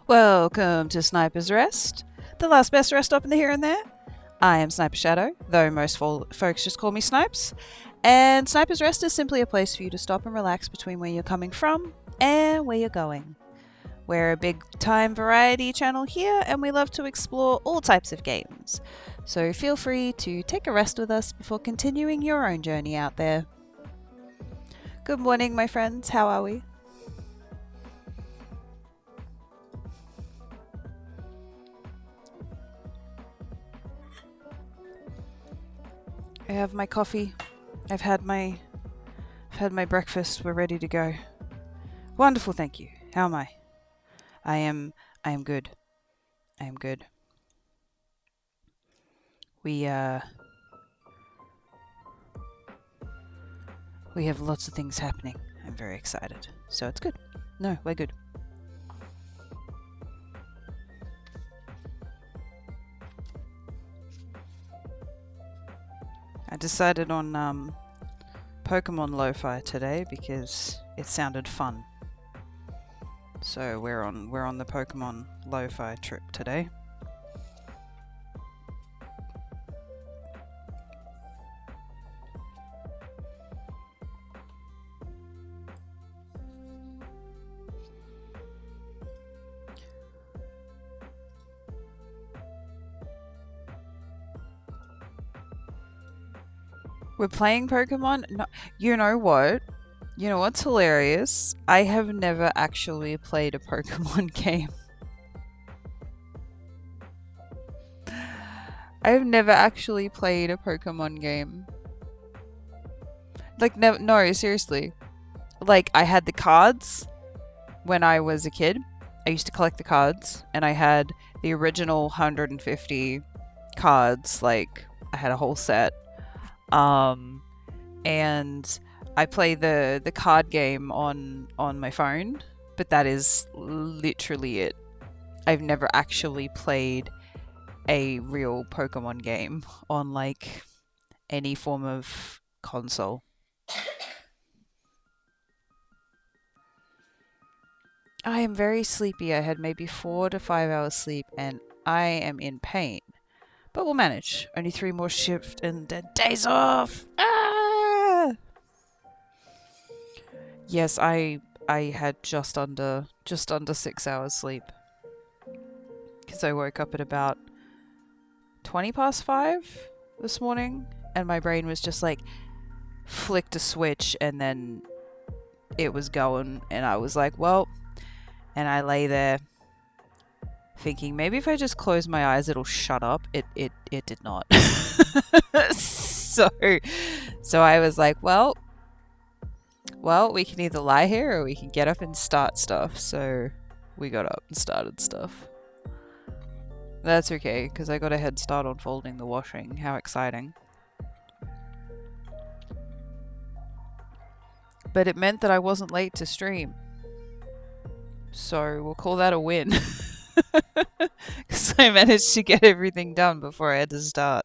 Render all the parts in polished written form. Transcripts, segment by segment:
Welcome to Sniper's Rest, the last best rest stop in the here and there. I am Sniper Shadow, though most folks just call me Snipes. And Sniper's Rest is simply a place for you to stop and relax between where you're coming from and where you're going. We're a big time variety channel here, and we love to explore all types of games. So feel free to take a rest with us before continuing your own journey out there. Good morning, my friends. How are we? I have my coffee. I've had my breakfast. We're ready to go. Wonderful, thank you. How am I? I am good. I am good. We have lots of things happening. I'm very excited. So it's good. No, we're good. I decided on Pokemon Lo-Fi today because it sounded fun. So we're on the Pokemon Lo-Fi trip today. We're playing Pokemon? No, you know what? You know what's hilarious? I have never actually played a Pokemon game. I've never actually played a Pokemon game. Like, no, seriously. Like, I had the cards when I was a kid. I used to collect the cards, and I had the original 150 cards. Like, I had a whole set. And I play the card game on my phone, but that is literally it. I've never actually played a real Pokemon game on like any form of console. I am very sleepy. I had maybe 4 to 5 hours sleep and I am in pain. But we'll manage. Only 3 more shift and then days off. Ah! Yes, I had just under 6 hours sleep. Because I woke up at about 20 past 5 this morning and my brain was just like flicked a switch and then it was going and I was like, well, and I lay there thinking maybe if I just close my eyes it'll shut up. It did not. so I was like, well, we can either lie here or we can get up and start stuff. So we got up and started stuff. That's okay, because I got a head start on folding the washing. How exciting. But it meant that I wasn't late to stream. So we'll call that a win. Because I managed to get everything done before I had to start.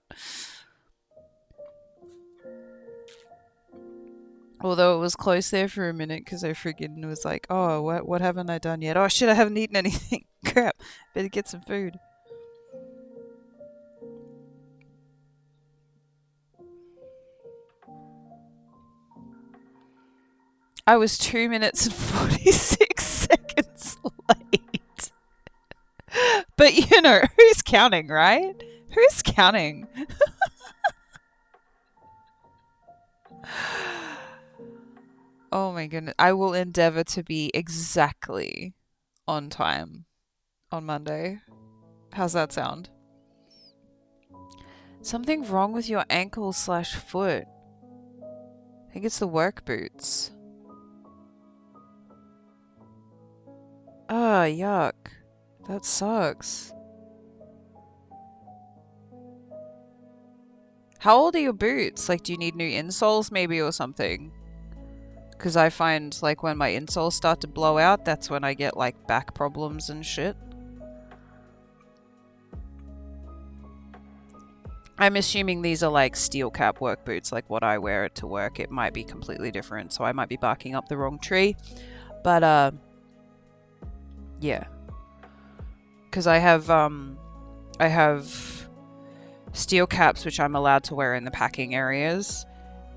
Although it was close there for a minute because I freaking was like, oh, what haven't I done yet? Oh shit, I haven't eaten anything. Crap, better get some food. I was 2 minutes and 46 seconds late. But you know, who's counting, right? Who's counting? Oh my goodness. I will endeavor to be exactly on time on Monday. How's that sound? Something wrong with your ankle/foot. I think it's the work boots. Ah, yuck. That sucks. How old are your boots? Like, do you need new insoles maybe or something? Because I find, like, when my insoles start to blow out, that's when I get, like, back problems and shit. I'm assuming these are, like, steel cap work boots, like what I wear to work. It might be completely different, so I might be barking up the wrong tree. But, yeah. because I have steel caps which I'm allowed to wear in the packing areas,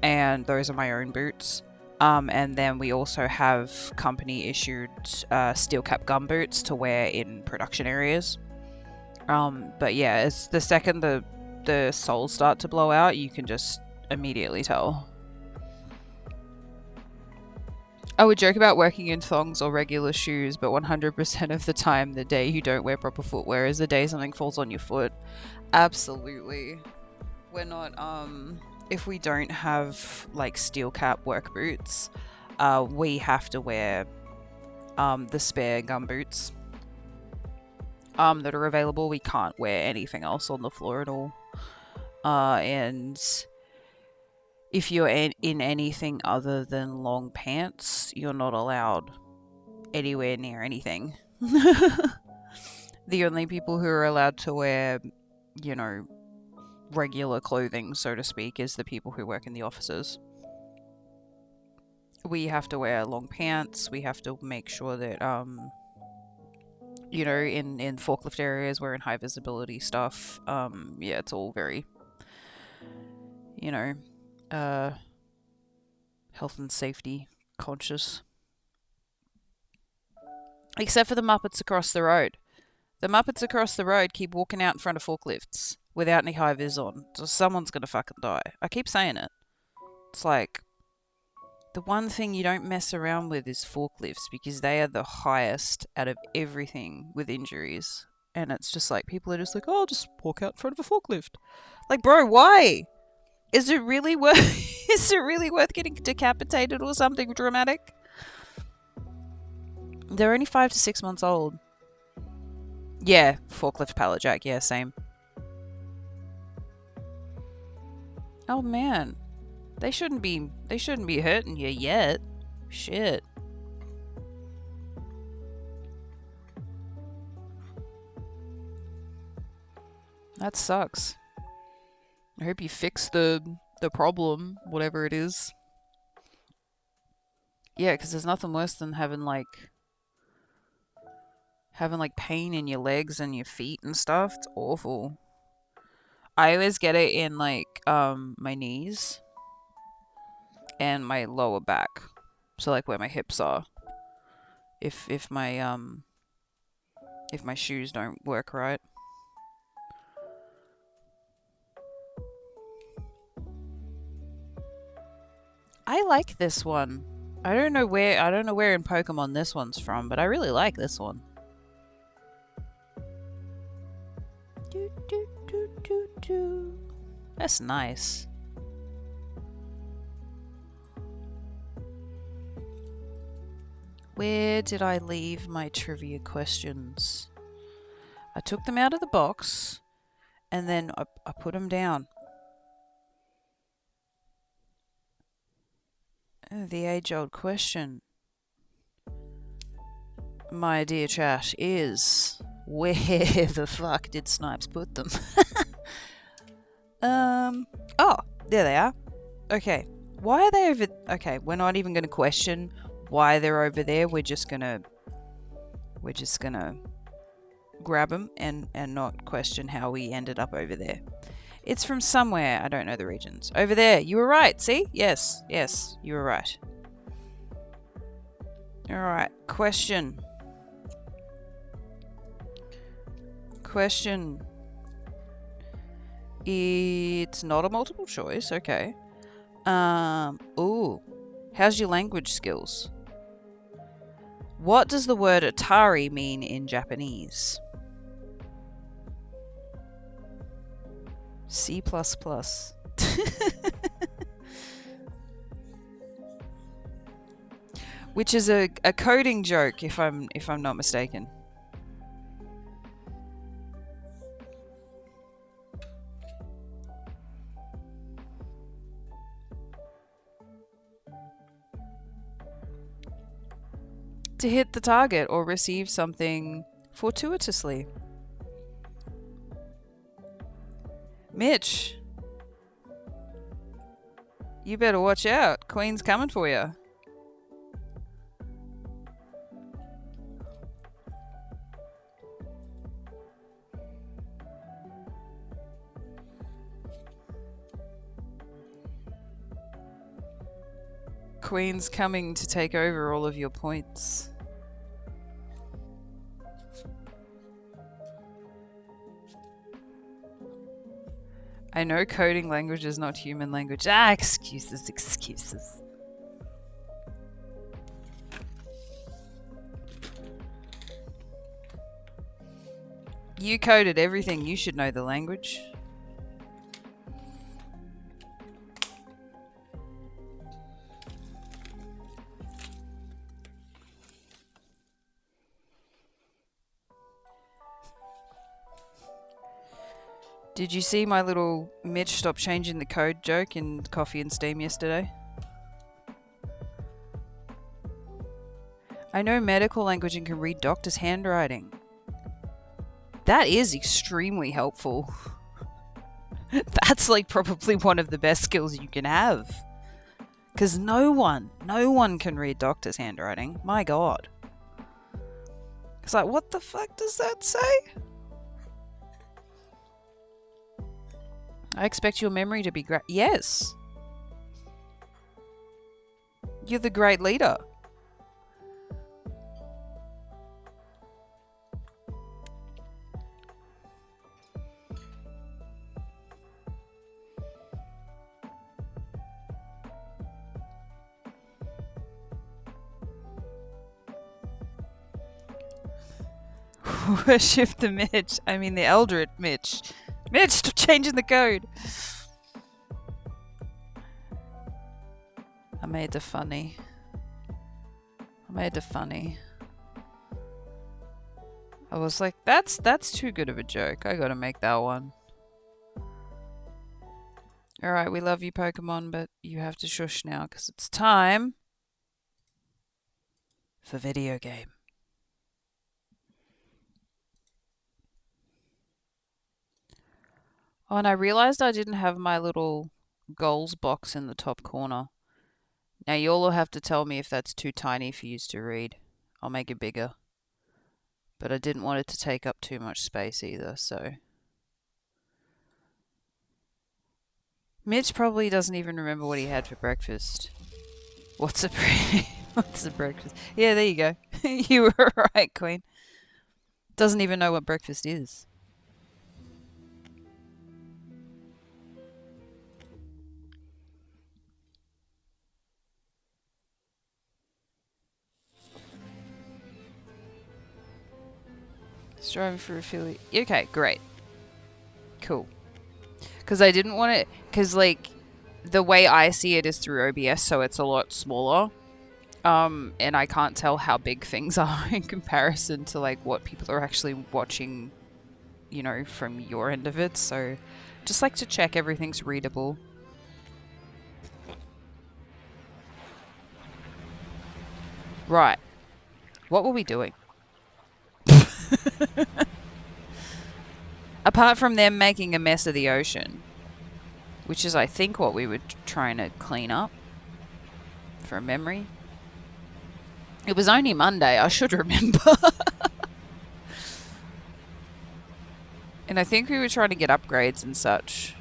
and those are my own boots. And then we also have company issued steel cap gum boots to wear in production areas. But yeah, it's the second the soles start to blow out, you can just immediately tell. I would joke about working in thongs or regular shoes, but 100% of the time, the day you don't wear proper footwear is the day something falls on your foot. Absolutely. We're not, if we don't have, like, steel cap work boots, we have to wear, the spare gum boots, that are available. We can't wear anything else on the floor at all. And if you're in anything other than long pants, you're not allowed anywhere near anything. The only people who are allowed to wear, you know, regular clothing, so to speak, is the people who work in the offices. We have to wear long pants. We have to make sure that, you know, in forklift areas, we're in high visibility stuff. Yeah, it's all very, you know, health and safety conscious. Except for the Muppets across the road. The Muppets across the road keep walking out in front of forklifts without any high vis on. So someone's gonna fucking die. I keep saying it. It's like, the one thing you don't mess around with is forklifts, because they are the highest out of everything with injuries. And it's just like, people are just like, oh, I'll just walk out in front of a forklift. Like, bro, why? Is it really worth getting decapitated or something dramatic? They're only 5 to 6 months old. Yeah, forklift pallet jack, yeah, same. Oh man. They shouldn't be hurting you yet. Shit. That sucks. I hope you fix the problem, whatever it is. Yeah, because there's nothing worse than having like pain in your legs and your feet and stuff. It's awful. I always get it in like my knees and my lower back. So like where my hips are. If my shoes don't work right. I like this one. I don't know where in Pokemon this one's from, but I really like this one. That's nice. Where did I leave my trivia questions? I took them out of the box and then I put them down. The age-old question, my dear chat, is where the fuck did Snipes put them? Oh, there they are. Okay, why are they over? Okay, we're not even going to question why they're over there. We're just gonna grab them and not question how we ended up over there. It's from somewhere. I don't know the regions. Over there. You were right. See? Yes. Yes. You were right. Alright. Question. It's not a multiple choice. Okay. Ooh. How's your language skills? What does the word Atari mean in Japanese? C++. Which is a coding joke, if I'm not mistaken. To hit the target or receive something fortuitously. Mitch, you better watch out. Queen's coming for you. Queen's coming to take over all of your points. I know coding language is not human language. Ah, excuses, excuses. You coded everything. You should know the language. Did you see my little Mitch stop changing the code joke in Coffee and Steam yesterday? I know medical language and can read doctor's handwriting. That is extremely helpful. That's like probably one of the best skills you can have. Because no one can read doctor's handwriting. My God. It's like, what the fuck does that say? I expect your memory to be great. Yes. You're the great leader. Worship the Mitch. I mean the Eldritch Mitch. Mitch, stop changing the code. I made it funny. I was like, that's too good of a joke. I gotta make that one. Alright, we love you, Pokemon, but you have to shush now because it's time for video game. Oh, and I realized I didn't have my little goals box in the top corner. Now you'll all have to tell me if that's too tiny for you to read. I'll make it bigger. But I didn't want it to take up too much space either, so... Mitch probably doesn't even remember what he had for breakfast. What's a breakfast? Yeah, there you go. You were right, Queen. Doesn't even know what breakfast is. Striving for affiliate. Okay, great. Cool. Because I didn't want it... Because, like, the way I see it is through OBS, so it's a lot smaller. And I can't tell how big things are in comparison to, like, what people are actually watching, you know, from your end of it. So, just like to check everything's readable. Right. What were we doing? Apart from them making a mess of the ocean, which is, I think, what we were trying to clean up from memory. It was only Monday, I should remember. And I think we were trying to get upgrades and such.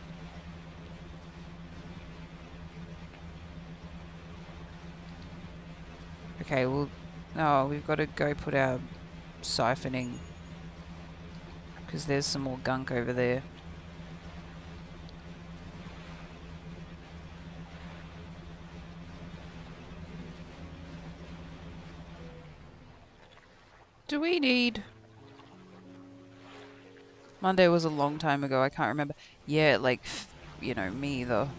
Okay, well, no, we've got to go put our siphoning, because there's some more gunk over there. Do we need... Monday was a long time ago, I can't remember. Yeah, like, you know, me either.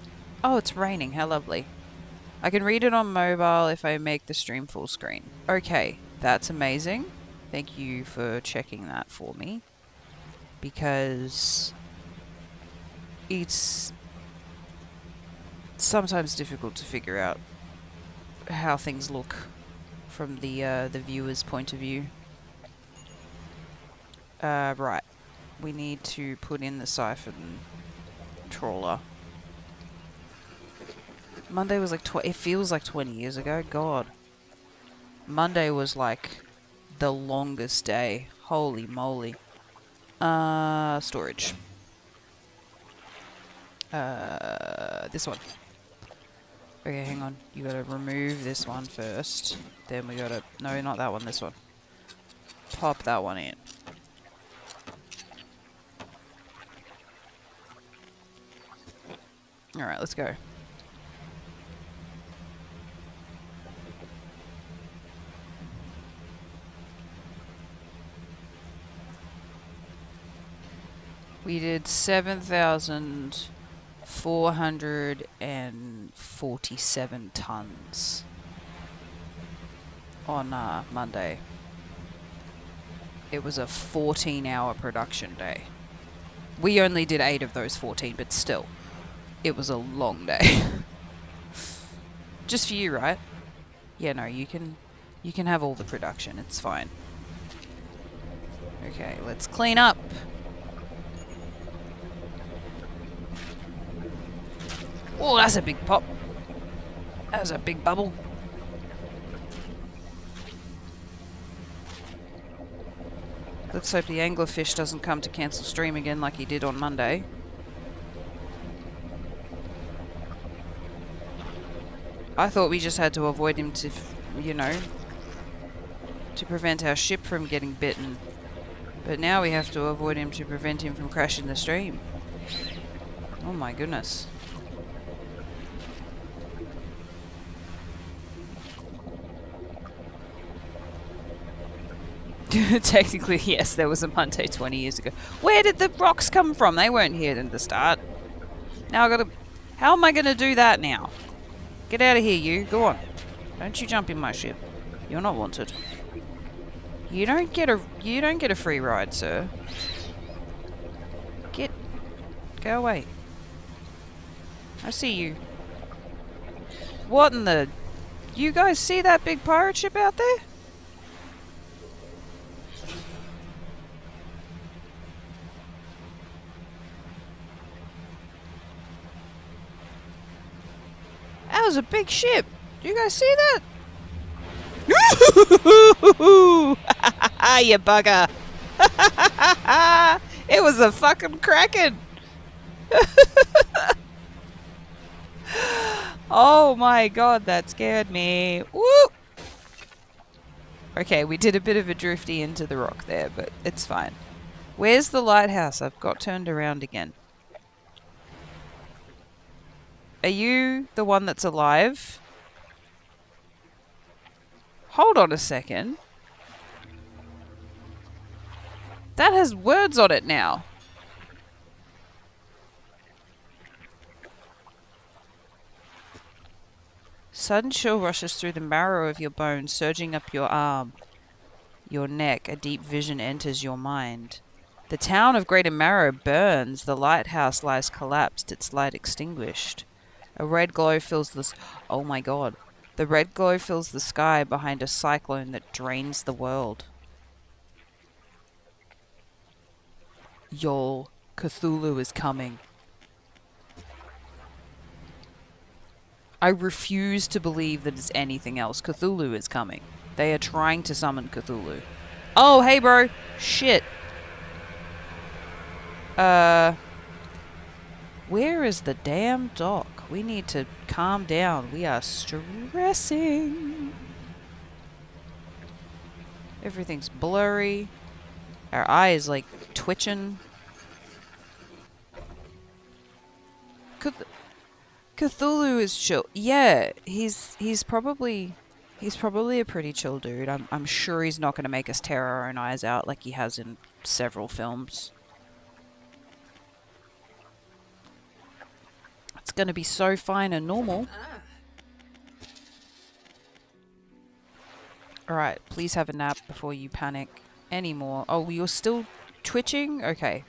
Oh, it's raining, how lovely. I can read it on mobile if I make the stream full screen. Okay, that's amazing. Thank you for checking that for me. Because it's sometimes difficult to figure out how things look from the viewer's point of view. Right. We need to put in the siphon trawler. Monday was like it feels like 20 years ago. God. Monday was like the longest day. Holy moly. Storage. This one. Okay, hang on. You gotta remove this one first. Then we gotta... No, not that one, this one. Pop that one in. Alright, let's go. We did 7,447 tons on Monday. It was a 14-hour production day. We only did 8 of those 14, but still, it was a long day. Just for you, right? Yeah, no, you can have all the production. It's fine. Okay, let's clean up. Oh, that's a big pop. That was a big bubble. Let's hope the anglerfish doesn't come to cancel stream again like he did on Monday. I thought we just had to avoid him to, you know, to prevent our ship from getting bitten. But now we have to avoid him to prevent him from crashing the stream. Oh my goodness. Technically, yes, there was a Monday 20 years ago. Where did the rocks come from? They weren't here at the start. Now I gotta... How am I gonna do that now? Get out of here, you. Go on. Don't you jump in my ship. You're not wanted. You don't get a free ride, sir. Go away. I see you. What in the... You guys see that big pirate ship out there? That was a big ship. Do you guys see that? You bugger. It was a fucking kraken. Oh my god, that scared me. Woo! Okay, we did a bit of a drifty into the rock there, but it's fine. Where's the lighthouse? I've got turned around again. Are you the one that's alive? Hold on a second. That has words on it now. Sudden chill rushes through the marrow of your bones, surging up your arm, your neck. A deep vision enters your mind. The town of Greater Marrow burns. The lighthouse lies collapsed, its light extinguished. A red glow fills the... Oh my god. The red glow fills the sky behind a cyclone that drains the world. Y'all, Cthulhu is coming. I refuse to believe that it's anything else. Cthulhu is coming. They are trying to summon Cthulhu. Oh, hey bro. Shit. Where is the damn dock? We need to calm down. We are stressing. Everything's blurry. Our eye is like twitching. Cthulhu is chill. Yeah, he's probably a pretty chill dude. I'm sure he's not going to make us tear our own eyes out like he has in several films. It's going to be so fine and normal. Alright, please have a nap before you panic anymore. Oh, you're still twitching? Okay.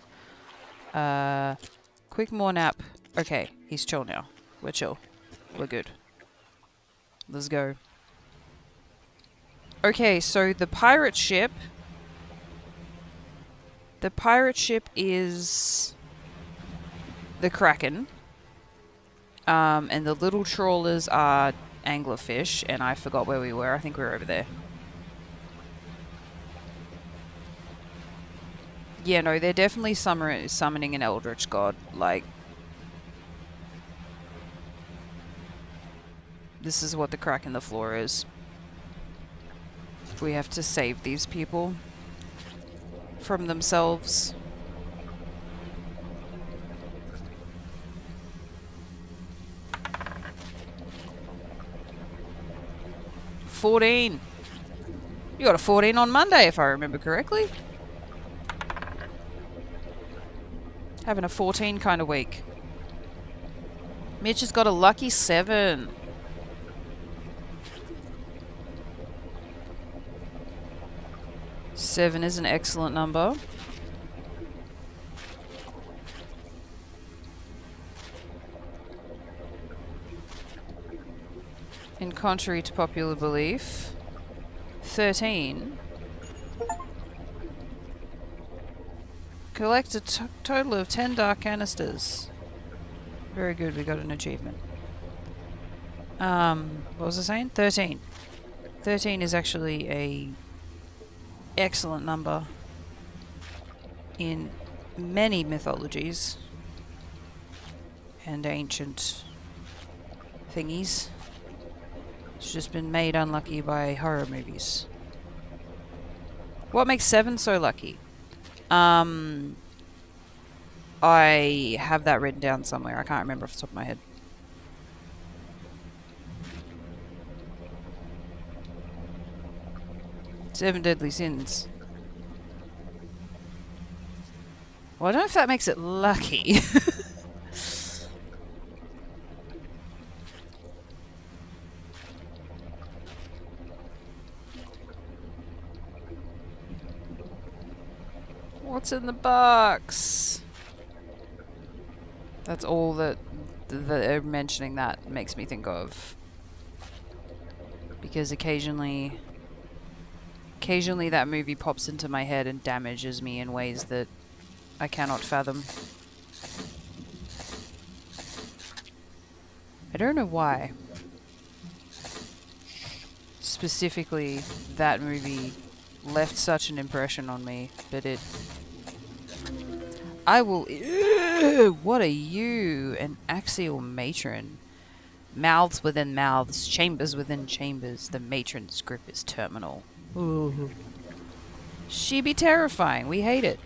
Quick more nap. Okay, he's chill now. We're chill. We're good. Let's go. Okay, so the pirate ship... The pirate ship is... the Kraken. And the little trawlers are anglerfish, and I forgot where we were. I think we were over there. Yeah, no, they're definitely summoning an eldritch god. Like, This is what the crack in the floor is. We have to save these people from themselves. $14. You got a 14 on Monday, if I remember correctly. Having a 14 kind of week. Mitch has got a lucky 7. Seven is an excellent number. In contrary to popular belief, 13. Collect a total of 10 dark canisters. Very good, we got an achievement. What was I saying? 13. 13 is actually a excellent number in many mythologies and ancient thingies. It's just been made unlucky by horror movies. What makes 7 so lucky? I have that written down somewhere. I can't remember off the top of my head. Seven deadly sins. Well, I don't know if that makes it lucky. What's in the box? That's all that mentioning that makes me think of. Because occasionally that movie pops into my head and damages me in ways that I cannot fathom. I don't know why. Specifically, that movie left such an impression on me, but I will... Ew, what are you? An axial matron. Mouths within mouths, chambers within chambers. The matron's grip is terminal. Ooh. She be terrifying. We hate it.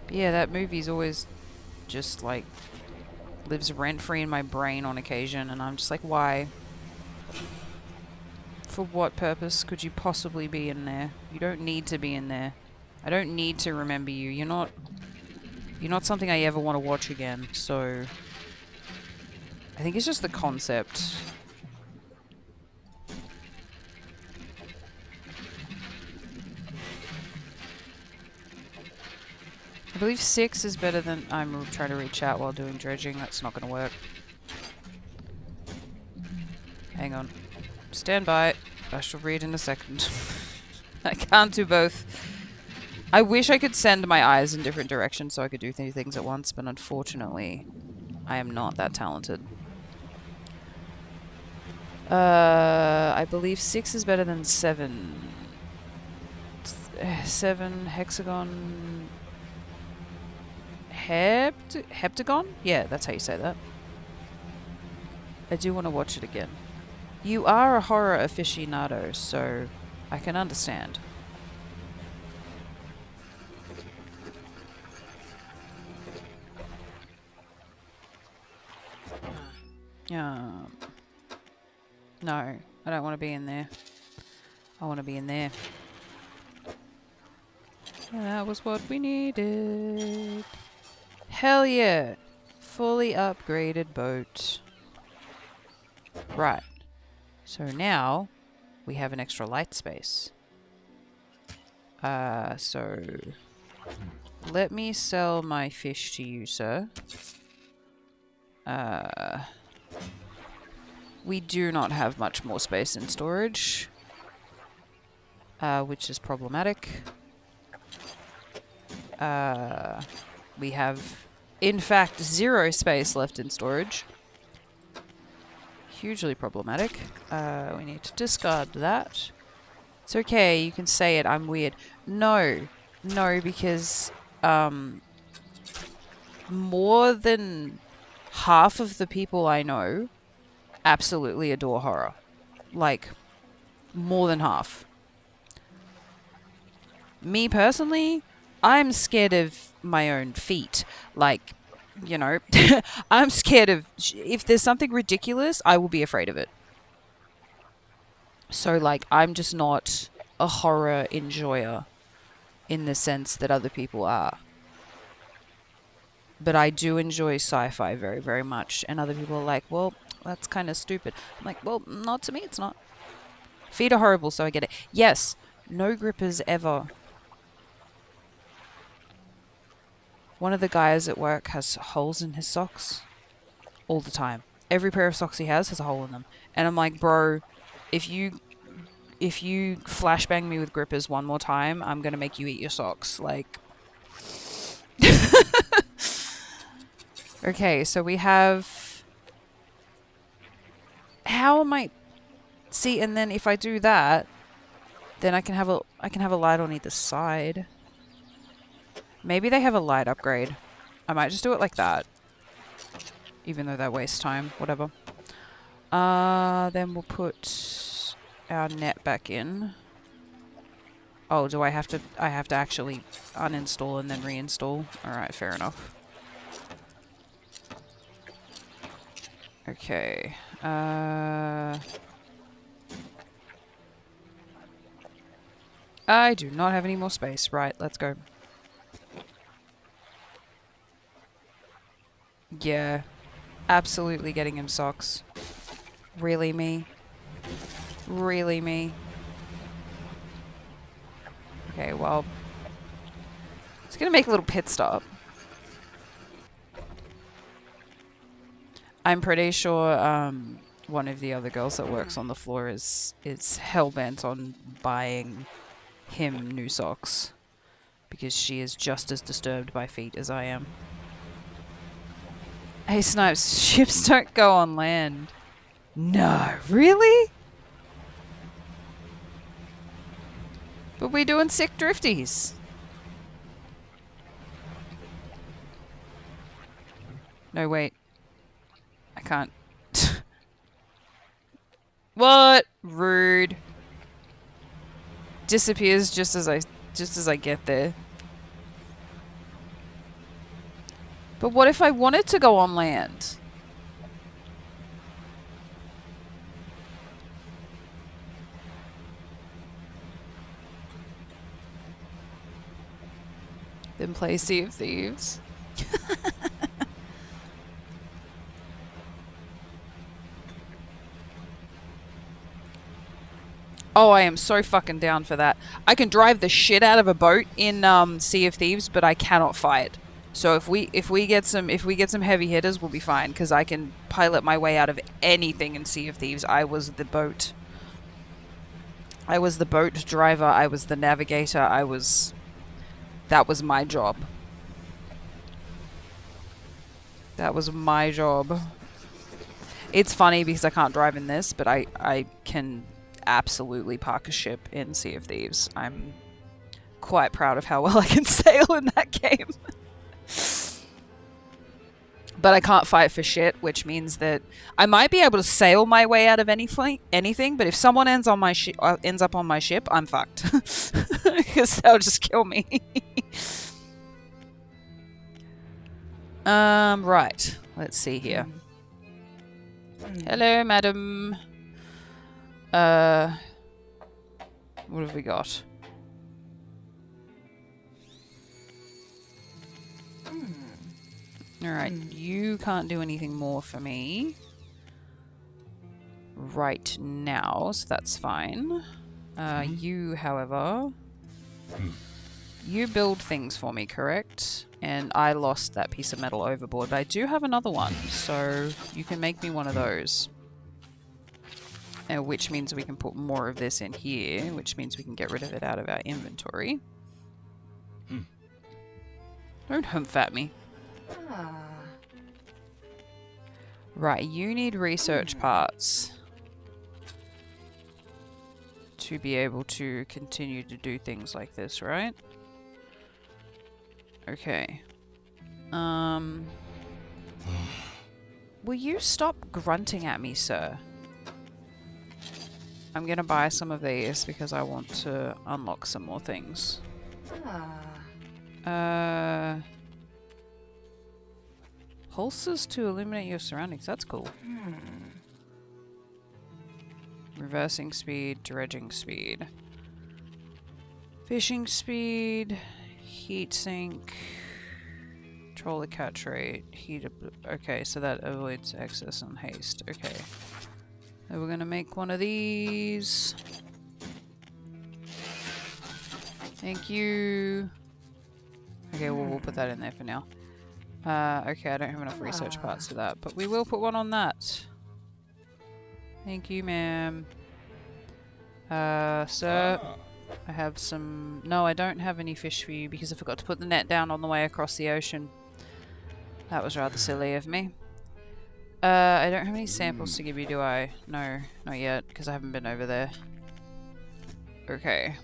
Yeah, that movie's always just like lives rent-free in my brain on occasion, and I'm just like, why? For what purpose could you possibly be in there? You don't need to be in there. I don't need to remember you. You're not something I ever want to watch again, so I think it's just the concept. I believe 6 is better than... I'm trying to reach out while doing dredging. That's not going to work. Hang on. Stand by. I shall read in a second. I can't do both. I wish I could send my eyes in different directions so I could do things at once, but unfortunately, I am not that talented. I believe 6 is better than 7. 7, hexagon... Heptagon? Yeah, that's how you say that. I do want to watch it again. You are a horror aficionado, so I can understand. No, I don't want to be in there. I want to be in there. And that was what we needed. Hell yeah! Fully upgraded boat. Right. So now we have an extra light space. So let me sell my fish to you, sir. We do not have much more space in storage, which is problematic. We have, in fact, 0 space left in storage. Hugely problematic. We need to discard that. It's okay, you can say it, I'm weird. No, because more than half of the people I know absolutely adore horror. Like, more than half. Me personally, I'm scared of my own feet. Like, you know, I'm scared of... If there's something ridiculous, I will be afraid of it. So, like, I'm just not a horror enjoyer in the sense that other people are. But I do enjoy sci-fi very, very much. And other people are like, well, that's kind of stupid. I'm like, well, not to me, it's not. Feet are horrible, so I get it. Yes, no grippers ever. One of the guys at work has holes in his socks all the time. Every pair of socks he has a hole in them. And I'm like, bro, if you flashbang me with grippers one more time, I'm going to make you eat your socks. Like... Okay, so we have... How am I... See, and then if I do that, then I can have a light on either side. Maybe they have a light upgrade. I might just do it like that. Even though that wastes time. Whatever. Then we'll put our net back in. Oh, do I have to... I have to actually uninstall and then reinstall? Alright, fair enough. Okay. I do not have any more space. Right, let's go. Yeah. Absolutely getting him socks. Really, me? Really, me? Okay, well... It's gonna make a little pit stop. I'm pretty sure one of the other girls that works on the floor is hell-bent on buying him new socks. Because she is just as disturbed by feet as I am. Hey Snipes, ships don't go on land. No, really? But we're doing sick drifties. No, wait. I can't. What? Rude. Disappears just as I get there. But what if I wanted to go on land? Then play Sea of Thieves. Oh, I am so fucking down for that. I can drive the shit out of a boat in Sea of Thieves, but I cannot fight. So if we get some heavy hitters, we'll be fine because I can pilot my way out of anything in Sea of Thieves. I was the boat. I was the boat driver. I was the navigator. That was my job. That was my job. It's funny because I can't drive in this, but I can absolutely park a ship in Sea of Thieves. I'm quite proud of how well I can sail in that game. But I can't fight for shit, which means that I might be able to sail my way out of anything, but if someone ends up on my ship, I'm fucked. Because they'll just kill me. Right. Let's see here. Hello, madam. What have we got? Alright, you can't do anything more for me right now, so that's fine. You, however, you build things for me, correct? And I lost that piece of metal overboard, but I do have another one, so you can make me one of those. Which means we can put more of this in here, which means we can get rid of it out of our inventory. Don't humph at me. Right, you need research parts to be able to continue to do things like this, right? Okay. Will you stop grunting at me, sir? I'm gonna buy some of these because I want to unlock some more things. Pulses to illuminate your surroundings. That's cool. Reversing speed, dredging speed. Fishing speed, heat sink, control the catch rate, heat. Okay, so that avoids excess and haste. Okay. So we're gonna make one of these. Thank you. Okay, well, we'll put that in there for now. Okay, I don't have enough research parts for that, but we will put one on that. Thank you, ma'am. Sir, I have some... No, I don't have any fish for you because I forgot to put the net down on the way across the ocean. That was rather silly of me. I don't have any samples to give you, do I? No, not yet, because I haven't been over there. Okay.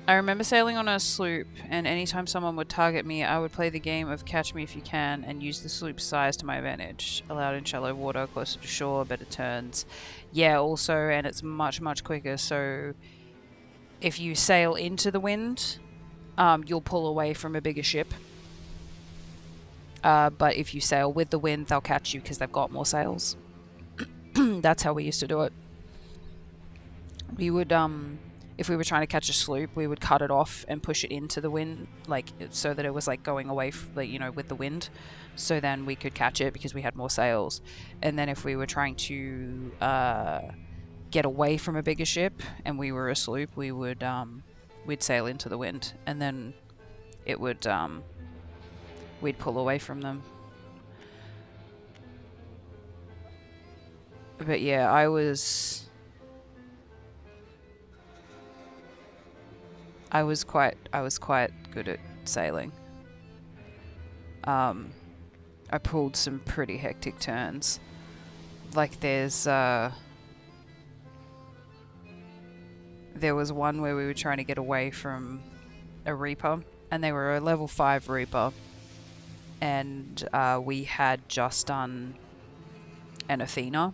I remember sailing on a sloop, and anytime someone would target me, I would play the game of catch me if you can, and use the sloop's size to my advantage. Allowed in shallow water, closer to shore, better turns. Yeah, also, and it's much, much quicker, so if you sail into the wind, you'll pull away from a bigger ship. But if you sail with the wind, they'll catch you because they've got more sails. That's how we used to do it. We would, if we were trying to catch a sloop, we would cut it off and push it into the wind, like, so that it was, like, going away, like, you know, with the wind. So then we could catch it because we had more sails. And then if we were trying to get away from a bigger ship and we were a sloop, we would, we'd sail into the wind. And then it would, we'd pull away from them. But yeah, I was quite good at sailing. I pulled some pretty hectic turns. Like there was one where we were trying to get away from a Reaper, and they were a level 5 Reaper, and we had just done an Athena.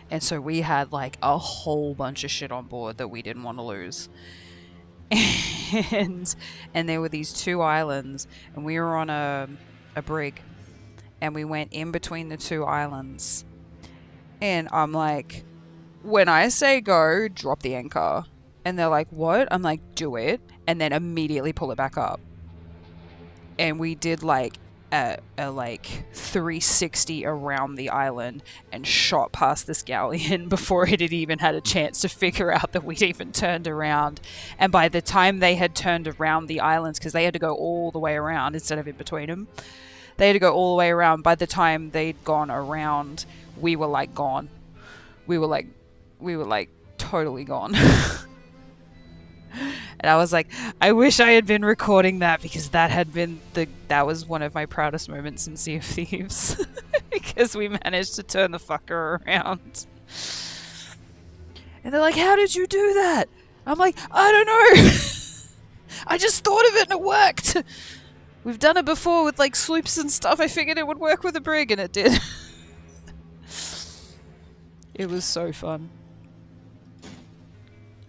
And so we had like a whole bunch of shit on board that we didn't want to lose. And there were these 2 islands, and we were on a brig, and we went in between the 2 islands. And I'm like, when I say go, drop the anchor. And they're like, what? I'm like, do it, and then immediately pull it back up. And we did like a like 360 around the island and shot past this galleon before it had even had a chance to figure out that we'd even turned around. And by the time they had turned around the islands, because they had to go all the way around instead of in between them, they had to go all the way around. By the time they'd gone around, we were like gone. We were like totally gone. And I was like, I wish I had been recording that, because that was one of my proudest moments in Sea of Thieves. Because we managed to turn the fucker around. And they're like, how did you do that? I'm like, I don't know. I just thought of it and it worked. We've done it before with like sloops and stuff. I figured it would work with a brig, and it did. It was so fun.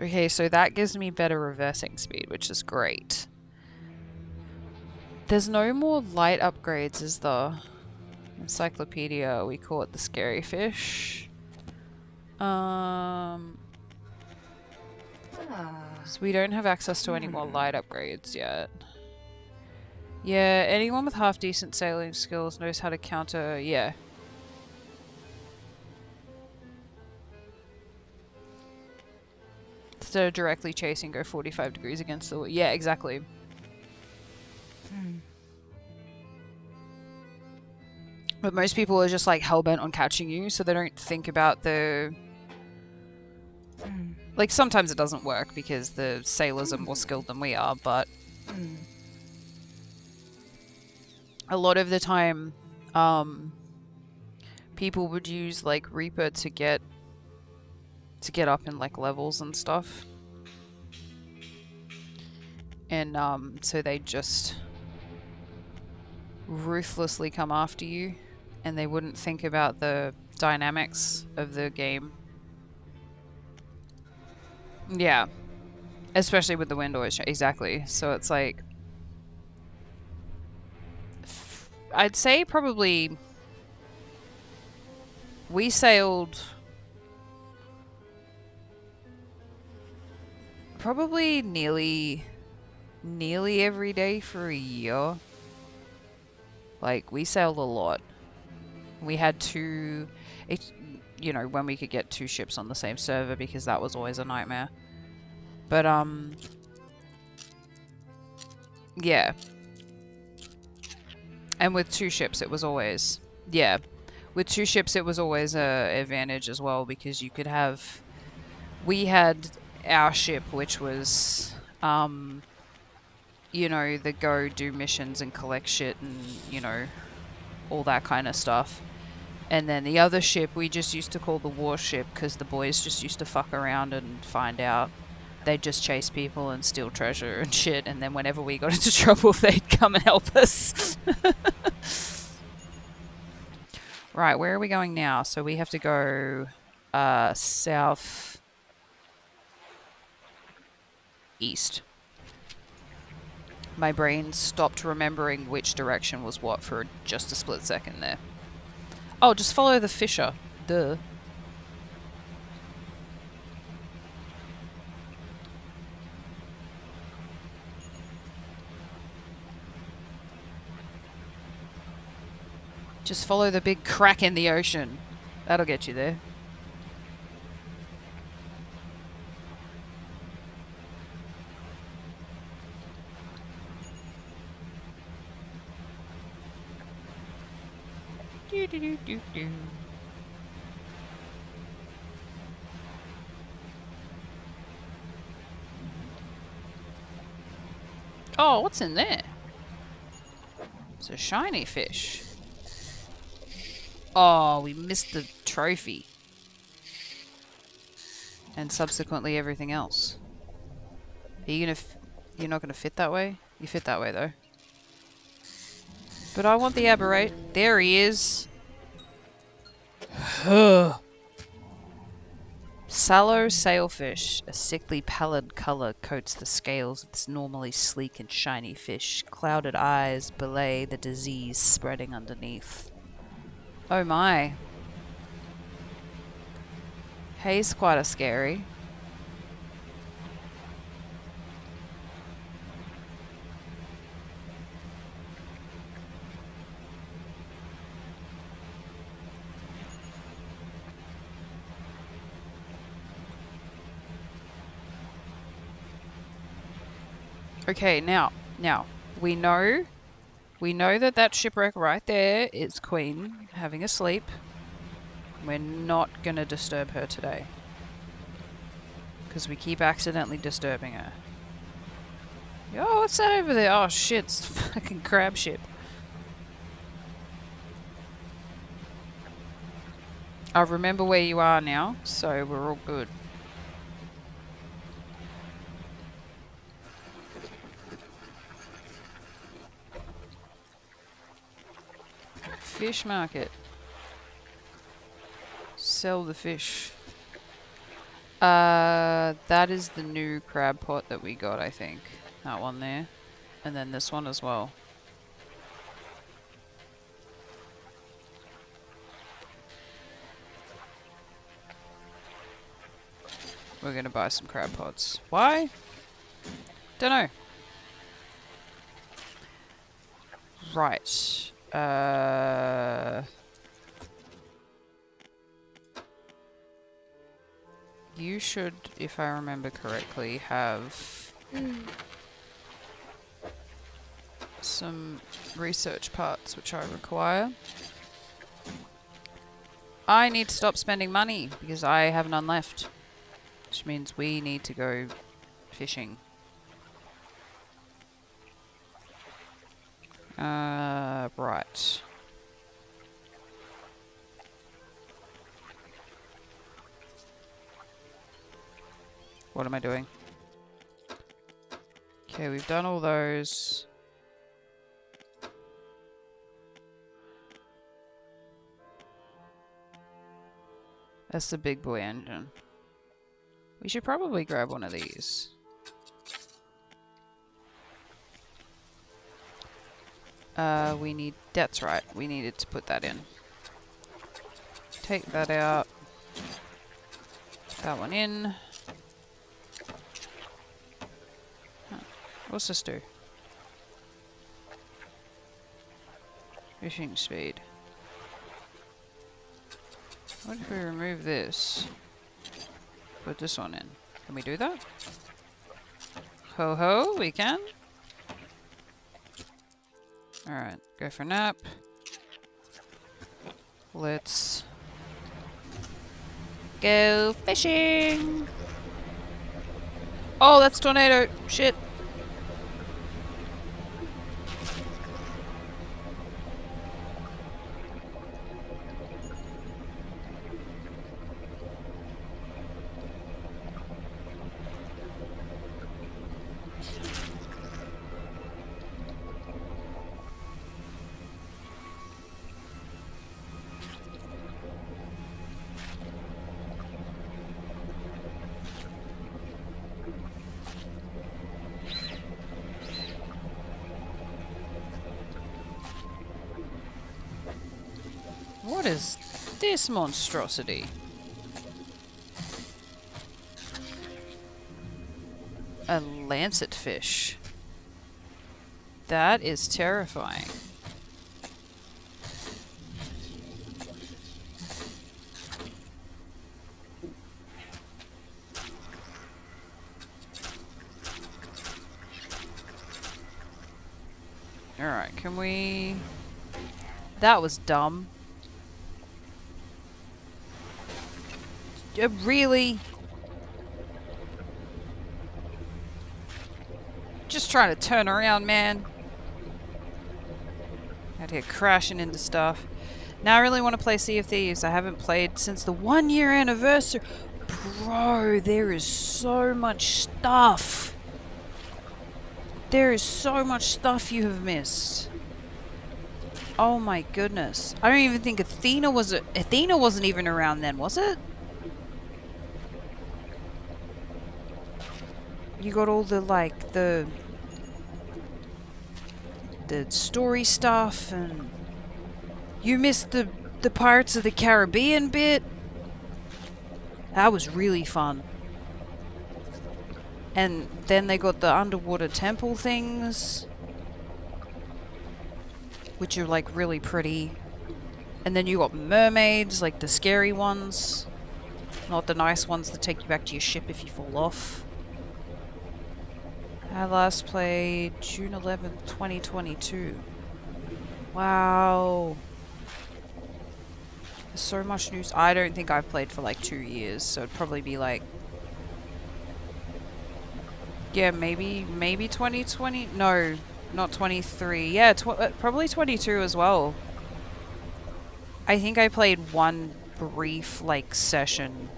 Okay, so that gives me better reversing speed, which is great. There's no more light upgrades, is there? Encyclopedia, we call it the scary fish. So we don't have access to any more light upgrades yet. Yeah, anyone with half decent sailing skills knows how to counter, yeah. Instead of directly chasing, go 45 degrees against the... Yeah, exactly. But most people are just like hellbent on catching you, so they don't think about the... Like, sometimes it doesn't work because the sailors are more skilled than we are, but... A lot of the time, people would use, like, Reaper to get up in like levels and stuff. And so they just ruthlessly come after you, and they wouldn't think about the dynamics of the game. Yeah. Especially with the wind always. Exactly. So it's like, I'd say probably we sailed probably nearly every day for a year. Like, we sailed a lot. We had two, you know, when we could get two ships on the same server, because that was always a nightmare. But, yeah. And with two ships, it was always, yeah. With two ships, it was always a advantage as well, because you could have, we had our ship, which was, you know, the go do missions and collect shit and, you know, all that kind of stuff. And then the other ship we just used to call the warship, because the boys just used to fuck around and find out. They'd just chase people and steal treasure and shit, and then whenever we got into trouble, they'd come and help us. Right, where are we going now? So we have to go south east. My brain stopped remembering which direction was what for just a split second there. Oh, just follow the fissure. Duh. Just follow the big crack in the ocean. That'll get you there. Do, do, do, do, do. Oh, what's in there? It's a shiny fish. Oh, we missed the trophy. And subsequently everything else. Are you gonna... You're not gonna fit that way? You fit that way, though. But I want the aberrate. There he is. Sallow sailfish. A sickly pallid colour coats the scales of this normally sleek and shiny fish. Clouded eyes belay the disease spreading underneath. Oh my. He's quite a scary. Okay, now, we know that shipwreck right there is Queen having a sleep. We're not gonna disturb her today. Because we keep accidentally disturbing her. Oh, what's that over there? Oh shit, it's a fucking crab ship. I remember where you are now, so we're all good. Fish market. Sell the fish. That is the new crab pot that we got, I think. That one there. And then this one as well. We're gonna buy some crab pots. Why? Dunno. Right. You should, if I remember correctly, have some research parts which I require. I need to stop spending money because I have none left. Which means we need to go fishing. Right. What am I doing? Okay, we've done all those. That's the big boy engine. We should probably grab one of these. We need... That's right. We needed to put that in. Take that out. Put that one in. Huh. What's this do? Fishing speed. What if we remove this? Put this one in. Can we do that? Ho ho, we can. Alright, go for nap. Let's go fishing. Oh, that's tornado. Shit. What is this monstrosity? A lancet fish. That is terrifying. Alright, can we... That was dumb. Really? Just trying to turn around, man. Out here crashing into stuff. Now I really want to play Sea of Thieves. I haven't played since the 1-year anniversary. Bro, there is so much stuff. There is so much stuff you have missed. Oh my goodness. I don't even think Athena wasn't even around then, was it? You got all the, like, the story stuff, and you missed the Pirates of the Caribbean bit. That was really fun. And then they got the underwater temple things, which are, like, really pretty. And then you got mermaids, like the scary ones, not the nice ones that take you back to your ship if you fall off. I last played June 11th, 2022. Wow. There's so much news. I don't think I've played for like 2 years, so it'd probably be like... Yeah, maybe 2020? No, not 23. Yeah, probably 22 as well. I think I played one brief, like, session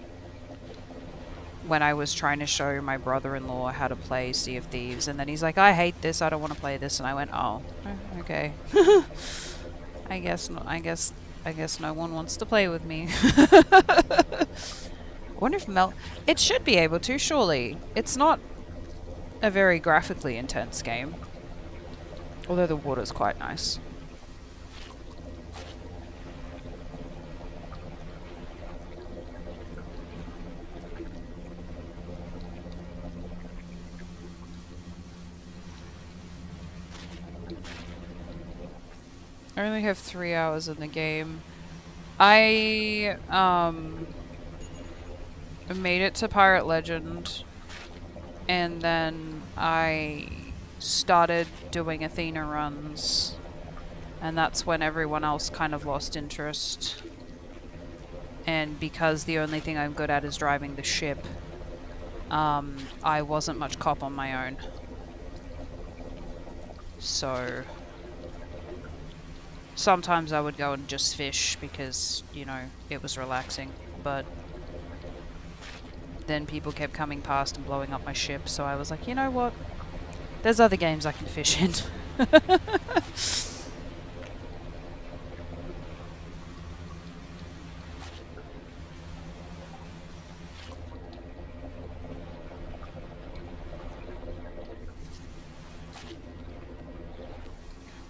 when I was trying to show my brother-in-law how to play Sea of Thieves, and then he's like, I hate this, I don't want to play this, and I went, oh, okay. I guess no one wants to play with me. I wonder if it should be able to, surely. It's not a very graphically intense game, although the water's quite nice. I only have 3 hours in the game. I made it to Pirate Legend, and then I started doing Athena runs, and that's when everyone else kind of lost interest. And because the only thing I'm good at is driving the ship, I wasn't much cop on my own. So sometimes I would go and just fish because, you know, it was relaxing, but then people kept coming past and blowing up my ship, so I was like, you know what? There's other games I can fish in.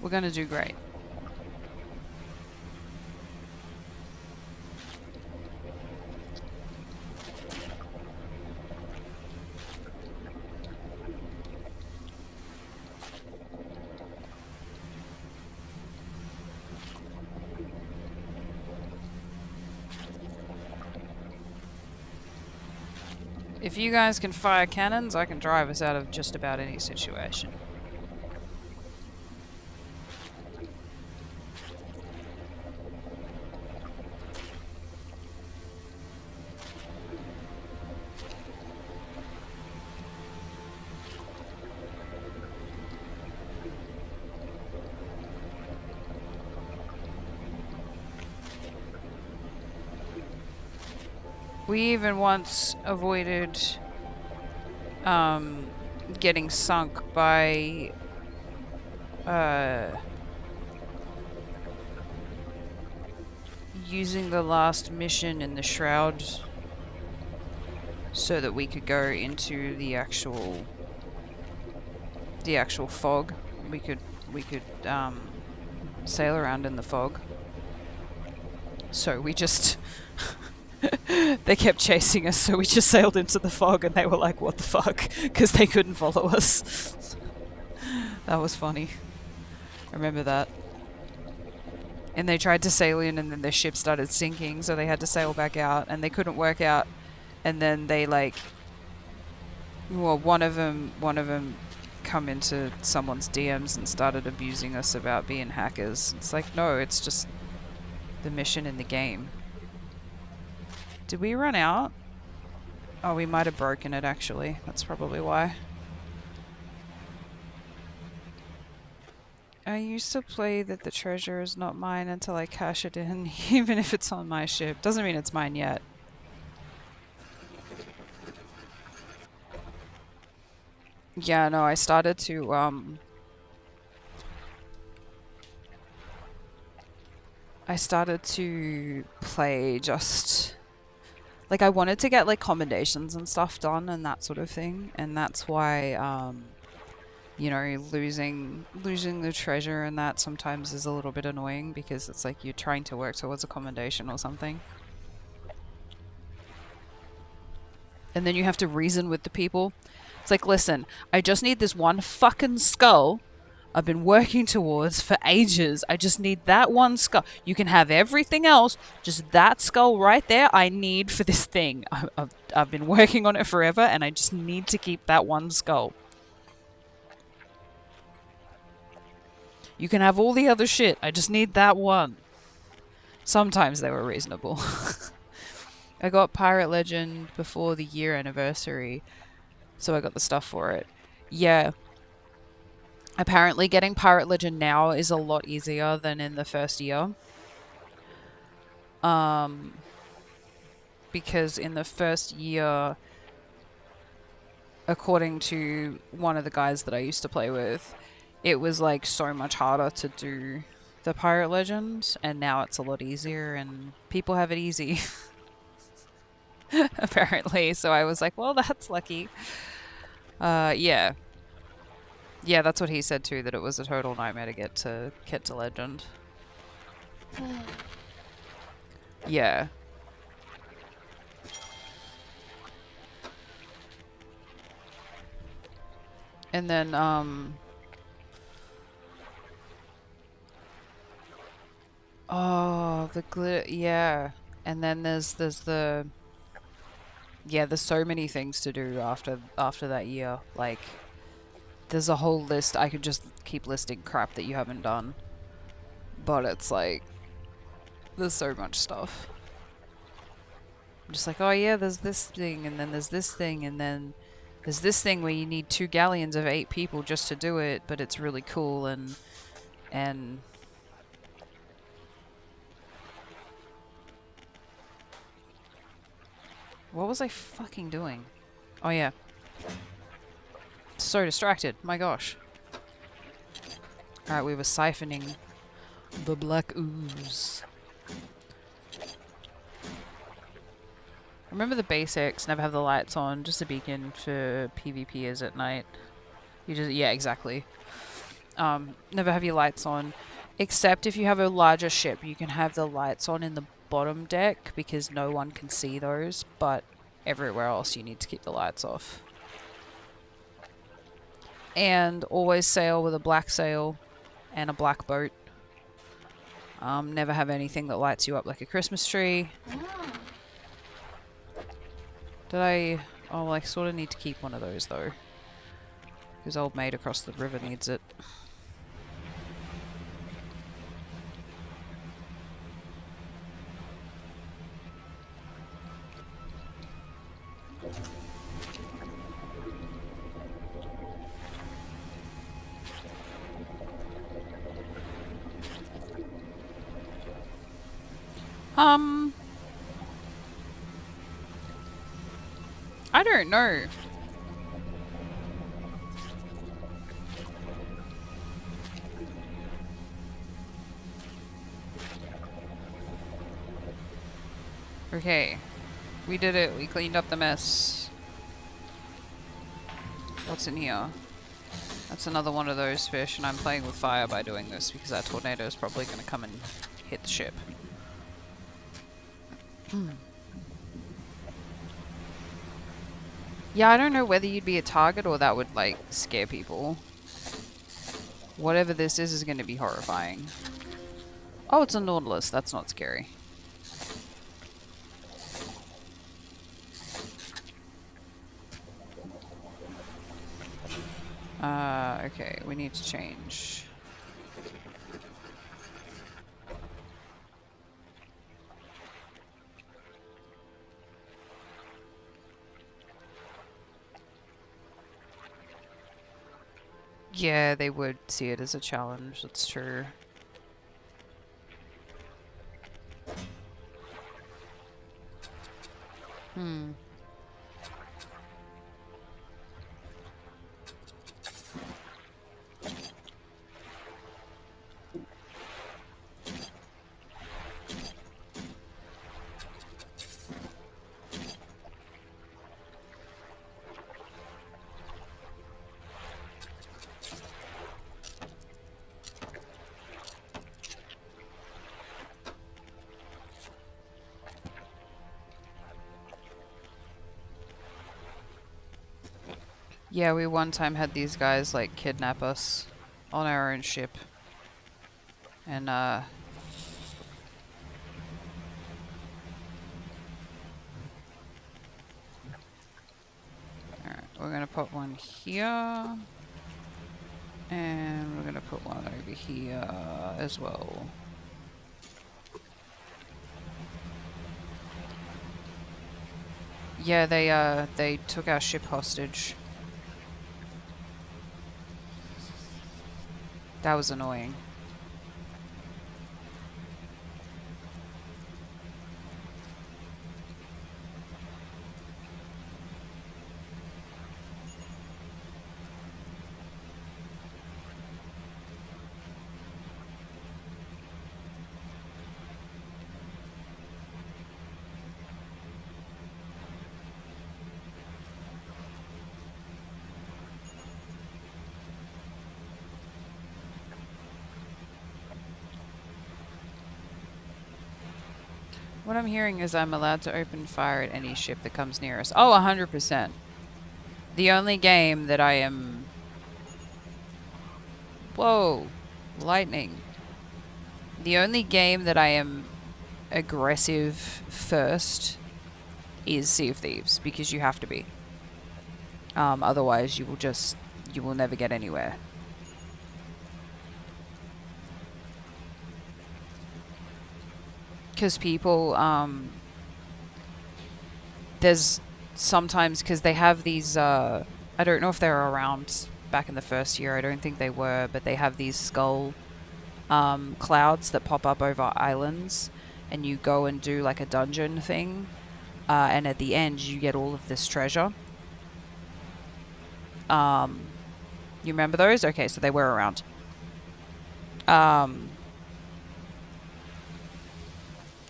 We're gonna do great. If you guys can fire cannons, I can drive us out of just about any situation. We even once avoided getting sunk by using the last mission in the shroud so that we could go into the actual fog. We could sail around in the fog. So we just they kept chasing us, so we just sailed into the fog and they were like, what the fuck? Because they couldn't follow us. That was funny. I remember that. And they tried to sail in and then their ship started sinking, so they had to sail back out and they couldn't work out. And then they one of them come into someone's DMs and started abusing us about being hackers. It's like, no, it's just the mission in the game. Did we run out? Oh, we might have broken it actually. That's probably why. I used to play that the treasure is not mine until I cash it in, even if it's on my ship. Doesn't mean it's mine yet. Yeah, no, I started to play just like I wanted to get like commendations and stuff done and that sort of thing, and that's why you know, losing the treasure and that sometimes is a little bit annoying because it's like you're trying to work towards a commendation or something. And then you have to reason with the people. It's like, listen, I just need this one fucking skull I've been working towards for ages. I just need that one skull. You can have everything else, just that skull right there I need for this thing. I've been working on it forever and I just need to keep that one skull. You can have all the other shit, I just need that one. Sometimes they were reasonable. I got Pirate Legend before the year anniversary, so I got the stuff for it. Yeah. Apparently getting Pirate Legend now is a lot easier than in the first year. Because in the first year, according to one of the guys that I used to play with, it was like so much harder to do the Pirate Legend, and now it's a lot easier and people have it easy. Apparently, so I was like, well, that's lucky. Yeah. Yeah, that's what he said too, that it was a total nightmare to get to Legend. Yeah. And then, oh, the glitter, yeah. And then there's the... Yeah, there's so many things to do after that year. Like, there's a whole list. I could just keep listing crap that you haven't done. But it's like, there's so much stuff. I'm just like, oh yeah, there's this thing, and then there's this thing, and then there's this thing where you need 2 galleons of 8 people just to do it, but it's really cool, and what was I fucking doing? Oh yeah. so distracted. My gosh. Alright, we were siphoning the black ooze. Remember the basics, never have the lights on, just a beacon for PvPers at night. You just, yeah, exactly. Never have your lights on, except if you have a larger ship, you can have the lights on in the bottom deck because no one can see those, but everywhere else you need to keep the lights off. And always sail with a black sail and a black boat. Never have anything that lights you up like a Christmas tree. Did I... Oh, well, I sort of need to keep one of those, though. Because old mate across the river needs it. I don't know. Okay. We did it. We cleaned up the mess. What's in here? That's another one of those fish, and I'm playing with fire by doing this because that tornado is probably going to come and hit the ship. Yeah, I don't know whether you'd be a target or that would, like, scare people. Whatever this is going to be horrifying. Oh, it's a Nautilus. That's not scary. Okay, we need to change. Yeah, they would see it as a challenge, that's true. Yeah, we one time had these guys, like, kidnap us on our own ship. And, alright, we're gonna put one here. And we're gonna put one over here as well. Yeah, they took our ship hostage. That was annoying. What I'm hearing is I'm allowed to open fire at any ship that comes near us. Oh, 100%. The only game that I am... Whoa. Lightning. The only game that I am aggressive first is Sea of Thieves, because you have to be. Otherwise, you will never get anywhere. Because people, there's sometimes, because they have these, I don't know if they were around back in the first year, I don't think they were, but they have these skull clouds that pop up over islands, and you go and do like a dungeon thing, and at the end you get all of this treasure. You remember those? Okay, so they were around.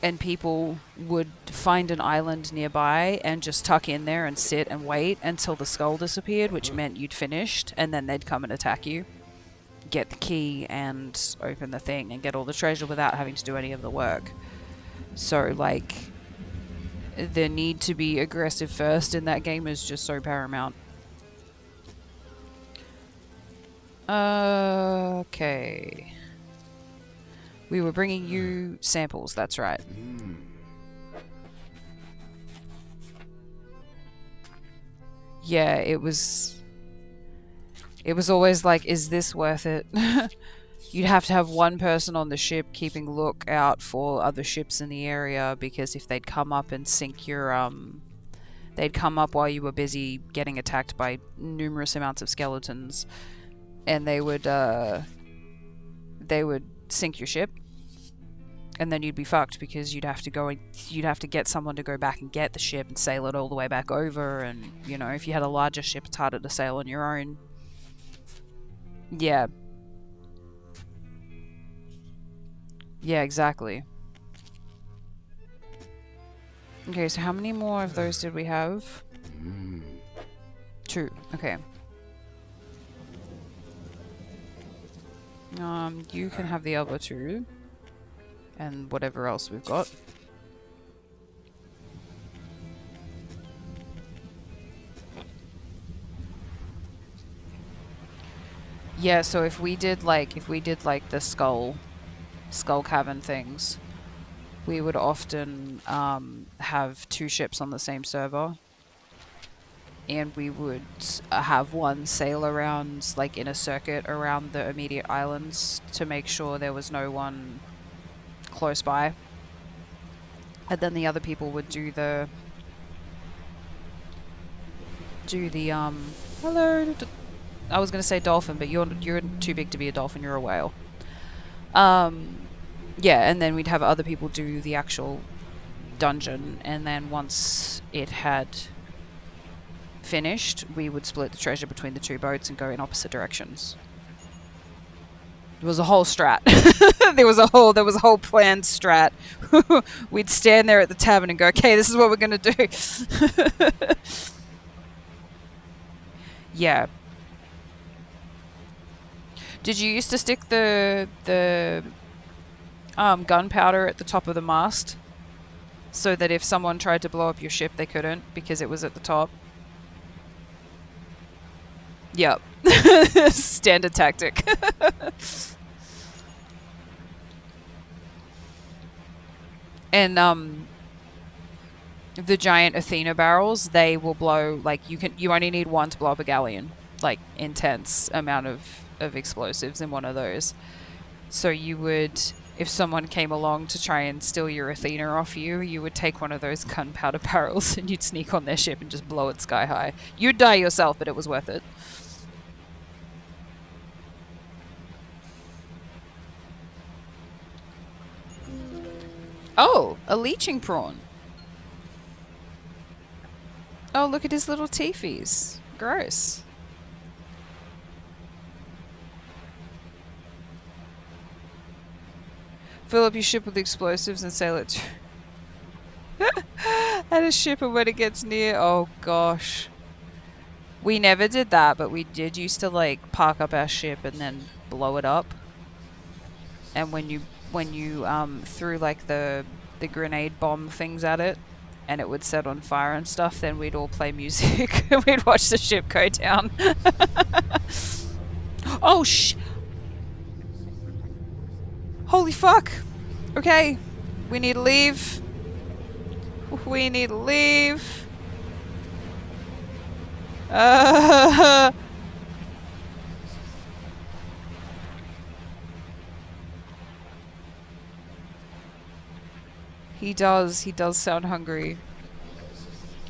And people would find an island nearby and just tuck in there and sit and wait until the skull disappeared, which meant you'd finished, and then they'd come and attack you. Get the key and open the thing and get all the treasure without having to do any of the work. So, like, the need to be aggressive first in that game is just so paramount. Okay. We were bringing you samples, that's right. Yeah, it was always like, is this worth it? You'd have to have one person on the ship keeping lookout for other ships in the area, because if they'd come up and sink your, they'd come up while you were busy getting attacked by numerous amounts of skeletons, and they would sink your ship, and then you'd be fucked, because you'd have to get someone to go back and get the ship and sail it all the way back over, and, you know, if you had a larger ship, it's harder to sail on your own. Yeah. Yeah, exactly. Okay, so how many more of those did we have? 2. Okay. You can have the other 2. And whatever else we've got. Yeah, so if we did like the skull cavern things, we would often have 2 ships on the same server, and we would have one sail around, like, in a circuit around the immediate islands to make sure there was no one close by, and then the other people would do the hello. I was gonna say dolphin, but you're too big to be a dolphin. You're a whale. Yeah, and then we'd have other people do the actual dungeon, and then once it had finished, we would split the treasure between the 2 boats and go in opposite directions. There was a whole strat. there was a whole planned strat. We'd stand there at the tavern and go, okay, this is what we're gonna do. Yeah. Did you used to stick the gunpowder at the top of the mast, so that if someone tried to blow up your ship, they couldn't, because it was at the top? Yep. Standard tactic. And the giant Athena barrels, they will blow, like, you only need one to blow up a galleon. Like, intense amount of explosives in one of those. So you would, if someone came along to try and steal your Athena off you, you would take one of those gunpowder barrels and you'd sneak on their ship and just blow it sky high. You'd die yourself, but it was worth it. Oh, a leeching prawn. Oh, look at his little teefies. Gross. Fill up your ship with explosives and sail it at a ship, and when it gets near, oh gosh. We never did that, but we did used to, like, park up our ship and then blow it up. And when you threw, like, the grenade bomb things at it, and it would set on fire and stuff, then we'd all play music and we'd watch the ship go down. Oh holy fuck! Okay, we need to leave. We need to leave. He does sound hungry.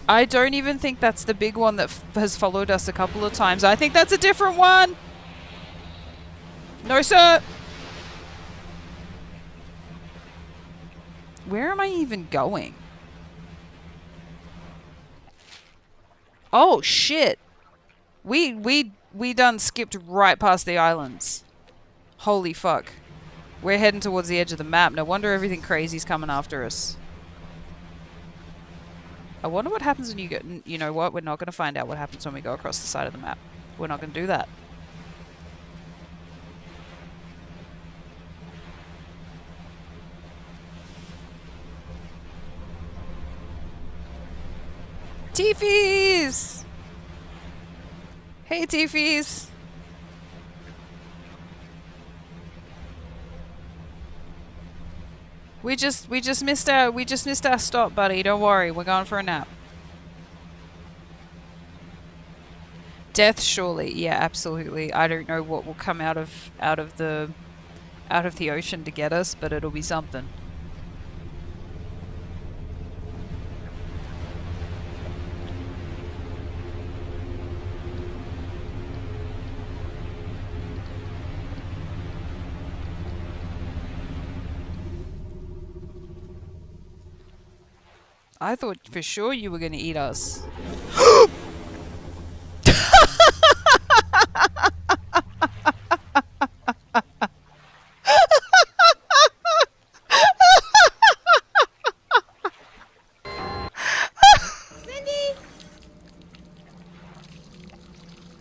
I don't even think that's the big one that has followed us a couple of times. I think that's a different one. No, sir. Where am I even going? Oh, shit. We done skipped right past the islands. Holy fuck. We're heading towards the edge of the map. No wonder everything crazy's coming after us. I wonder what happens when you get... You know what? We're not going to find out what happens when we go across the side of the map. We're not going to do that. Teefies! Hey, Teefies! We just missed our stop, buddy. Don't worry, we're going for a nap. Death, surely, yeah, absolutely. I don't know what will come out of the ocean to get us, but it'll be something. I thought for sure you were going to eat us. Cindy!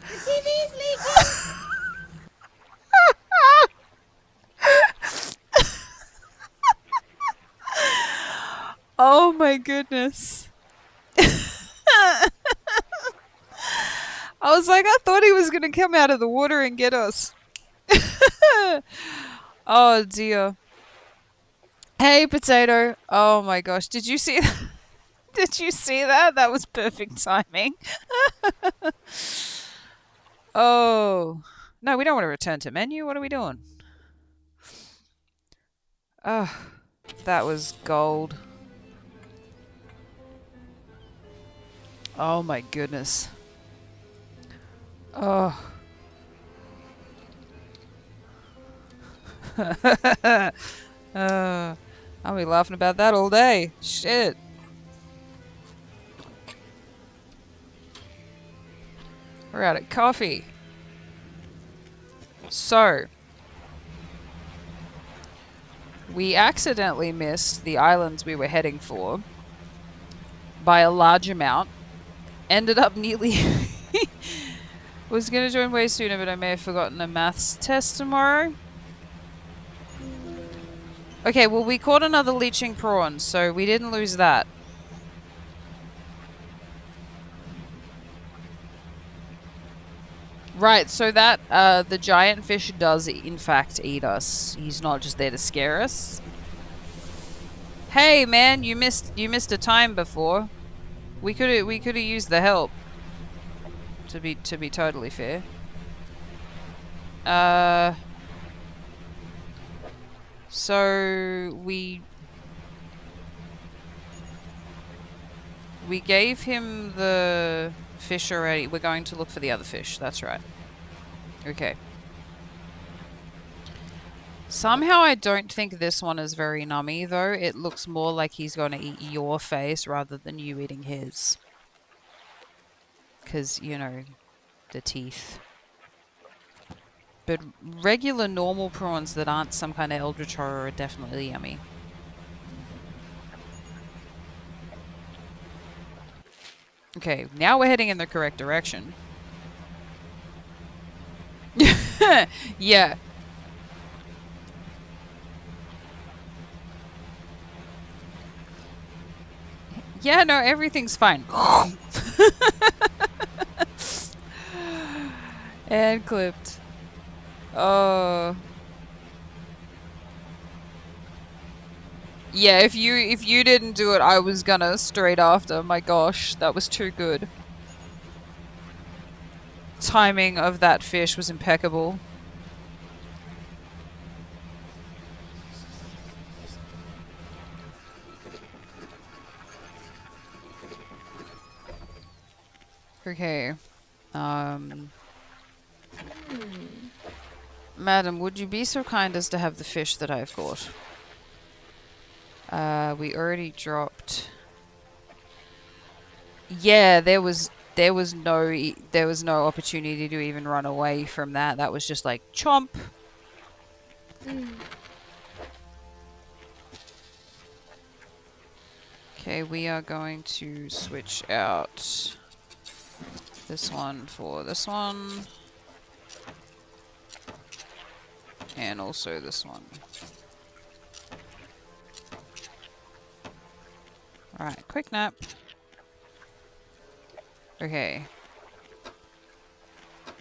The TV is leaking! Oh my goodness. I was like, I thought he was going to come out of the water and get us. Oh dear. Hey, Potato. Oh my gosh. Did you see that? Did you see that? That was perfect timing. Oh. No, we don't want to return to menu. What are we doing? Oh, that was gold. Oh my goodness. Oh. I'll be laughing about that all day. Shit. We're out of coffee. So, we accidentally missed the islands we were heading for by a large amount. Ended up nearly... Was going to join way sooner, but I may have forgotten a maths test tomorrow. Okay, well, we caught another leeching prawn, so we didn't lose that. Right, so that, the giant fish does, in fact, eat us. He's not just there to scare us. Hey, man, you missed a time before. We could have used the help. To be totally fair. So we gave him the fish already. We're going to look for the other fish. That's right. Okay. Somehow I don't think this one is very nummy, though. It looks more like he's going to eat your face rather than you eating his. Because, you know, the teeth. But regular normal prawns that aren't some kind of eldritch horror are definitely yummy. Okay, now we're heading in the correct direction. Yeah. Yeah, no, everything's fine. And clipped. Oh. Yeah, if you didn't do it, I was gonna straight after. My gosh, that was too good. Timing of that fish was impeccable. Okay. Madam, would you be so kind as to have the fish that I've caught? We already dropped... Yeah, there was there was no opportunity to even run away from that. That was just like chomp. Okay, we are going to switch out this one for this one. And also this one. Alright, quick nap. Okay.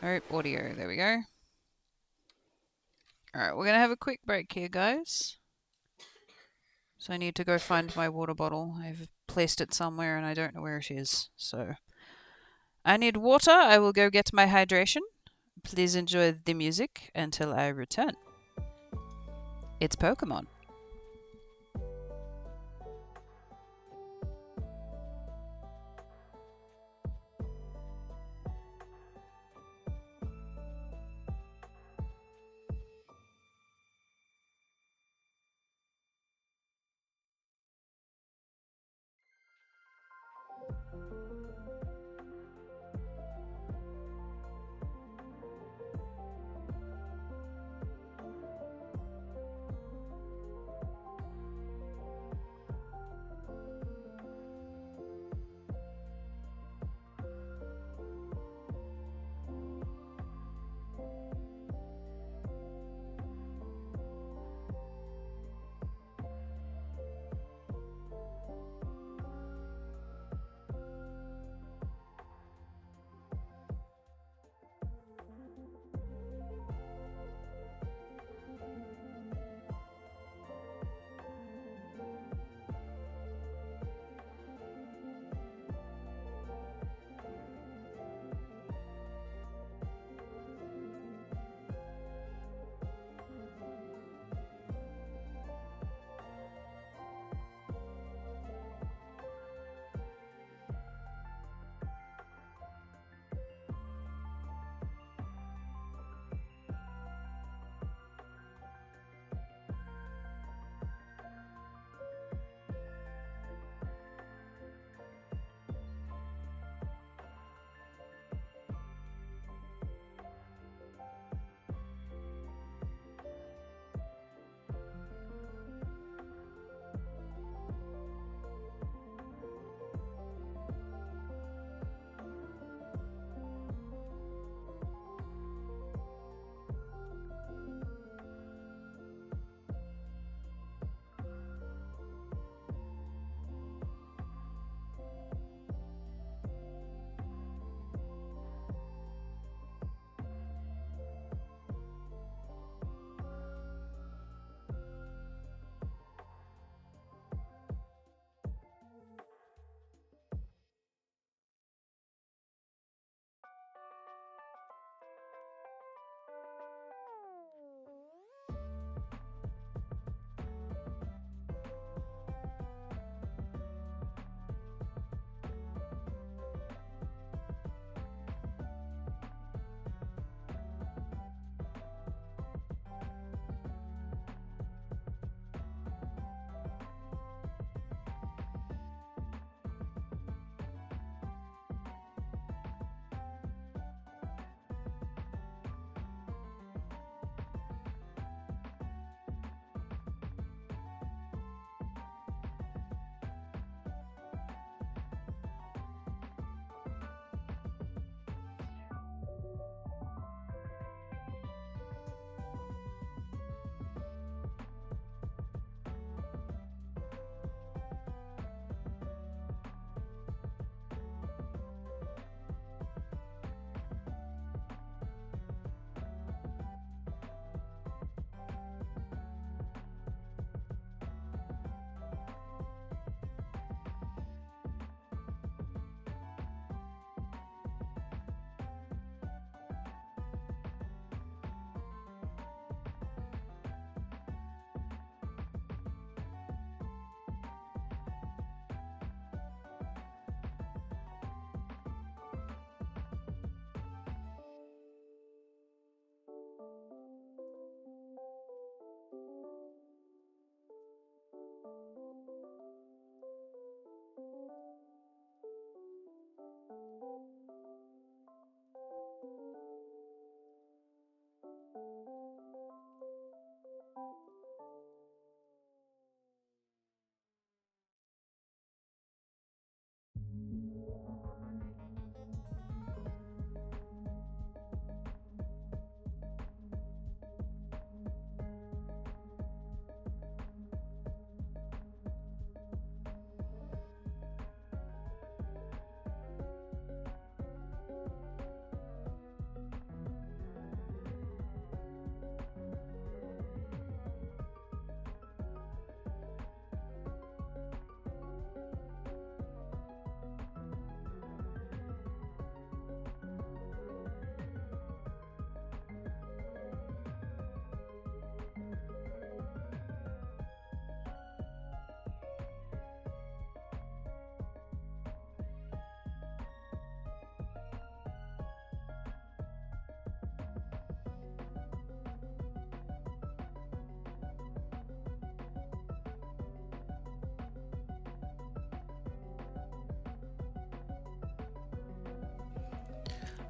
Nope, audio. There we go. Alright, we're gonna have a quick break here, guys. So I need to go find my water bottle. I've placed it somewhere and I don't know where it is. So I need water. I will go get my hydration. Please enjoy the music until I return. It's Pokemon.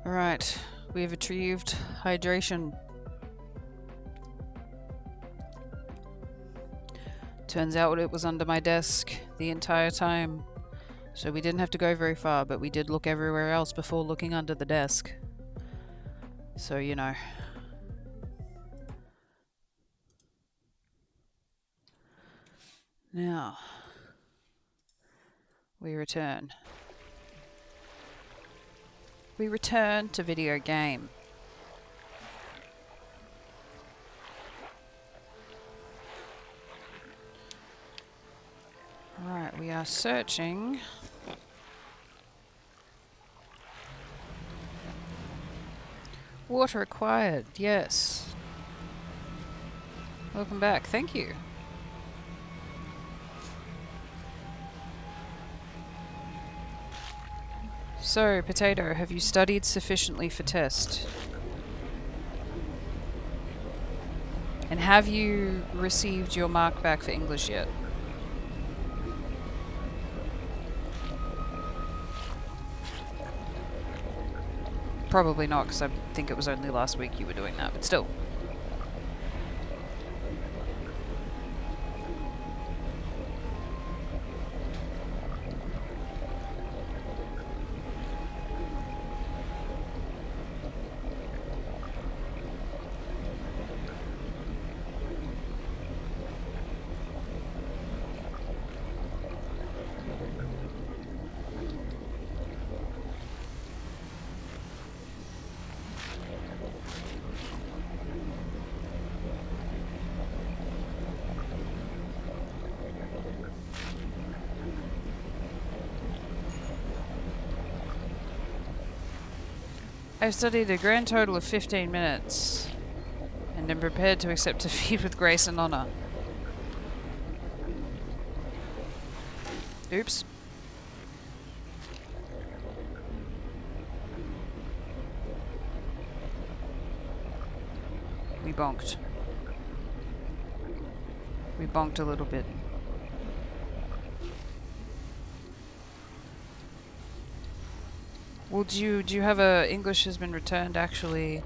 Alright, we have retrieved hydration. Turns out it was under my desk the entire time. So we didn't have to go very far, but we did look everywhere else before looking under the desk. So, you know. Now, we return. We return to video game. Right, we are searching. Water acquired, yes. Welcome back, thank you. So, Potato, have you studied sufficiently for test? And have you received your mark back for English yet? Probably not, because I think it was only last week you were doing that, but still. I've studied a grand total of 15 minutes and am prepared to accept defeat with grace and honor. Oops. We bonked. We bonked a little bit. Well, do you have a English has been returned actually?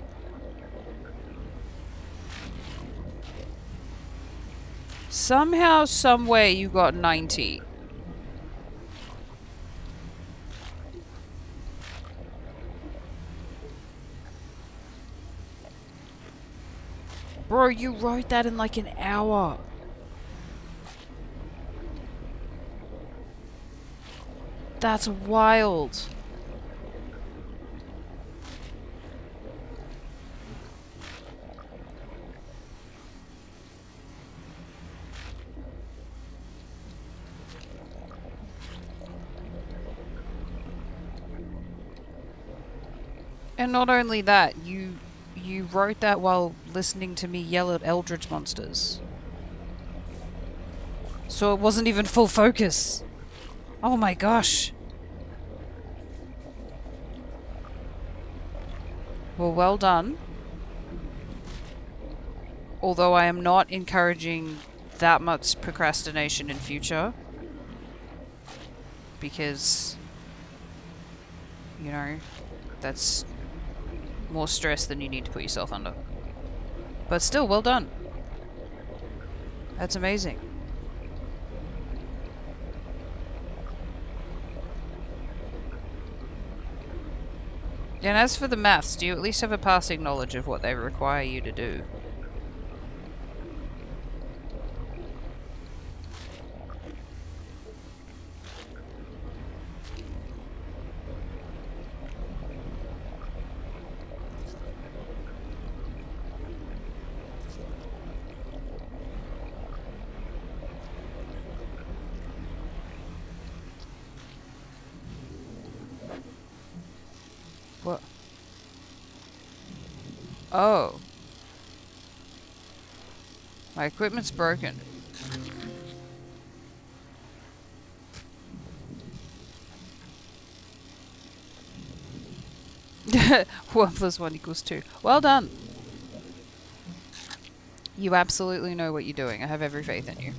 Somehow, some way you got 90. Bro, you wrote that in like an hour. That's wild. And not only that, you wrote that while listening to me yell at Eldritch monsters. So it wasn't even full focus. Oh my gosh. Well done. Although I am not encouraging that much procrastination in future. Because, you know, that's more stress than you need to put yourself under. But still, well done. That's amazing. And as for the maths, do you at least have a passing knowledge of what they require you to do? What? Oh. My equipment's broken. One plus one equals two. Well done. You absolutely know what you're doing. I have every faith in you.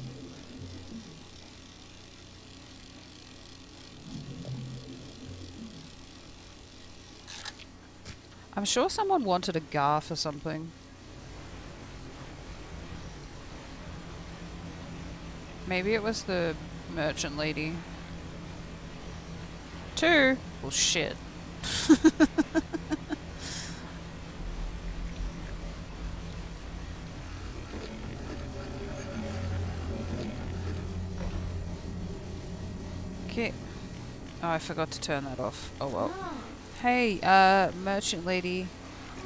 I'm sure someone wanted a gar for something. Maybe it was the merchant lady. 2? Well, shit. Okay. Oh, I forgot to turn that off. Oh well. Ah. Hey, merchant lady.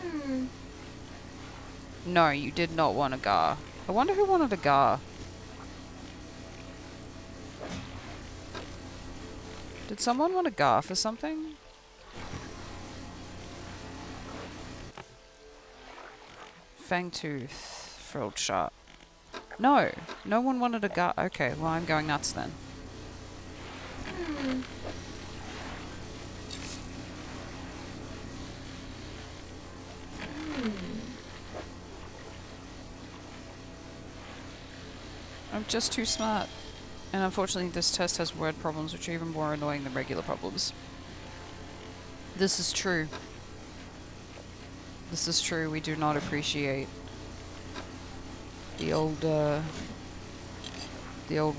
Hmm. No, you did not want a gar. I wonder who wanted a gar. Did someone want a gar for something? Fangtooth. Frilled sharp. No, no one wanted a gar. Okay, well I'm going nuts then. Hmm. I'm just too smart. And unfortunately this test has word problems which are even more annoying than regular problems. This is true. This is true, we do not appreciate the old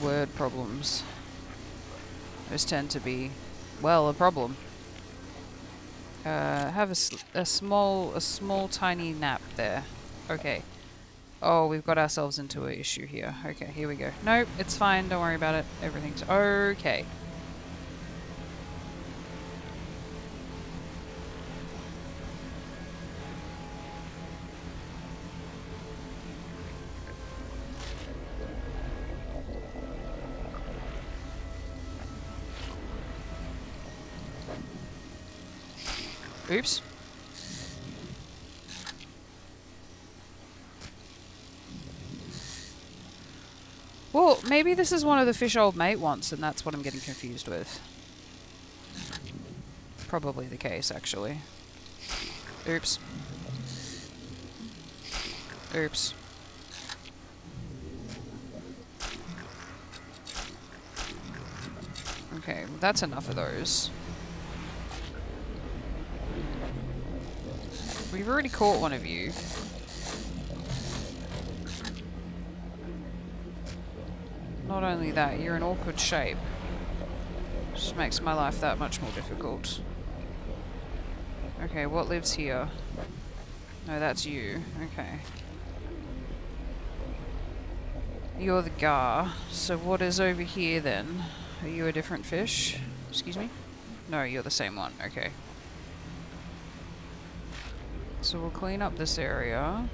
word problems. Those tend to be, well, a problem. Have a small tiny nap there. Okay. Oh, we've got ourselves into an issue here. Okay, here we go. Nope, it's fine, don't worry about it. Everything's okay. Oops. Well, maybe this is one of the fish old mate wants, and that's what I'm getting confused with. Probably the case, actually. Oops. Oops. Okay, well, that's enough of those. We've already caught one of you. Not only that, you're in awkward shape. Just makes my life that much more difficult. Okay, what lives here? No, that's you. Okay. You're the gar. So what is over here then? Are you a different fish? Excuse me? No, you're the same one. Okay. So we'll clean up this area.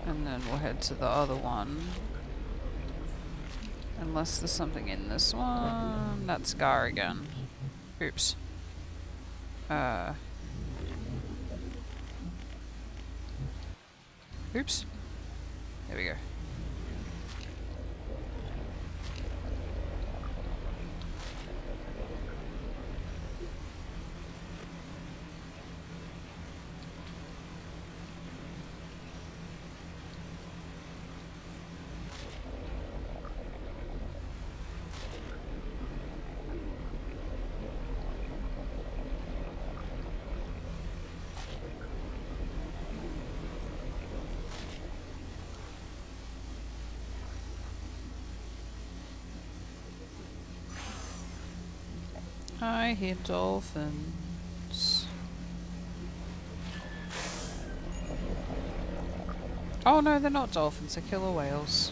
And then we'll head to the other one. Unless there's something in this one. That's gar again. Oops. Oops. There we go. I hear dolphins. Oh no, they're not dolphins, they're killer whales.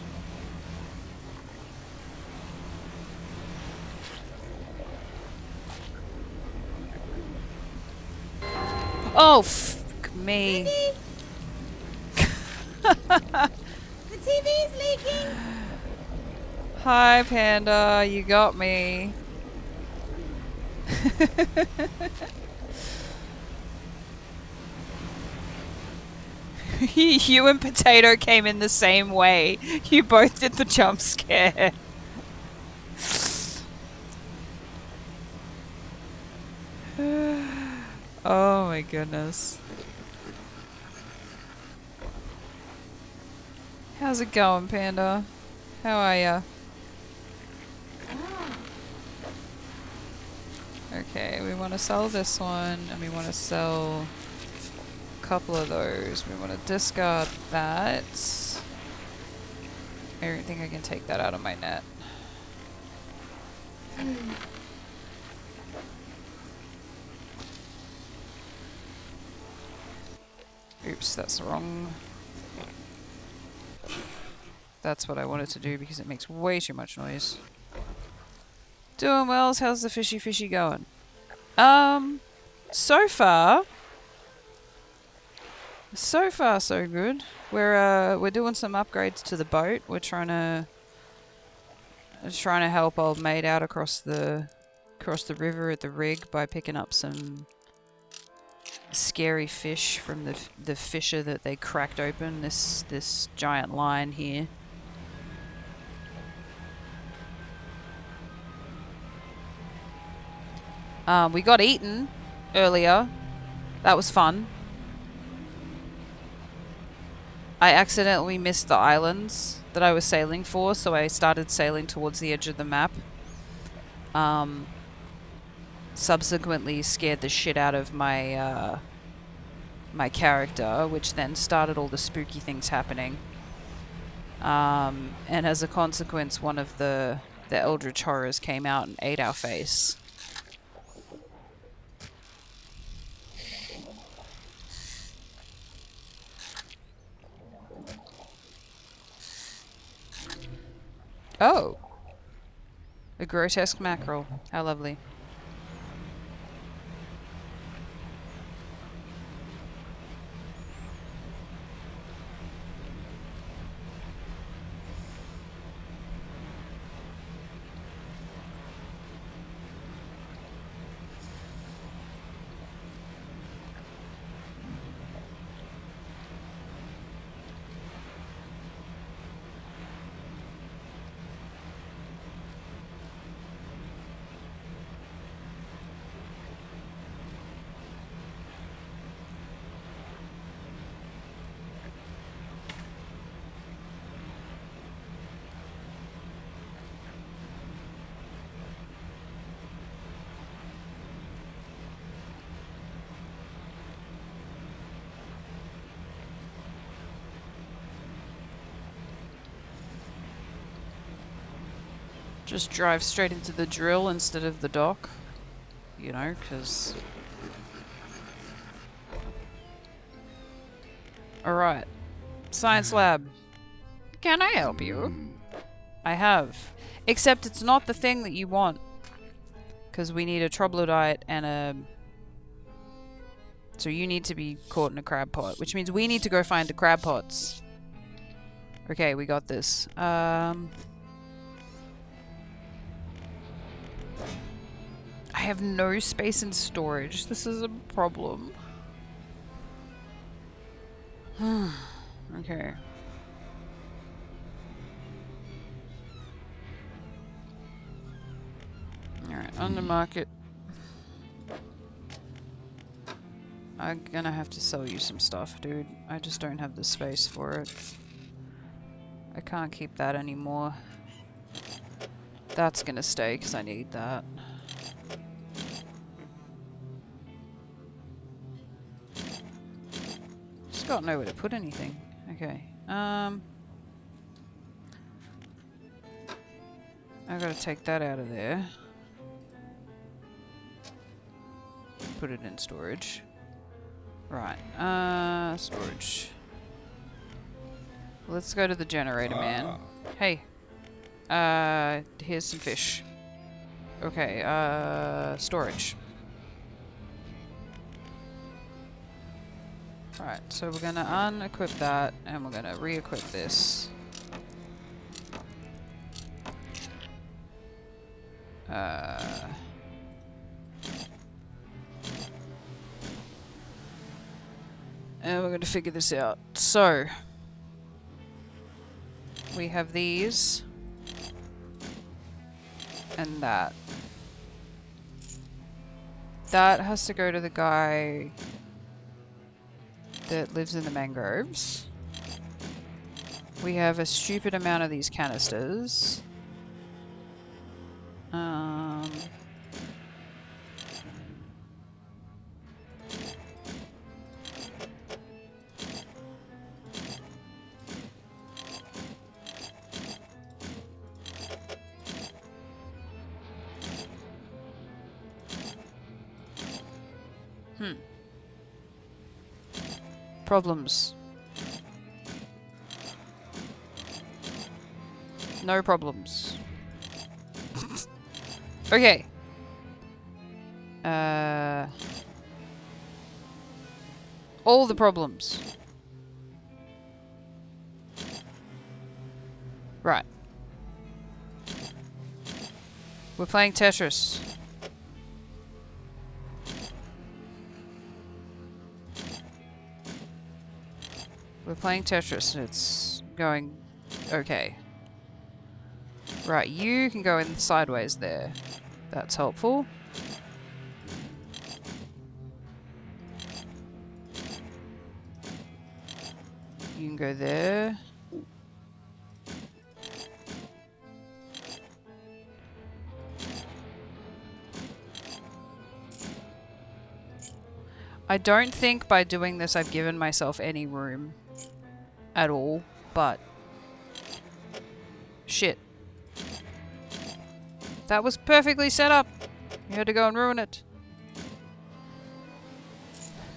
Oh, fuck me. The TV's leaking. Hi, Panda, you got me. You and Potato came in the same way. You both did the jump scare. Oh my goodness. How's it going, Panda? How are ya? Okay, we want to sell this one, and we want to sell a couple of those. We want to discard that. I don't think I can take that out of my net. Oops, that's wrong. That's what I wanted to do because it makes way too much noise. Doing well. How's the fishy going? So far so good. We're doing some upgrades to the boat. We're trying to help old mate out across the river at the rig by picking up some scary fish from the fisher that they cracked open. This giant line here. We got eaten earlier. That was fun. I accidentally missed the islands that I was sailing for, so I started sailing towards the edge of the map. Subsequently scared the shit out of my my character, which then started all the spooky things happening. And as a consequence, one of the Eldritch Horrors came out and ate our face. Oh! A grotesque mackerel. How lovely. Just drive straight into the drill instead of the dock. You know, because... Alright. Science lab. Can I help you? I have. Except it's not the thing that you want. Because we need a troglodyte and a... So you need to be caught in a crab pot. Which means we need to go find the crab pots. Okay, we got this. I have no space in storage. This is a problem. Okay. Alright, on the market. I'm gonna have to sell you some stuff, dude. I just don't have the space for it. I can't keep that anymore. That's gonna stay because I need that. Just got nowhere to put anything. Okay. I gotta take that out of there. Put it in storage. Right. Storage. Let's go to the generator, man. Hey. Here's some fish. Okay, storage. Right, so we're gonna unequip that, and we're gonna re-equip this. And we're gonna figure this out. So, we have these. And that. That has to go to the guy that lives in the mangroves. We have a stupid amount of these canisters. Problems. No problems. Okay. All the problems. Right. We're playing Tetris. We're playing Tetris and it's going okay. Right, you can go in sideways there. That's helpful. You can go there. I don't think by doing this I've given myself any room at all, but shit. That was perfectly set up. You had to go and ruin it.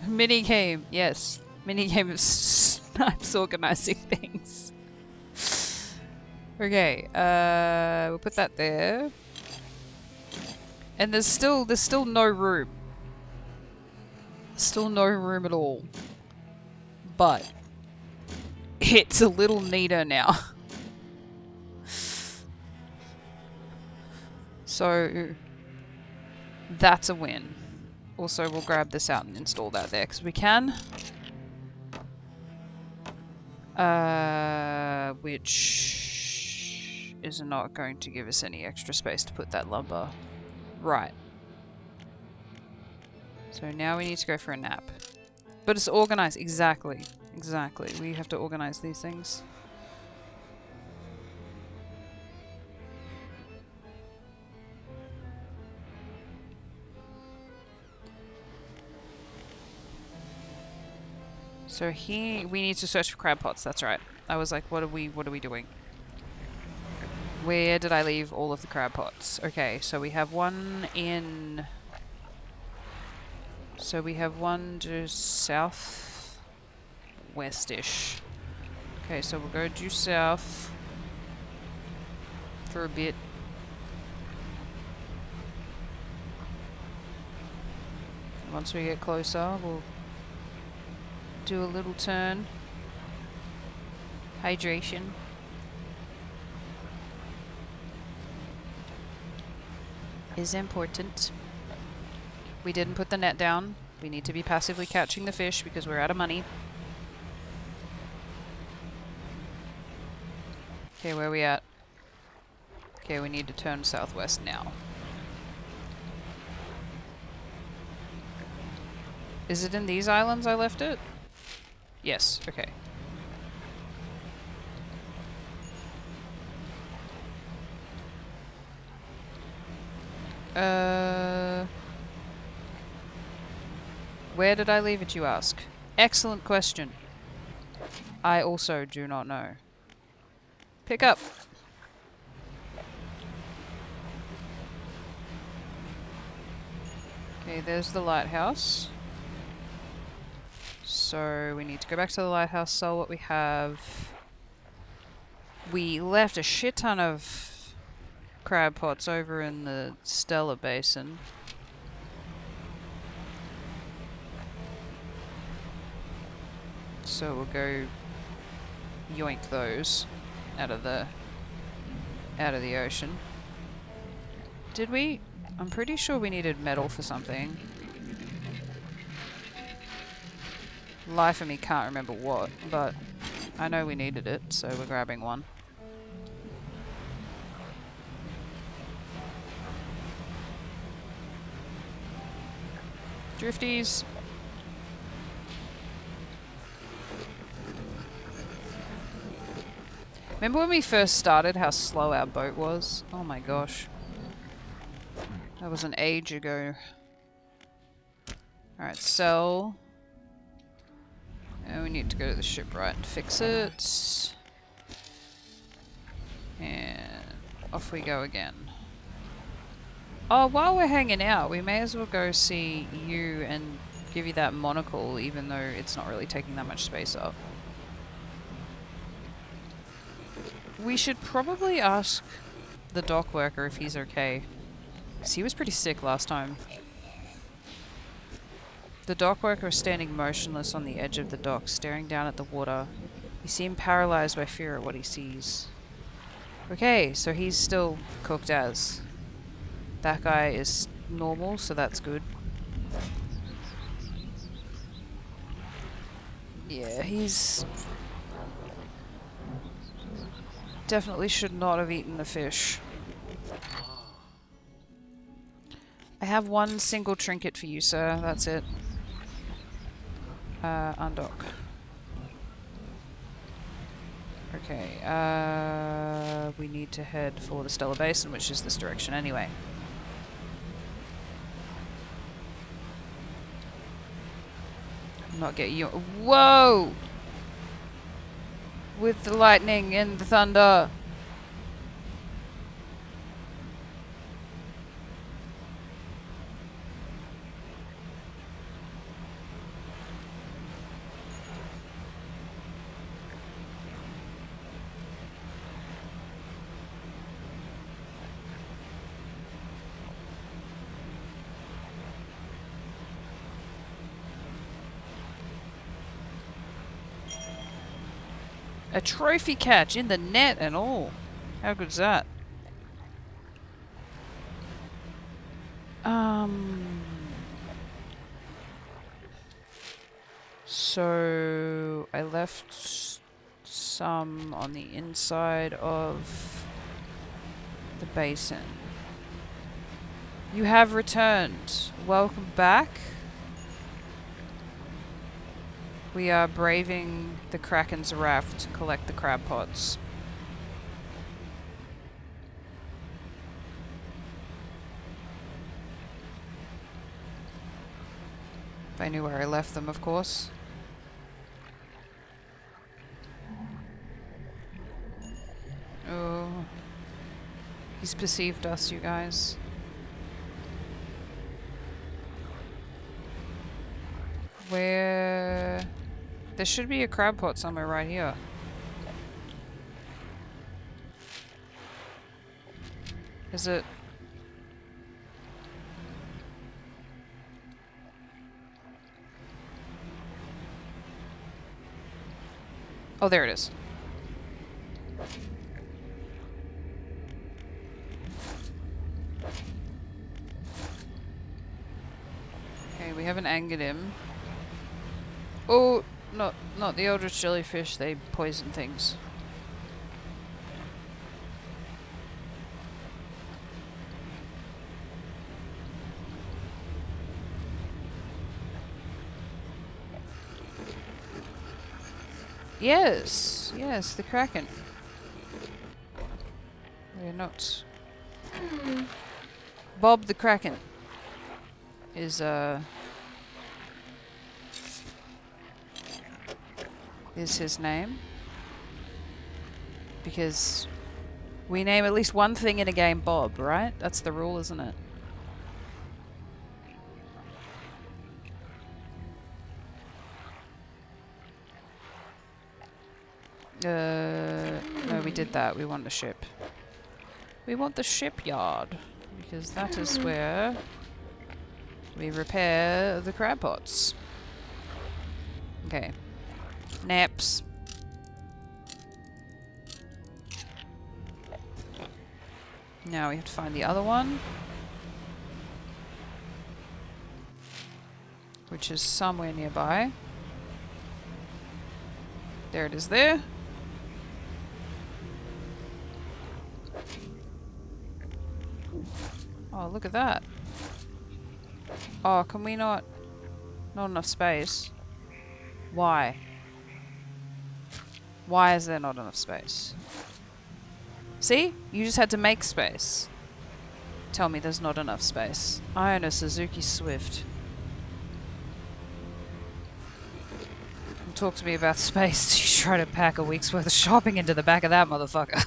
Minigame, yes. Minigame of snipes organizing things. Okay, we'll put that there. And there's still no room. Still no room at all. But it's a little neater now. So that's a win. Also, we'll grab this out and install that there because we can. Which is not going to give us any extra space to put that lumber. Right. So now we need to go for a nap. But it's organized. Exactly. Exactly. We have to organize these things. So here we need to search for crab pots. That's right. I was like, what are we doing? Where did I leave all of the crab pots? Okay, so we have one in. So we have one just south westish. Okay, so we'll go due south for a bit. Once we get closer, we'll do a little turn. Hydration. Is important. We didn't put the net down. We need to be passively catching the fish because we're out of money. Okay, where are we at? Okay, we need to turn southwest now. Is it in these islands I left it? Yes, okay. Where did I leave it, you ask? Excellent question. I also do not know. Pick up. Okay, there's the lighthouse. So we need to go back to the lighthouse, sell what we have. We left a shit ton of crab pots over in the Stella Basin. So we'll go yoink those out of the ocean. Did we? I'm pretty sure we needed metal for something. Life of me can't remember what, but I know we needed it, so we're grabbing one. Drifties. Remember when we first started how slow our boat was? Oh my gosh. That was an age ago. Alright, sell. And we need to go to the shipwright and fix it. And off we go again. Oh, while we're hanging out, we may as well go see you and give you that monocle, even though it's not really taking that much space up. We should probably ask the dock worker if he's okay. 'Cause he was pretty sick last time. The dock worker is standing motionless on the edge of the dock, staring down at the water. He seemed paralyzed by fear at what he sees. Okay, so he's still cooked as. That guy is normal, so that's good. Yeah, he's... definitely should not have eaten the fish. I have one single trinket for you, sir. That's it. Undock. Okay, we need to head for the Stellar Basin, which is this direction anyway. Not get you. Whoa! With the lightning and the thunder. A trophy catch in the net and all. How good's that? So I left some on the inside of the basin. You have returned. Welcome back. We are braving the Kraken's wrath to collect the crab pots. If I knew where I left them, of course. Oh. He's perceived us, you guys. Where... There should be a crab pot somewhere right here. Is it... Oh, there it is. Okay, we haven't angered him. Oh, not the eldritch jellyfish, they poison things. Yes, yes, the Kraken. We're not. Bob the Kraken is his name. Because we name at least one thing in a game Bob, right? That's the rule, isn't it? No, we did that. We want the ship. We want the shipyard. Because that is where we repair the crab pots. Okay. Naps. Now we have to find the other one. Which is somewhere nearby. There it is there. Oh, look at that. Oh, can we not... Not enough space. Why? Why is there not enough space? See? You just had to make space. Tell me there's not enough space. I own a Suzuki Swift. Talk to me about space. You try to pack a week's worth of shopping into the back of that motherfucker.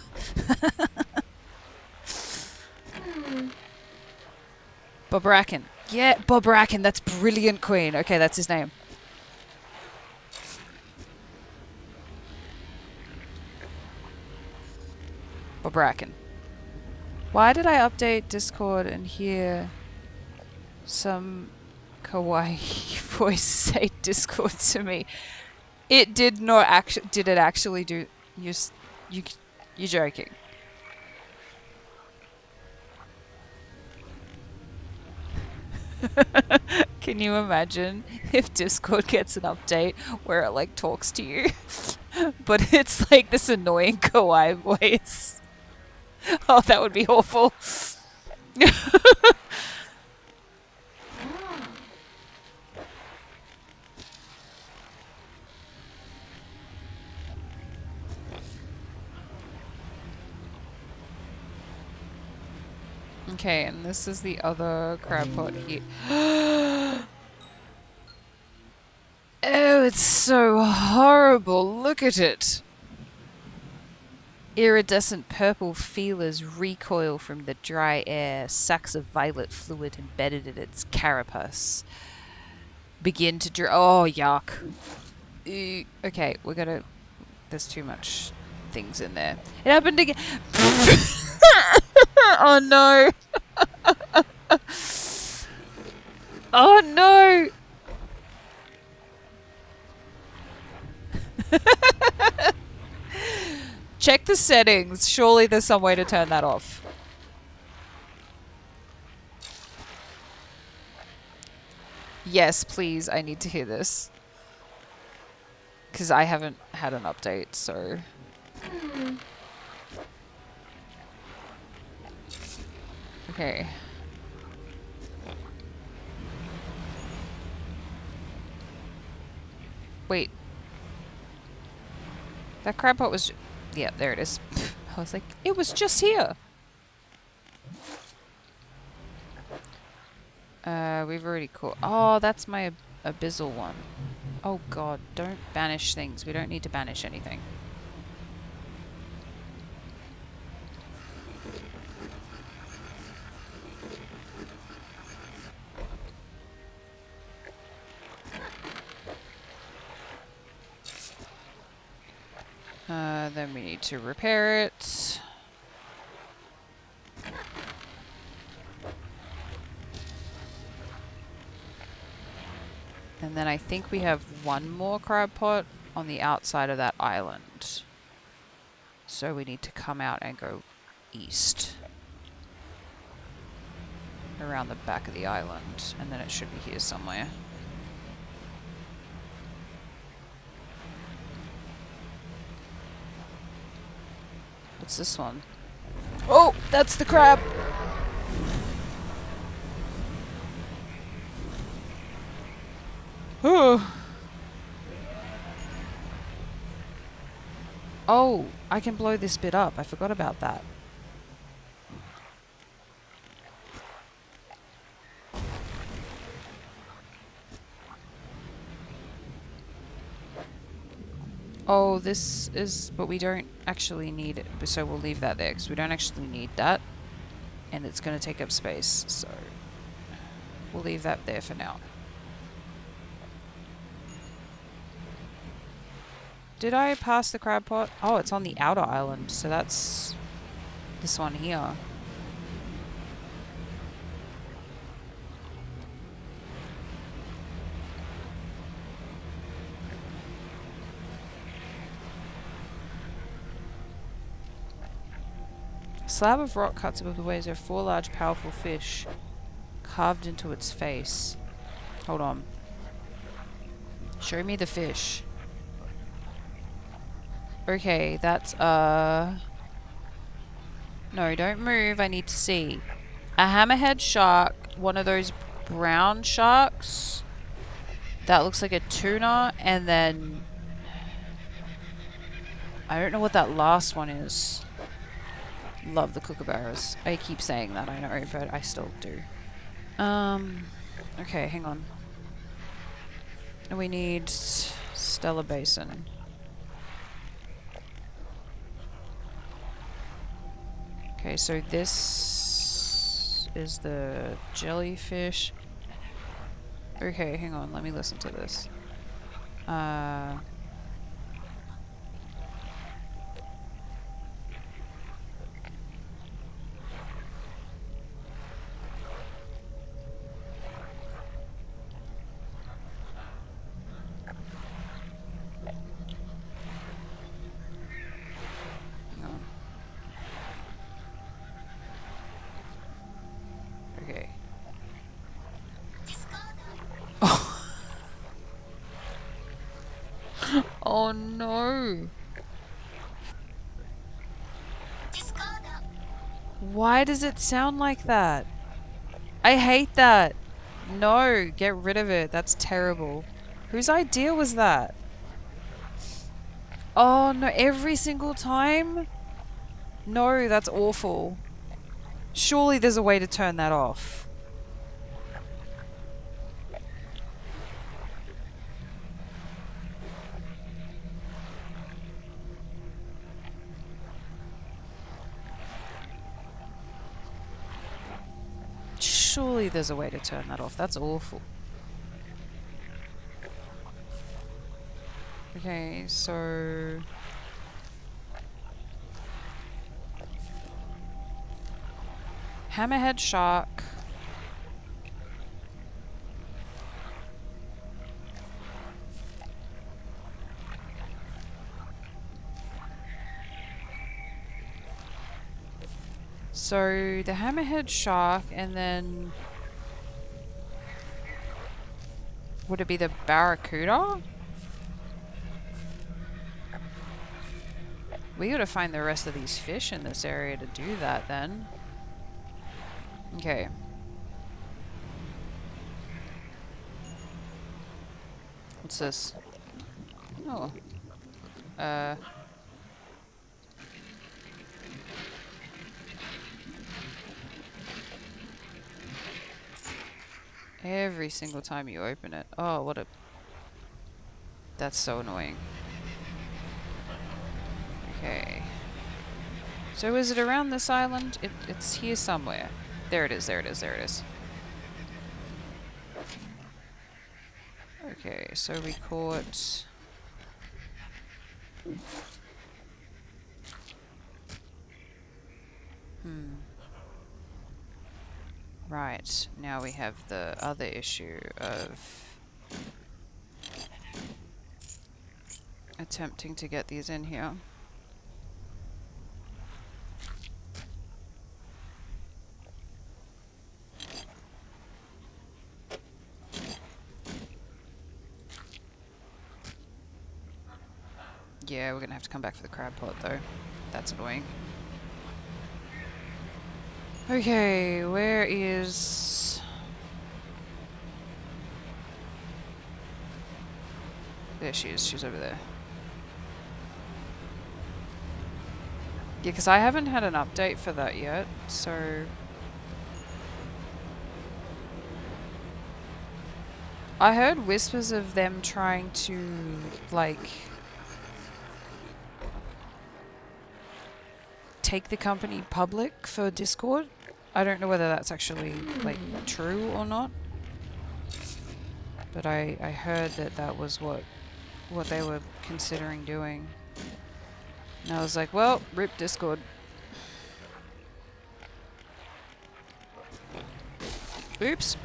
Bob Bracken. Yeah, Bob Bracken. That's brilliant, Queen. Okay, that's his name. Bob Bracken. Why did I update Discord and hear some kawaii voice say Discord to me? It did not actually. Did it actually do? You're joking. Can you imagine if Discord gets an update where it like talks to you, but it's like this annoying kawaii voice? Oh, that would be awful. Okay, and this is the other crab pot here. Oh, it's so horrible. Look at it. Iridescent purple feelers recoil from the dry air. Sacs of violet fluid embedded in its carapace begin to draw. Oh, yuck. Okay, we're gonna. There's too much things in there. It happened again. Oh no. Oh no. Check the settings. Surely there's some way to turn that off. Yes, please. I need to hear this. Because I haven't had an update, so... Okay. Wait. That crab pot was... Yeah, there it is. I was like, it was just here. We've already caught... Oh, that's my abyssal one. Oh god, don't banish things. We don't need to banish anything. Then we need to repair it. And then I think we have one more crab pot on the outside of that island. So we need to come out and go east. Around the back of the island. And then it should be here somewhere. What's this one? Oh, that's the crab! Oh, I can blow this bit up. I forgot about that. Oh, this is... But we don't actually need it. So we'll leave that there because we don't actually need that. And it's going to take up space. So we'll leave that there for now. Did I pass the crab pot? Oh, it's on the outer island. So that's this one here. A slab of rock cuts above the waves. There are 4 large, powerful fish carved into its face. Hold on. Show me the fish. Okay, that's, No, don't move. I need to see. A hammerhead shark. One of those brown sharks. That looks like a tuna. And then... I don't know what that last one is. Love the kookaburras. I keep saying that, I know, but I still do. Okay, hang on. We need Stellar Basin. Okay, so this is the jellyfish. Okay, hang on, let me listen to this. Hang on. Okay. Oh. Oh no! Why does it sound like that? I hate that! No, get rid of it. That's terrible. Whose idea was that? Oh no, every single time? No, that's awful. Surely there's a way to turn that off. Surely there's a way to turn that off. That's awful. Okay, so... Hammerhead shark. So, the hammerhead shark, and then... Would it be the barracuda? We gotta find the rest of these fish in this area to do that, then. Okay. What's this? Oh. Every single time you open it. Oh, what a... That's so annoying. Okay. So is it around this island? It's here somewhere. There it is, there it is, there it is. Okay, so we caught... Right, now we have the other issue of attempting to get these in here. Yeah, we're gonna have to come back for the crab pot though. That's annoying. Okay, where is... There she is, she's over there. Yeah, because I haven't had an update for that yet, so... I heard whispers of them trying to, like... take the company public for Discord. I don't know whether that's actually, like, true or not. But I heard that that was what they were considering doing. And I was like, well, rip Discord. Oops.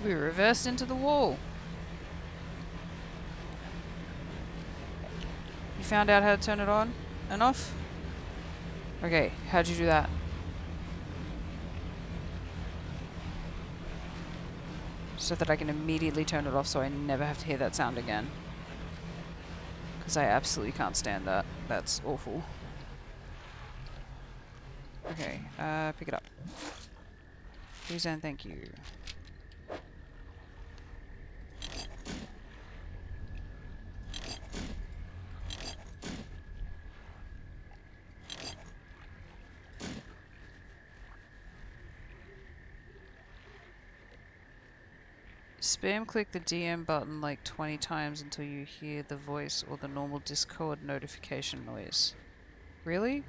We reversed into the wall. You found out how to turn it on and off? Okay, how'd you do that? So that I can immediately turn it off so I never have to hear that sound again. Because I absolutely can't stand that. That's awful. Okay, pick it up. Please and thank you. Spam click the DM button like 20 times until you hear the voice or the normal Discord notification noise. Really?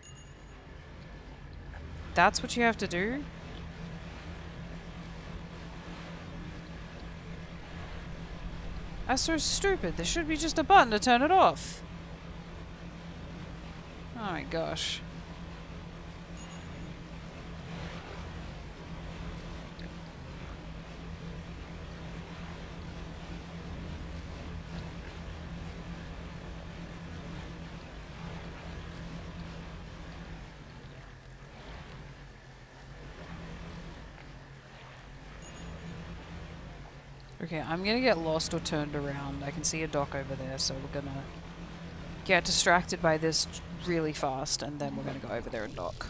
That's what you have to do? That's so stupid. There should be just a button to turn it off. Oh my gosh. Okay, I'm gonna get lost or turned around. I can see a dock over there, so we're gonna get distracted by this really fast, and then we're gonna go over there and dock.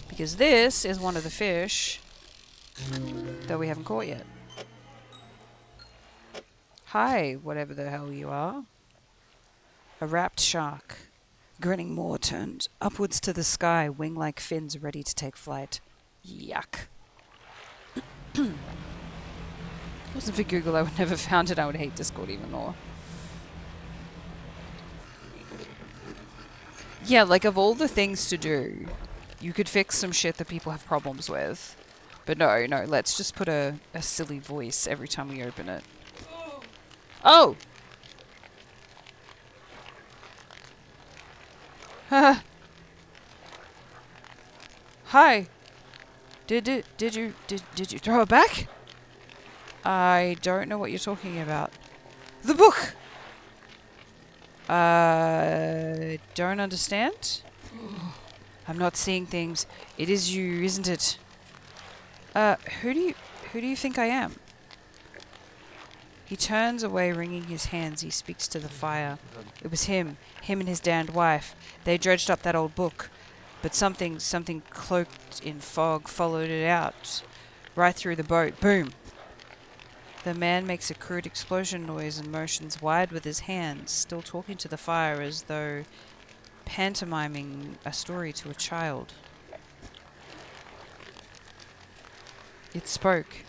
Because this is one of the fish that we haven't caught yet. Hi, whatever the hell you are. A wrapped shark. Grinning maw turned upwards to the sky, wing-like fins ready to take flight. Yuck. Wasn't for Google, I would never found it. I would hate Discord even more. Yeah, like of all the things to do, you could fix some shit that people have problems with. But no, let's just put a silly voice every time we open it. Oh! Hi! Did you throw it back? I don't know what you're talking about. The book! Don't understand? I'm not seeing things. It is you, isn't it? Who do you think I am? He turns away, wringing his hands. He speaks to the fire. It was him and his damned wife. They dredged up that old book. But something cloaked in fog followed it out. Right through the boat. Boom! The man makes a crude explosion noise and motions wide with his hands, still talking to the fire as though pantomiming a story to a child. It spoke.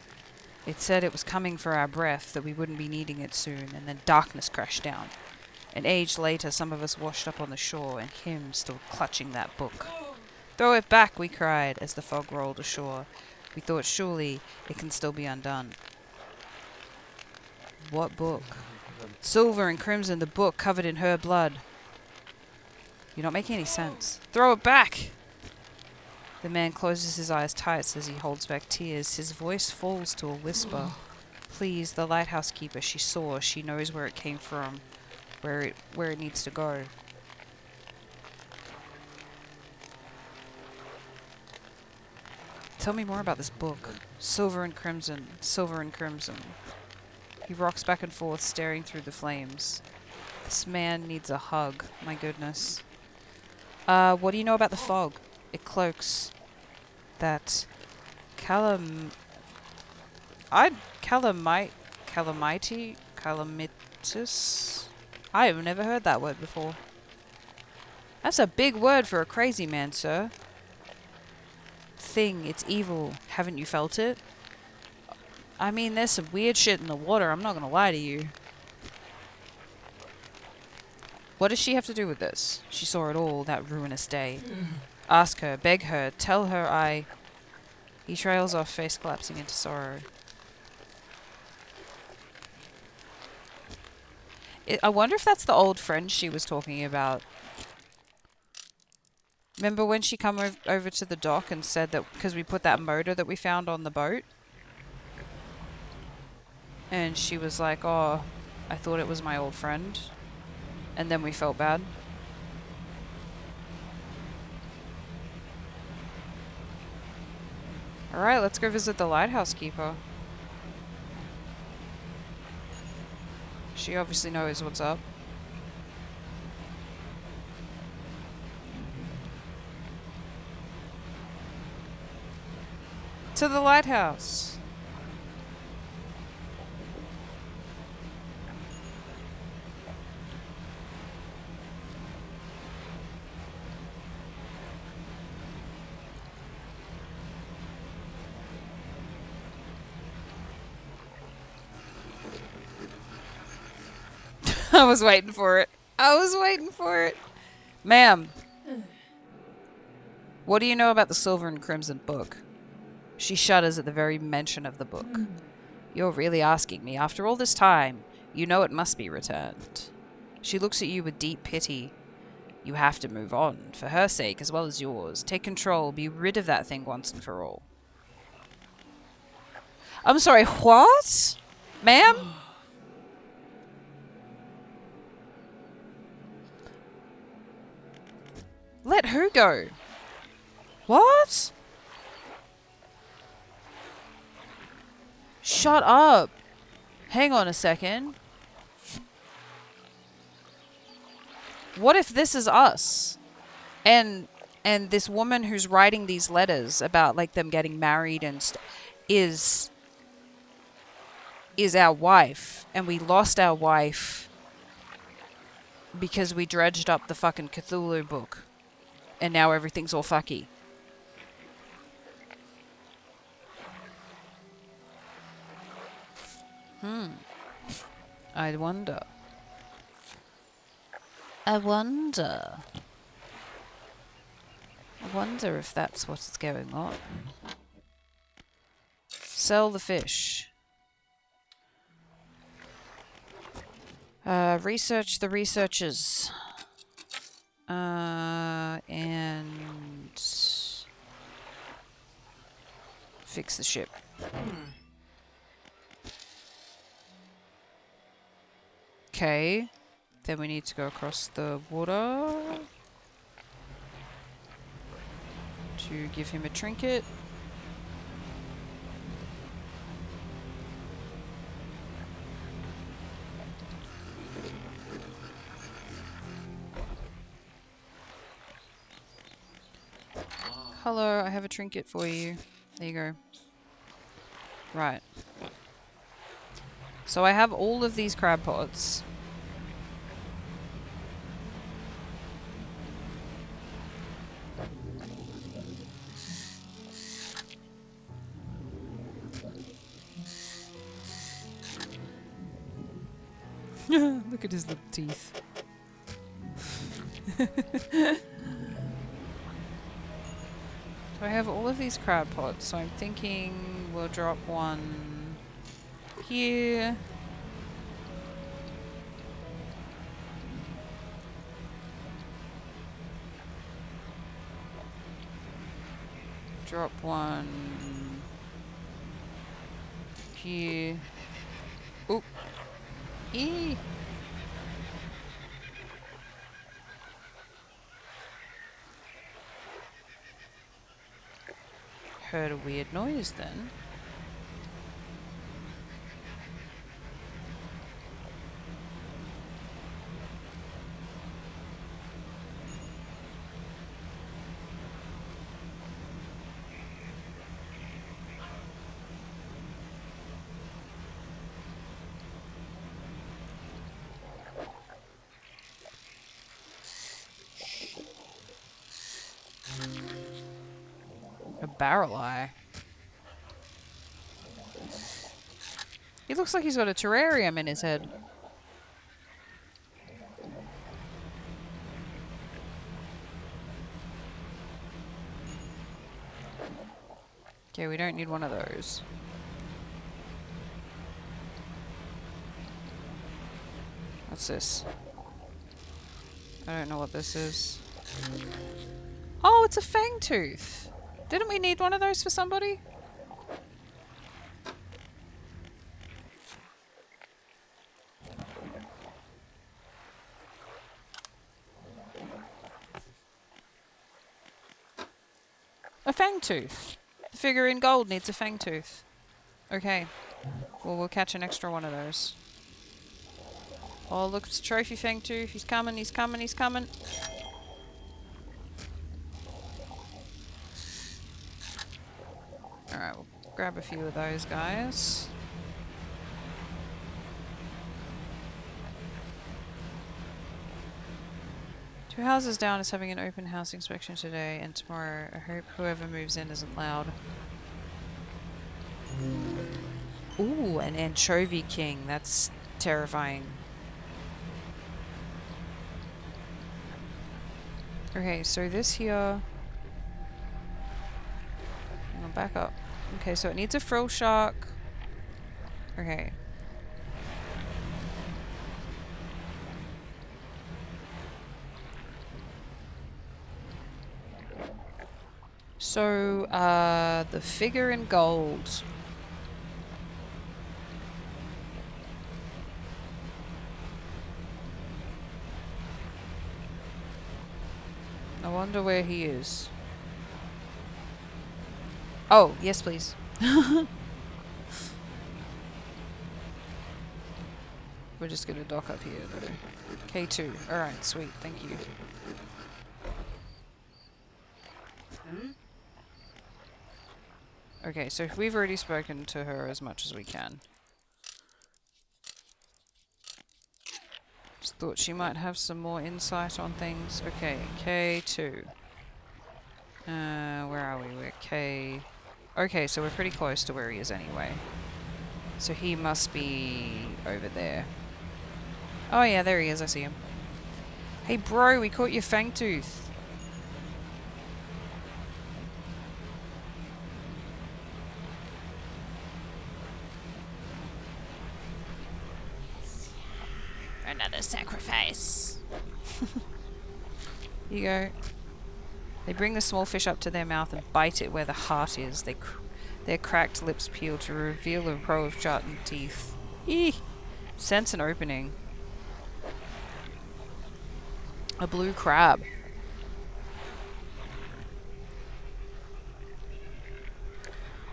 It said it was coming for our breath, that we wouldn't be needing it soon, and then darkness crashed down. An age later, some of us washed up on the shore, and him still clutching that book. Throw it back, we cried, as the fog rolled ashore. We thought surely it can still be undone. What book? Silver and crimson, the book covered in her blood. You're not making any sense. Throw it back! The man closes his eyes tight as he holds back tears. His voice falls to a whisper. Please, the lighthouse keeper, she saw. She knows where it came from. Where it needs to go. Tell me more about this book. Silver and crimson. Silver and crimson. He rocks back and forth, staring through the flames. This man needs a hug. My goodness. What do you know about the fog? It cloaks that calamitis? I have never heard that word before. That's a big word for a crazy man, sir. Thing, it's evil. Haven't you felt it? I mean, there's some weird shit in the water, I'm not gonna lie to you. What does she have to do with this? She saw it all that ruinous day. Ask her, beg her, tell her I... He trails off, face collapsing into sorrow. I wonder if that's the old friend she was talking about. Remember when she come over to the dock and said that because we put that motor that we found on the boat? And she was like, oh, I thought it was my old friend. And then we felt bad. Alright, let's go visit the lighthouse keeper. She obviously knows what's up. To the lighthouse. I was waiting for it. I was waiting for it. Ma'am. What do you know about the Silver and Crimson book? She shudders at the very mention of the book. You're really asking me, after all this time, You know it must be returned. She looks at you with deep pity. You have to move on, for her sake as well as yours. Take control, be rid of that thing once and for all. I'm sorry, what? Ma'am? Let who go? What? Shut up. Hang on a second. What if this is us? And this woman who's writing these letters about like them getting married and is our wife, and we lost our wife because we dredged up the fucking Cthulhu book, and now everything's all fucky. I wonder. I wonder if that's what's going on. Sell the fish. Research the researchers. And fix the ship. Okay. Then we need to go across the water to give him a trinket. Hello, I have a trinket for you. There you go. Right. So I have all of these crab pots. Look at his little teeth. So I have all of these crab pots, so I'm thinking we'll drop one here. Drop one here. Oop. Eee. Heard a weird noise then. A barrel eye. He looks like he's got a terrarium in his head. Okay, we don't need one of those. What's this? I don't know what this is. Oh, it's a fang tooth. Didn't we need one of those for somebody? A fang tooth. The figure in gold needs a fang tooth. Okay. Well, we'll catch an extra one of those. Oh, look, it's a trophy fang tooth. He's coming, he's coming, he's coming. Alright, we'll grab a few of those guys. Two houses down is having an open house inspection today and tomorrow. I hope whoever moves in isn't loud. Ooh, an anchovy king. That's terrifying. Okay, so this here... Hang on, back up. Okay, so it needs a frill shark. Okay. So, the figure in gold. I wonder where he is. Oh, yes please. We're just gonna dock up here though. K2. Alright, sweet, thank you. Okay, so we've already spoken to her as much as we can. Just thought she might have some more insight on things. Okay, K2. Where are we? We're K... Okay, so we're pretty close to where he is anyway. So he must be over there. Oh yeah, there he is, I see him. Hey bro, we caught your fangtooth. Another sacrifice. Here you go. They bring the small fish up to their mouth and bite it where the heart is. Their cracked lips peel to reveal a row of sharpened teeth. Eeh! Sense an opening. A blue crab.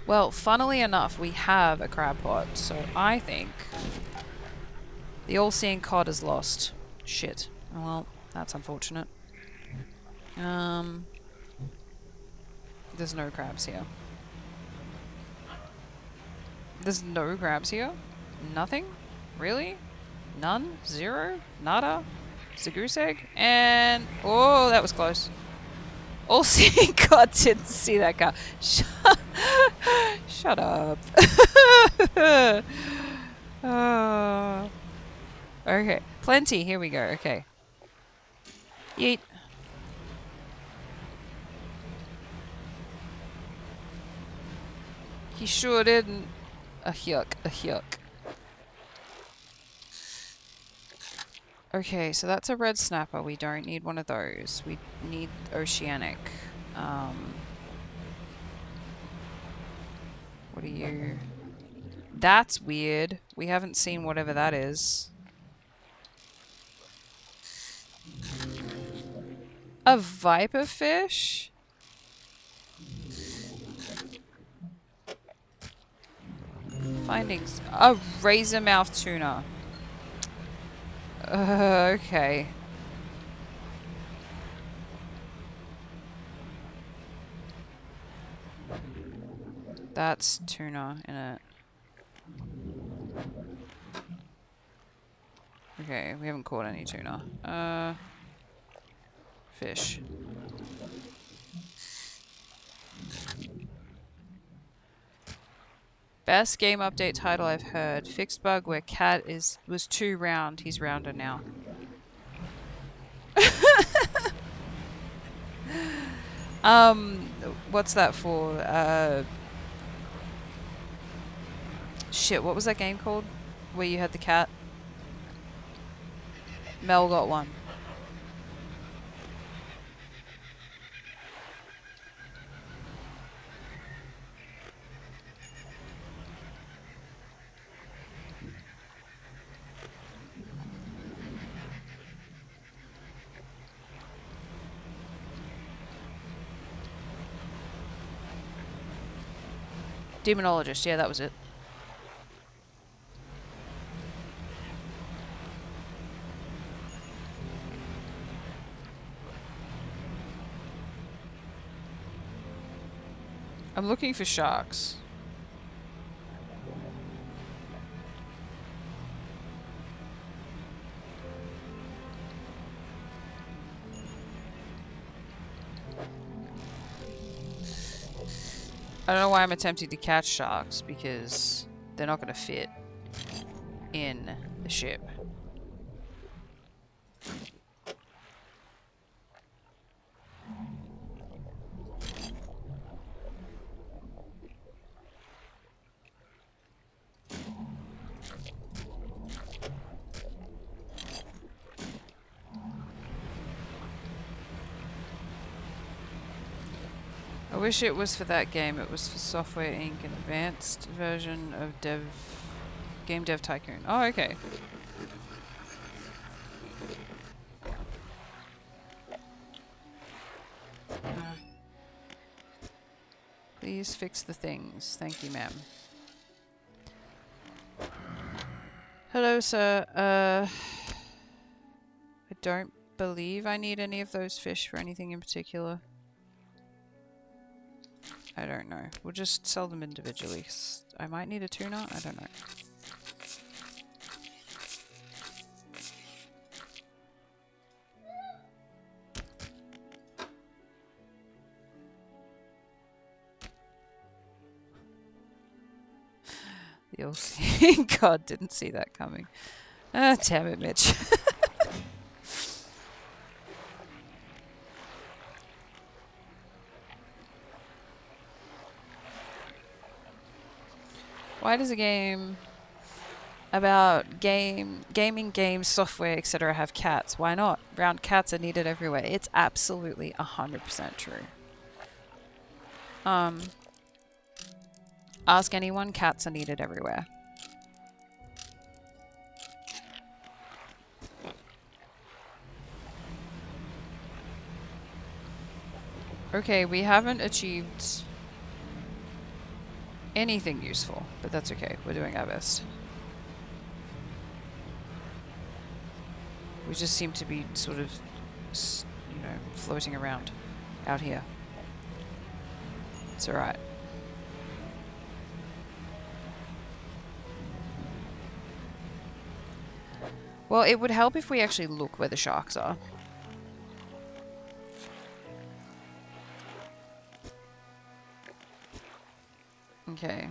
Well, funnily enough, we have a crab pot, so I think the all-seeing cod is lost. Shit. Well, that's unfortunate. There's no crabs here. There's no crabs here? Nothing? Really? None? Zero? Nada? It's a goose egg? And... oh, that was close. All seeing God didn't see that car. Shut up. Okay. Plenty. Here we go. Okay. Yeet. He sure didn't. A yuck. A yuck. Okay, so that's a red snapper. We don't need one of those. We need oceanic. What are you? That's weird. We haven't seen whatever that is. A viper fish? Findings. A razor mouth tuna. Okay. That's tuna in it. Okay, we haven't caught any tuna. Fish. Best game update title I've heard. Fixed bug where cat was too round. He's rounder now. What's that for? Shit, what was that game called? Where you had the cat? Mel got one. Demonologist, yeah, that was it. I'm looking for sharks. I don't know why I'm attempting to catch sharks, because they're not going to fit in the ship. wish it was for that game. It was for Software Inc. An advanced version of Game Dev Tycoon. Oh, okay. Please fix the things. Thank you, ma'am. Hello, sir. I don't believe I need any of those fish for anything in particular. I don't know. We'll just sell them individually. I might need a tuna. I don't know. The all-seeing God didn't see that coming. Ah, damn it, Mitch. Why does a game about gaming, games, software, etc. have cats? Why not? Brown cats are needed everywhere. It's absolutely 100% true. Ask anyone, cats are needed everywhere. Okay, we haven't achieved anything useful, but that's okay. We're doing our best. We just seem to be sort of, you know, floating around out here. It's alright. Well, it would help if we actually look where the sharks are. Okay.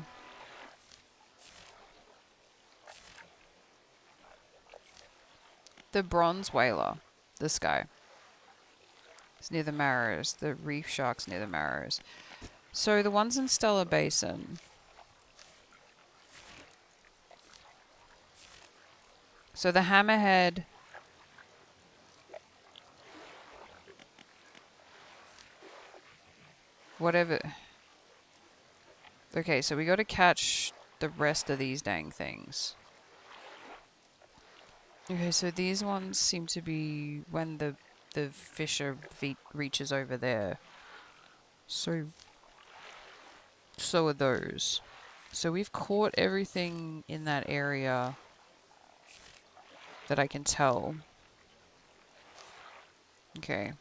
The bronze whaler. This guy. It's near the Marrows. The reef shark's near the Marrows. So the ones in Stellar Basin. So the hammerhead. Whatever. Okay, so we gotta catch the rest of these dang things. Okay, so these ones seem to be when the fisher reaches over there. So are those. So we've caught everything in that area that I can tell. Okay.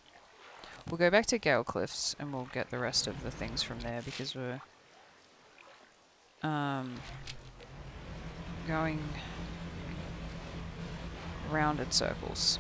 We'll go back to Gale Cliffs and we'll get the rest of the things from there because we're going round in circles.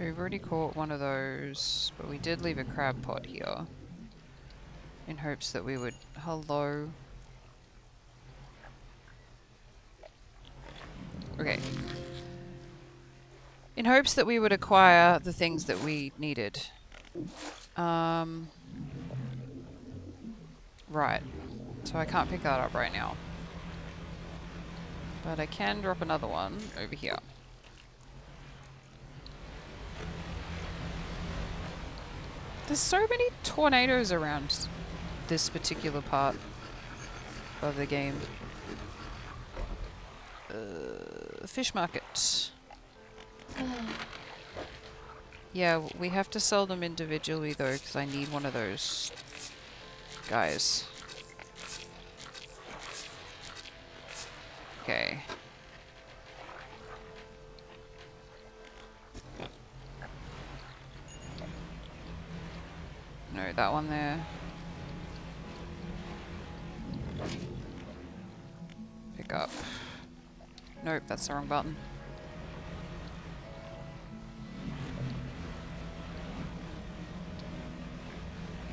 We've already caught one of those, but we did leave a crab pot here. In hopes that we would... Hello? Okay. In hopes that we would acquire the things that we needed. Right. So I can't pick that up right now. But I can drop another one over here. There's so many tornadoes around this particular part of the game. Fish market. Yeah, we have to sell them individually though, because I need one of those guys. Okay. No, that one there. Pick up. Nope, that's the wrong button.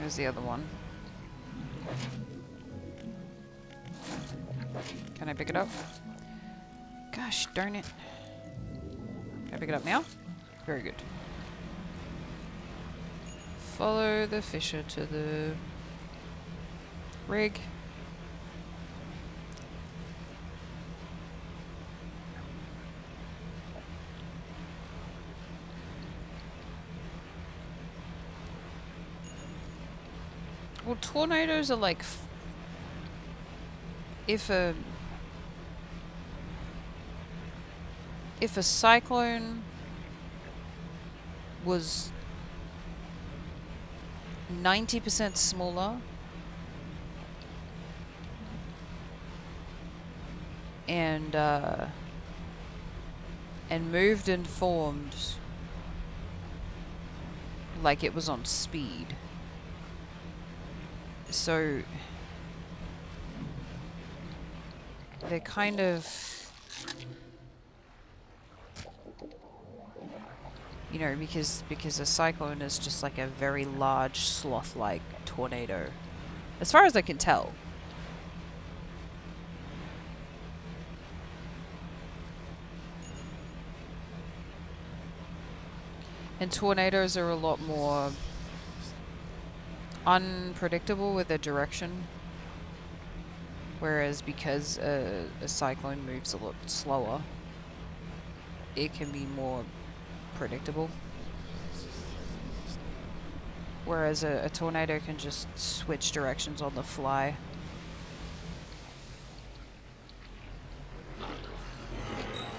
Here's the other one. Can I pick it up? Gosh darn it. Can I pick it up now? Very good. Follow the fisher to the rig. Well, tornadoes are like if a cyclone was 90% smaller and moved and formed like it was on speed. So they're kind of, you know, because a cyclone is just like a very large sloth-like tornado, as far as I can tell. And tornadoes are a lot more unpredictable with their direction, whereas because a cyclone moves a lot slower, it can be more predictable. Whereas a tornado can just switch directions on the fly.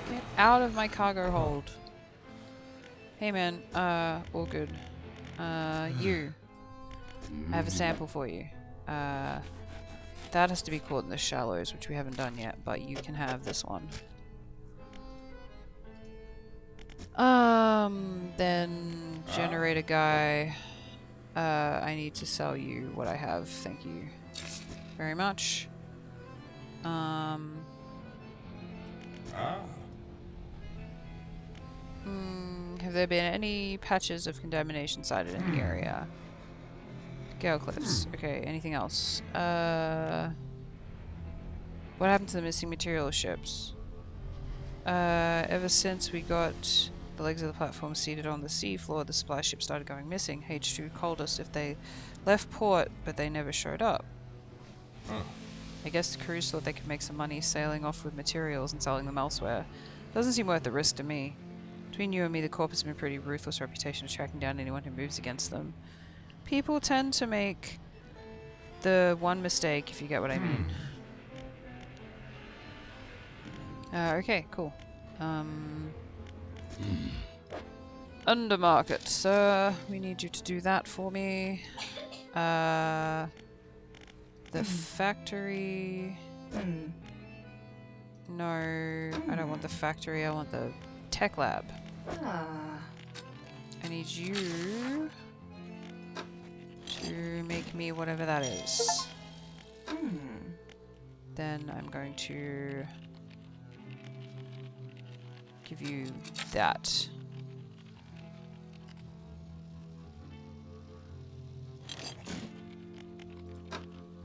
Get out of my cargo hold. Hey man, all good. You. I have a sample for you. That has to be caught in the shallows, which we haven't done yet, but you can have this one. Then generator guy. I need to sell you what I have. Thank you very much. Have there been any patches of contamination sighted in the area? Gale cliffs. Okay, anything else? What happened to the missing material ships? Ever since we got the legs of the platform seated on the seafloor, the supply ship started going missing. H2 called us if they left port, but they never showed up. I guess the crews thought they could make some money sailing off with materials and selling them elsewhere. Doesn't seem worth the risk to me. Between you and me, the Corp has been a pretty ruthless reputation of tracking down anyone who moves against them. People tend to make the one mistake, if you get what I mean. Okay, cool. Undermarket, sir. We need you to do that for me. The factory... No, I don't want the factory, I want the tech lab. I need you to make me whatever that is. Then I'm going to give you that.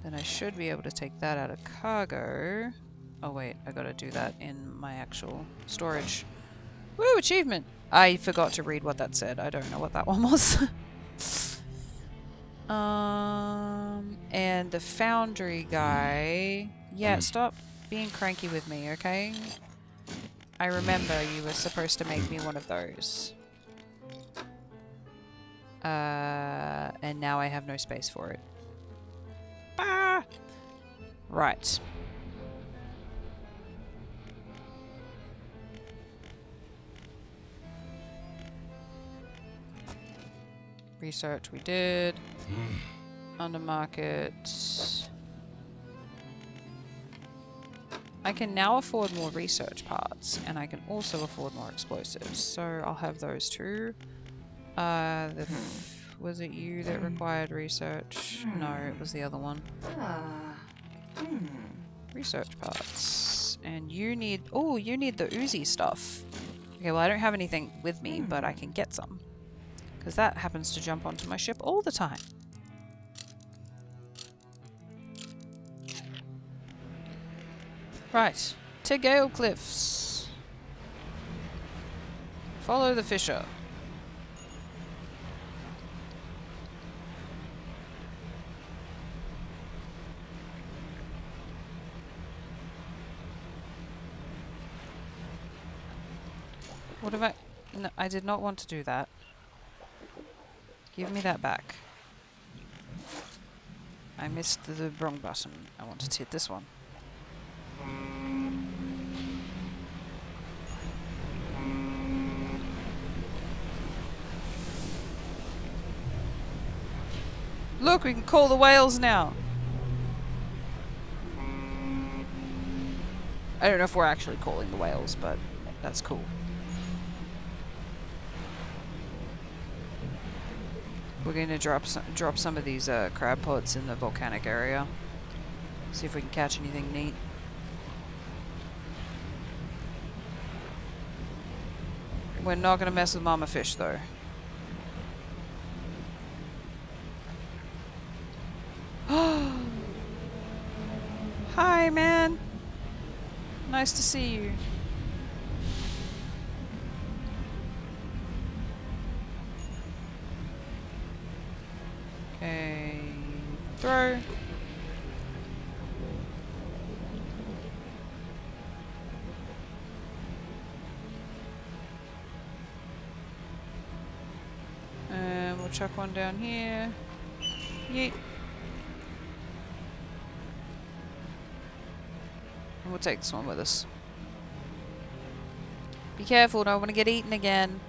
Then I should be able to take that out of cargo. Oh wait, I gotta do that in my actual storage. Woo, achievement! I forgot to read what that said. I don't know what that one was. And the foundry guy... Yeah, stop being cranky with me, okay? I remember you were supposed to make me one of those. And now I have no space for it. Ah! Right. Research we did. Undermarket. I can now afford more research parts, and I can also afford more explosives, so I'll have those too. Was it you that required research? No, it was the other one. Research parts. And you need... Oh, you need the Uzi stuff. Okay, well I don't have anything with me, but I can get some. Because that happens to jump onto my ship all the time. Right. To Gale Cliffs. Follow the fisher. What have I... No, I did not want to do that. Give me that back. I missed the wrong button. I wanted to hit this one. Look, we can call the whales now. I don't know if we're actually calling the whales, but that's cool. We're going to drop some of these crab pods in the volcanic area. See if we can catch anything neat. We're not going to mess with mama fish, though. Hi, man. Nice to see you. Okay. Throw. And we'll chuck one down here. Yeet. And we'll take this one with us. Be careful, don't want to get eaten again.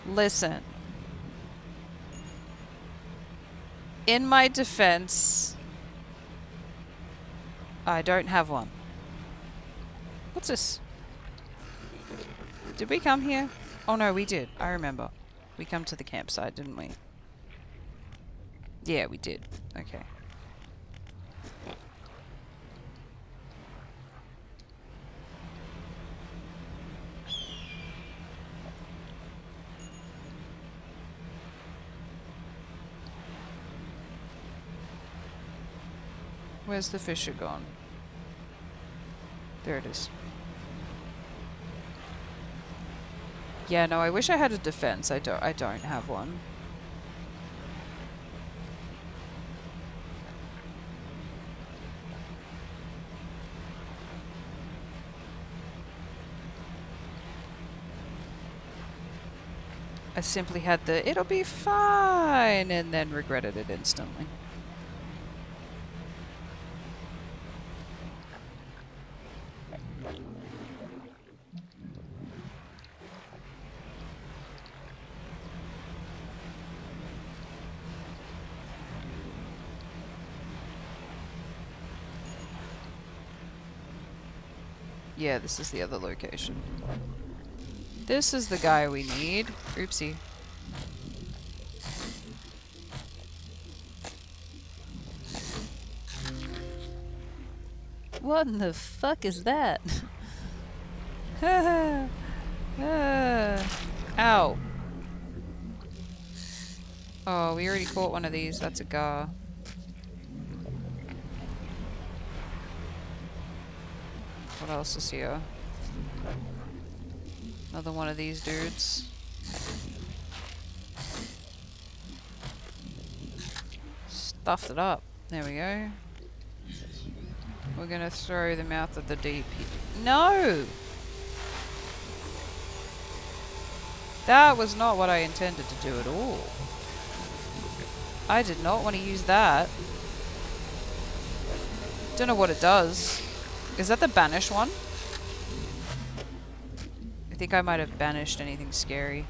Listen. In my defense, I don't have one. What's this? Did we come here? Oh no, we did. I remember. We come to the campsite, didn't we? Yeah, we did. Okay. Where's the fisher gone? There it is. Yeah, no, I wish I had a defense. I don't have one. I simply had the "it'll be fine" and then regretted it instantly. Yeah, this is the other location. This is the guy we need. Oopsie. What in the fuck is that? Ow. Oh, we already caught one of these. That's a gar. What else is here? Another one of these dudes. Stuffed it up. There we go. We're gonna throw them out of the deep. No! That was not what I intended to do at all. I did not want to use that. Don't know what it does. Is that the banish one? I think I might have banished anything scary.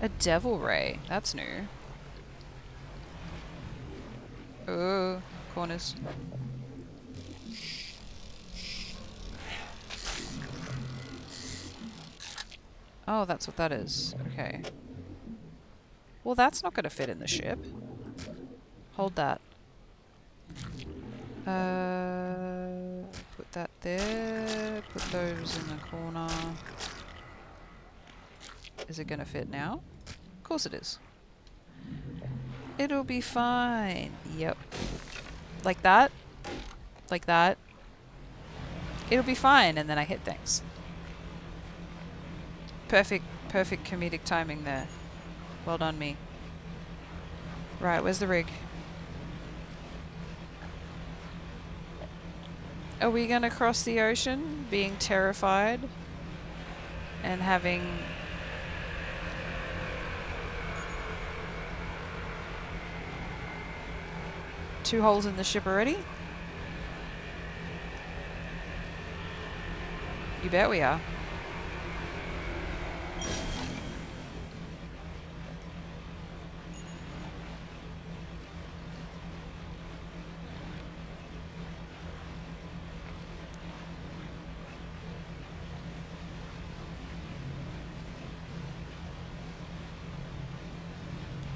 A devil ray. That's new. Oh, corners. Oh, that's what that is. Okay. Well, that's not going to fit in the ship. Hold that. Put that there. Put those in the corner. Is it gonna fit now? Of course it is. It'll be fine. Yep. Like that. Like that. It'll be fine, and then I hit things. Perfect comedic timing there. Well done, me. Right, where's the rig? Are we gonna cross the ocean, being terrified, and having... two holes in the ship already? You bet we are.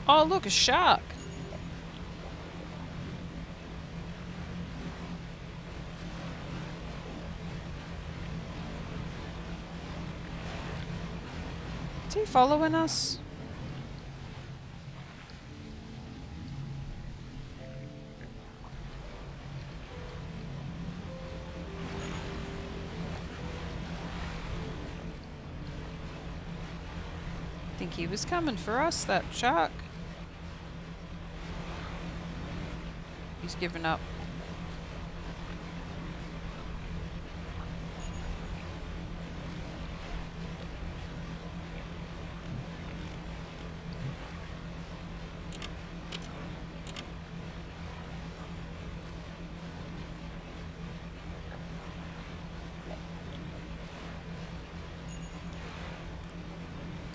Oh, look, a shark. Is he following us? Think he was coming for us, that shark. He's given up.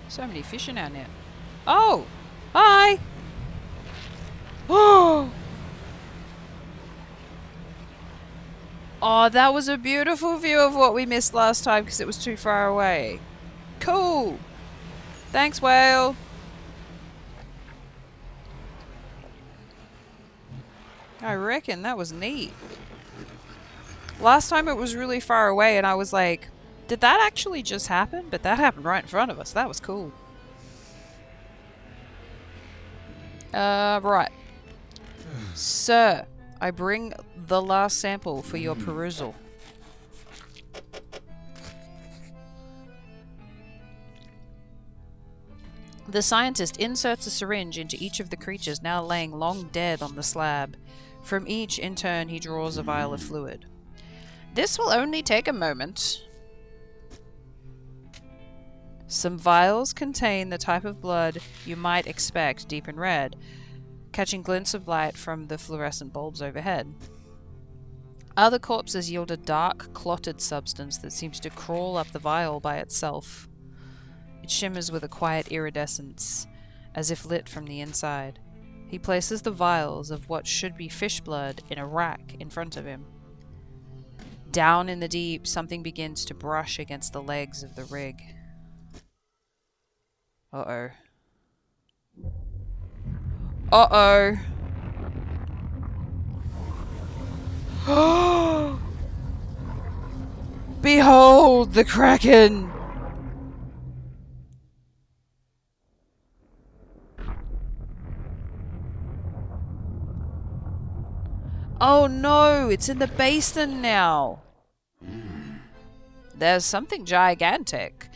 So many fish in our net. Oh! Hi! Oh! Oh, that was a beautiful view of what we missed last time because it was too far away. Cool! Thanks, whale! I reckon that was neat. Last time it was really far away and I was like, did that actually just happen? But that happened right in front of us. That was cool. Right. Sir, I bring the last sample for your perusal. The scientist inserts a syringe into each of the creatures now laying long dead on the slab. From each, in turn, he draws a vial of fluid. This will only take a moment. Some vials contain the type of blood you might expect, deep in red, catching glints of light from the fluorescent bulbs overhead. Other corpses yield a dark, clotted substance that seems to crawl up the vial by itself. It shimmers with a quiet iridescence, as if lit from the inside. He places the vials of what should be fish blood in a rack in front of him. Down in the deep, something begins to brush against the legs of the rig. Uh-oh. Uh-oh. Behold the Kraken! Oh no, it's in the basin now. There's something gigantic,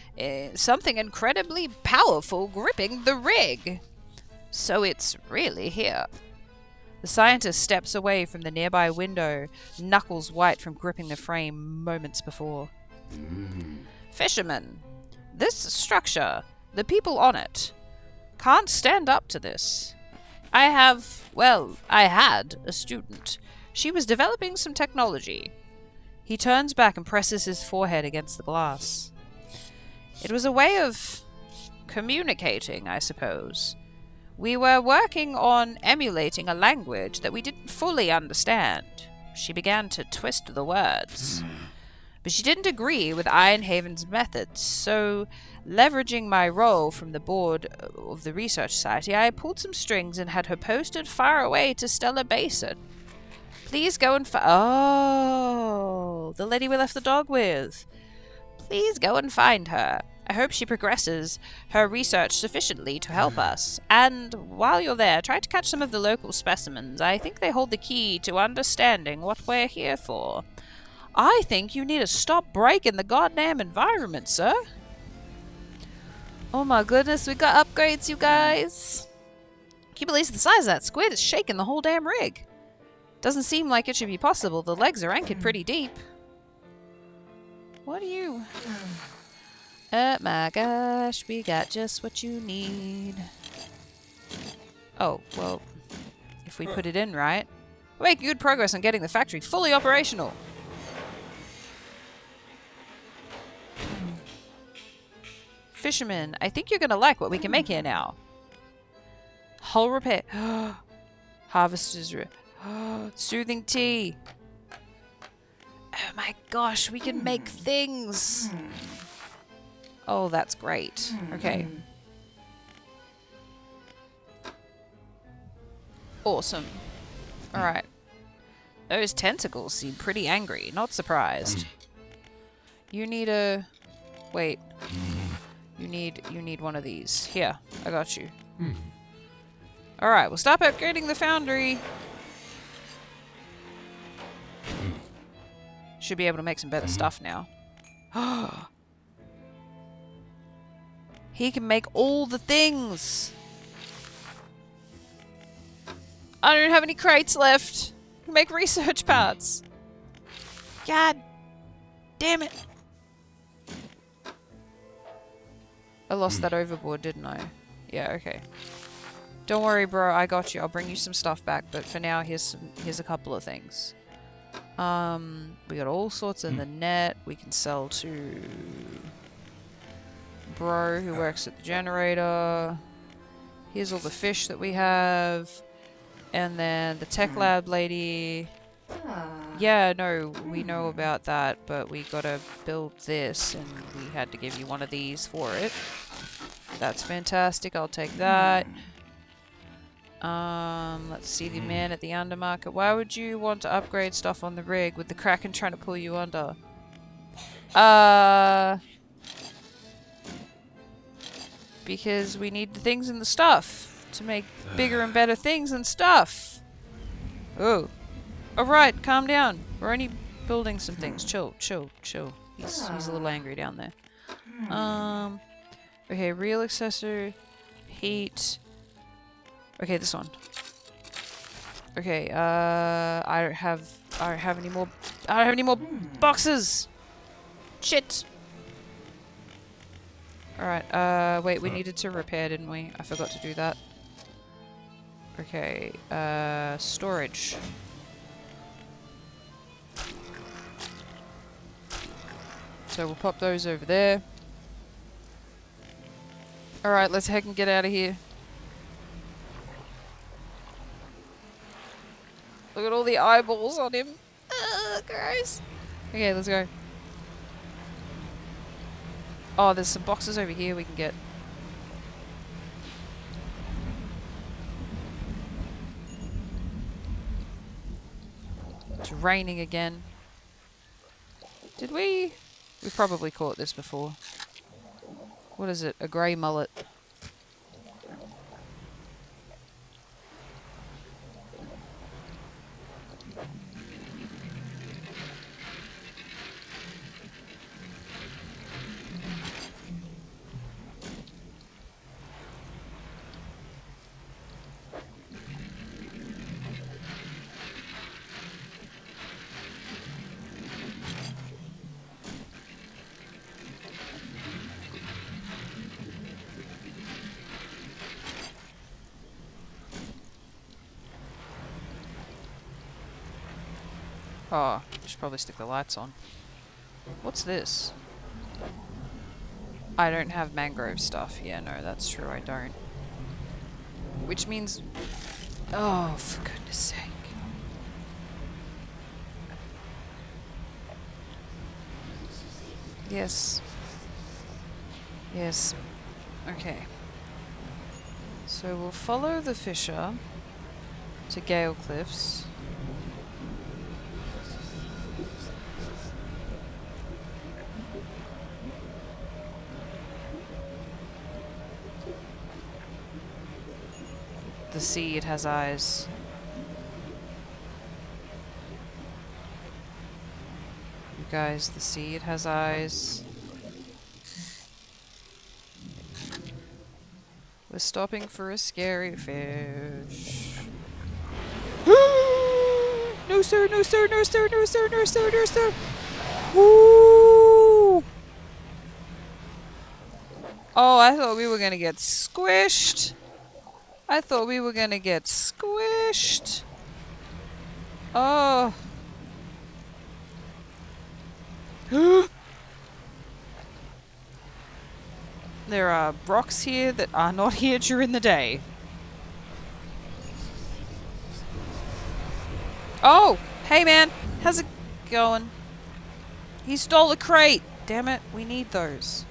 something incredibly powerful gripping the rig. So it's really here. The scientist steps away from the nearby window, knuckles white from gripping the frame moments before. Fisherman, this structure, the people on it, can't stand up to this. I had a student. She was developing some technology. He turns back and presses his forehead against the glass. It was a way of communicating, I suppose. We were working on emulating a language that we didn't fully understand. She began to twist the words. But she didn't agree with Ironhaven's methods, so leveraging my role from the board of the research society, I pulled some strings and had her posted far away to Stellar Basin. Please go and Oh, the lady we left the dog with. Please go and find her. I hope she progresses her research sufficiently to help us. And while you're there, try to catch some of the local specimens. I think they hold the key to understanding what we're here for. I think you need to stop breaking the goddamn environment, sir. Oh my goodness, we got upgrades, you guys. Can you believe the size of that squid? It's shaking the whole damn rig. Doesn't seem like it should be possible. The legs are anchored pretty deep. What are you? Oh my gosh, we got just what you need. Oh, well, if we put it in right. We're making good progress on getting the factory fully operational. Fisherman, I think you're gonna like what we can make here now. Hull repair. Harvester's soothing tea. Oh my gosh, we can make things. Oh, that's great. Okay. Awesome. Alright. Those tentacles seem pretty angry. Not surprised. You need a... Wait. You need one of these. Here, I got you. Alright, we'll stop upgrading the foundry. Should be able to make some better stuff now. He can make all the things. I don't have any crates left. I can make research parts. God damn it. I lost that overboard, didn't I? Yeah, okay. Don't worry, bro. I got you. I'll bring you some stuff back. But for now, here's a couple of things. We got all sorts in the net. We can sell to bro who works at the generator. Here's all the fish that we have. And then the tech lab lady. Yeah, no, we know about that, but we gotta build this, and we had to give you one of these for it. That's fantastic, I'll take that. Let's see, the man at the undermarket. Why would you want to upgrade stuff on the rig with the Kraken trying to pull you under? Because we need the things and the stuff to make bigger and better things and stuff. Oh. Alright, calm down. We're only building some things. Chill, chill, chill. He's a little angry down there. Okay, real accessory. Heat. Okay, this one. Okay, I don't have any more boxes! Shit! Alright, wait, we needed to repair, didn't we? I forgot to do that. Okay, storage. So we'll pop those over there. Alright, let's heck and get out of here. Look at all the eyeballs on him. Ugh, gross. Okay, let's go. Oh, there's some boxes over here we can get. It's raining again. Did we? We've probably caught this before. What is it? A grey mullet. Oh, I should probably stick the lights on. What's this? I don't have mangrove stuff. Yeah, no, that's true, I don't. Which means... Oh, for goodness sake. Yes. Yes. Okay. So we'll follow the fisher to Gale Cliffs. The sea, it has eyes. You guys, the sea, it has eyes. We're stopping for a scary fish. No sir, no sir, no sir, no sir, no sir, no sir. Ooh. Oh, I thought we were gonna get squished. I thought we were gonna get squished. Oh. There are rocks here that are not here during the day. Oh! Hey man! How's it going? He stole a crate! Damn it, we need those.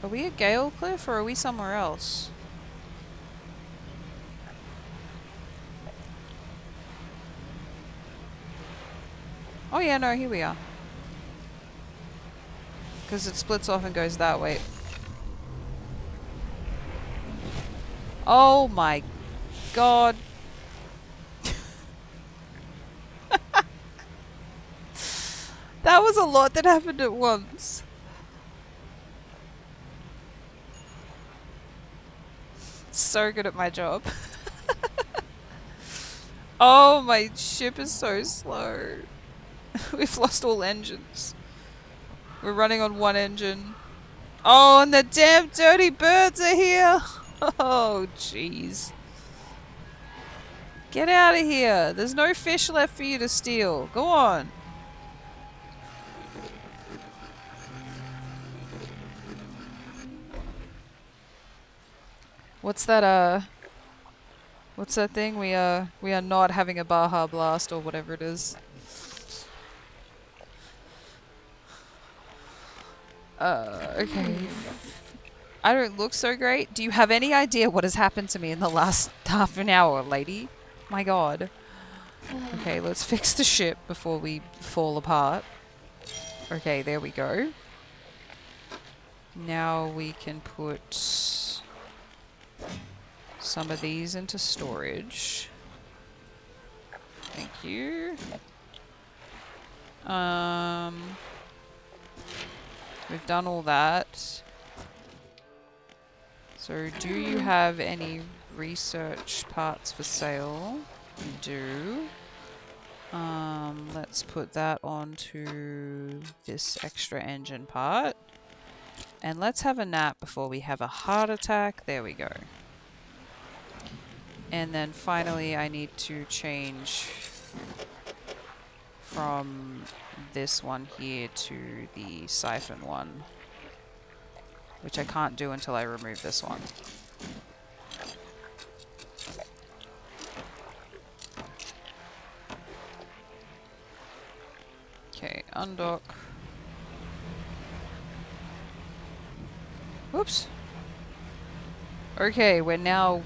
Are we at Gale Cliff or are we somewhere else? Oh yeah, no, here we are. Because it splits off and goes that way. Oh my god. That was a lot that happened at once. So good at my job. Oh, my ship is so slow. We've lost all engines. We're running on one engine. Oh, and the damn dirty birds are here. Oh, jeez. Get out of here. There's no fish left for you to steal. Go on. What's that thing? We are not having a Baja Blast or whatever it is. Okay. I don't look so great. Do you have any idea what has happened to me in the last half an hour, lady? My god. Okay, let's fix the ship before we fall apart. Okay, there we go. Now we can put some of these into storage. Thank you. We've done all that. So do you have any research parts for sale? You do. Let's put that onto this extra engine part. And let's have a nap before we have a heart attack. There we go. And then finally I need to change from this one here to the siphon one, which I can't do until I remove this one. Okay, undock. Whoops. Okay, we now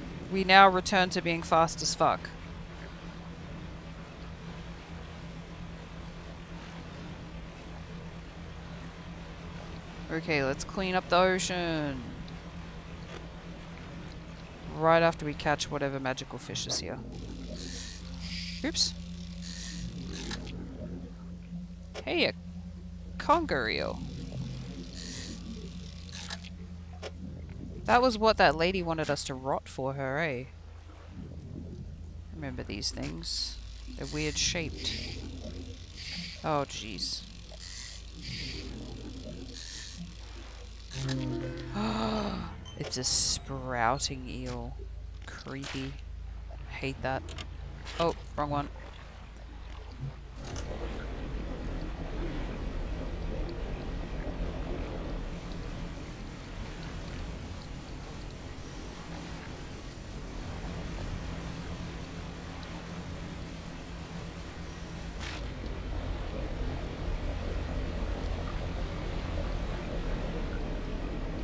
return to being fast as fuck. Okay, let's clean up the ocean. Right after we catch whatever magical fish is here. Oops. Hey, a conger eel. That was what that lady wanted us to rot for her, eh? Remember these things. They're weird shaped. Oh, jeez. It's a sprouting eel. Creepy. Hate that. Oh, wrong one.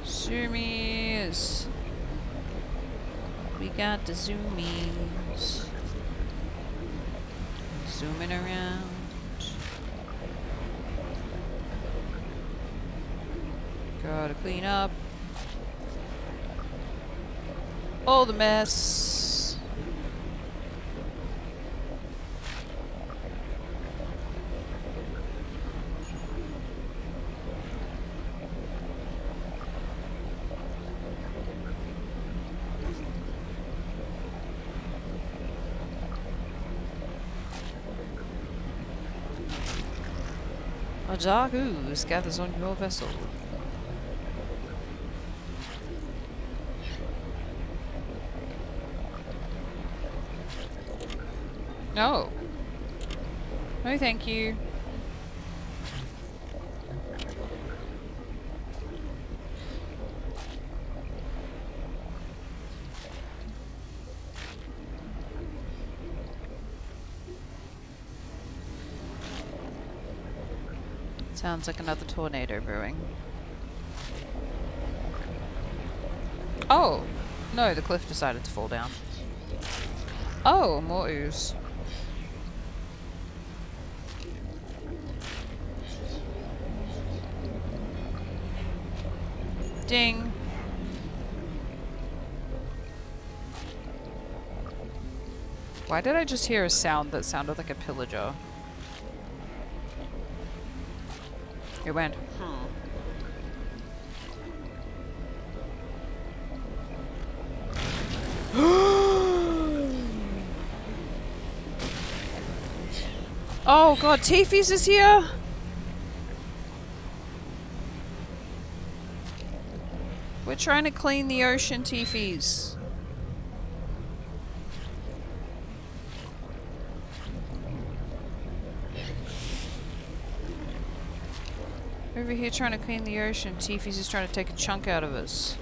Zoomies. We got the zoomies. Zooming around. Gotta clean up all the mess. A dark ooze gathers on your vessel. No. No, thank you. Sounds like another tornado brewing. Oh! No, the cliff decided to fall down. Oh, more ooze. Ding! Why did I just hear a sound that sounded like a pillager? It went, Oh god, Tiffy's is here! We're trying to clean the ocean, Tiffy's. Over here trying to clean the ocean, Tiffy's is trying to take a chunk out of us.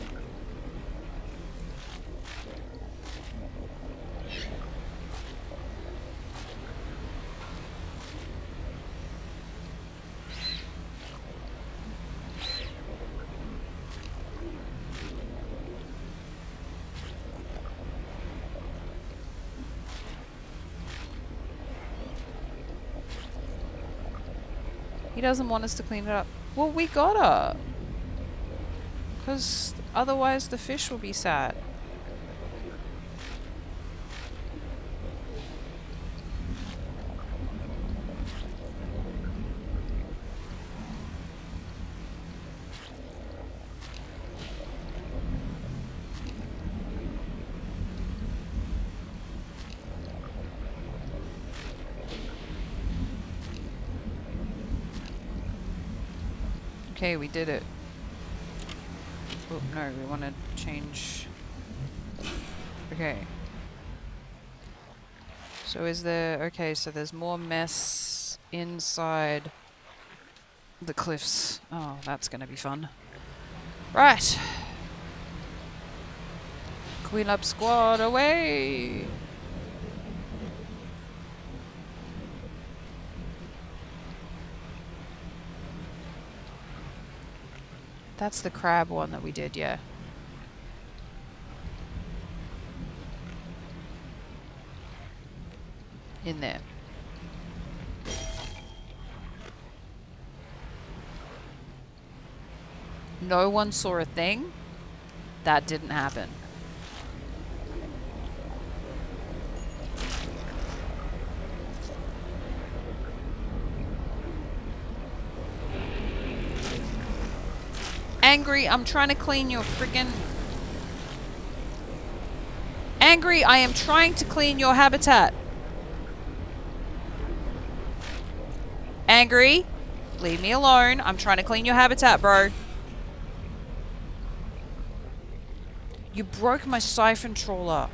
He doesn't want us to clean it up. Well, we gotta. Because otherwise the fish will be sad. Okay, we did it. Oh, no, we want to change. Okay. So is there... Okay, so there's more mess inside the cliffs. Oh, that's going to be fun. Right. Clean up squad away! That's the crab one that we did, yeah. In there. No one saw a thing. That didn't happen. Angry, I'm trying to clean your friggin... Angry, I am trying to clean your habitat. Angry, leave me alone. I'm trying to clean your habitat, bro. You broke my siphon trawler.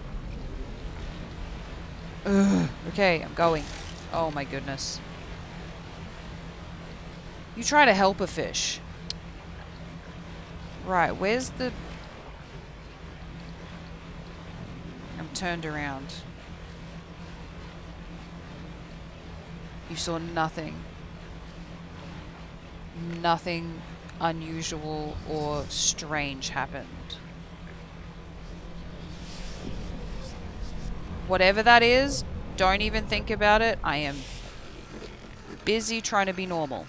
Ugh. Okay, I'm going. Oh my goodness. You try to help a fish. Right, where's the... I'm turned around. You saw nothing. Nothing unusual or strange happened. Whatever that is, don't even think about it. I am busy trying to be normal.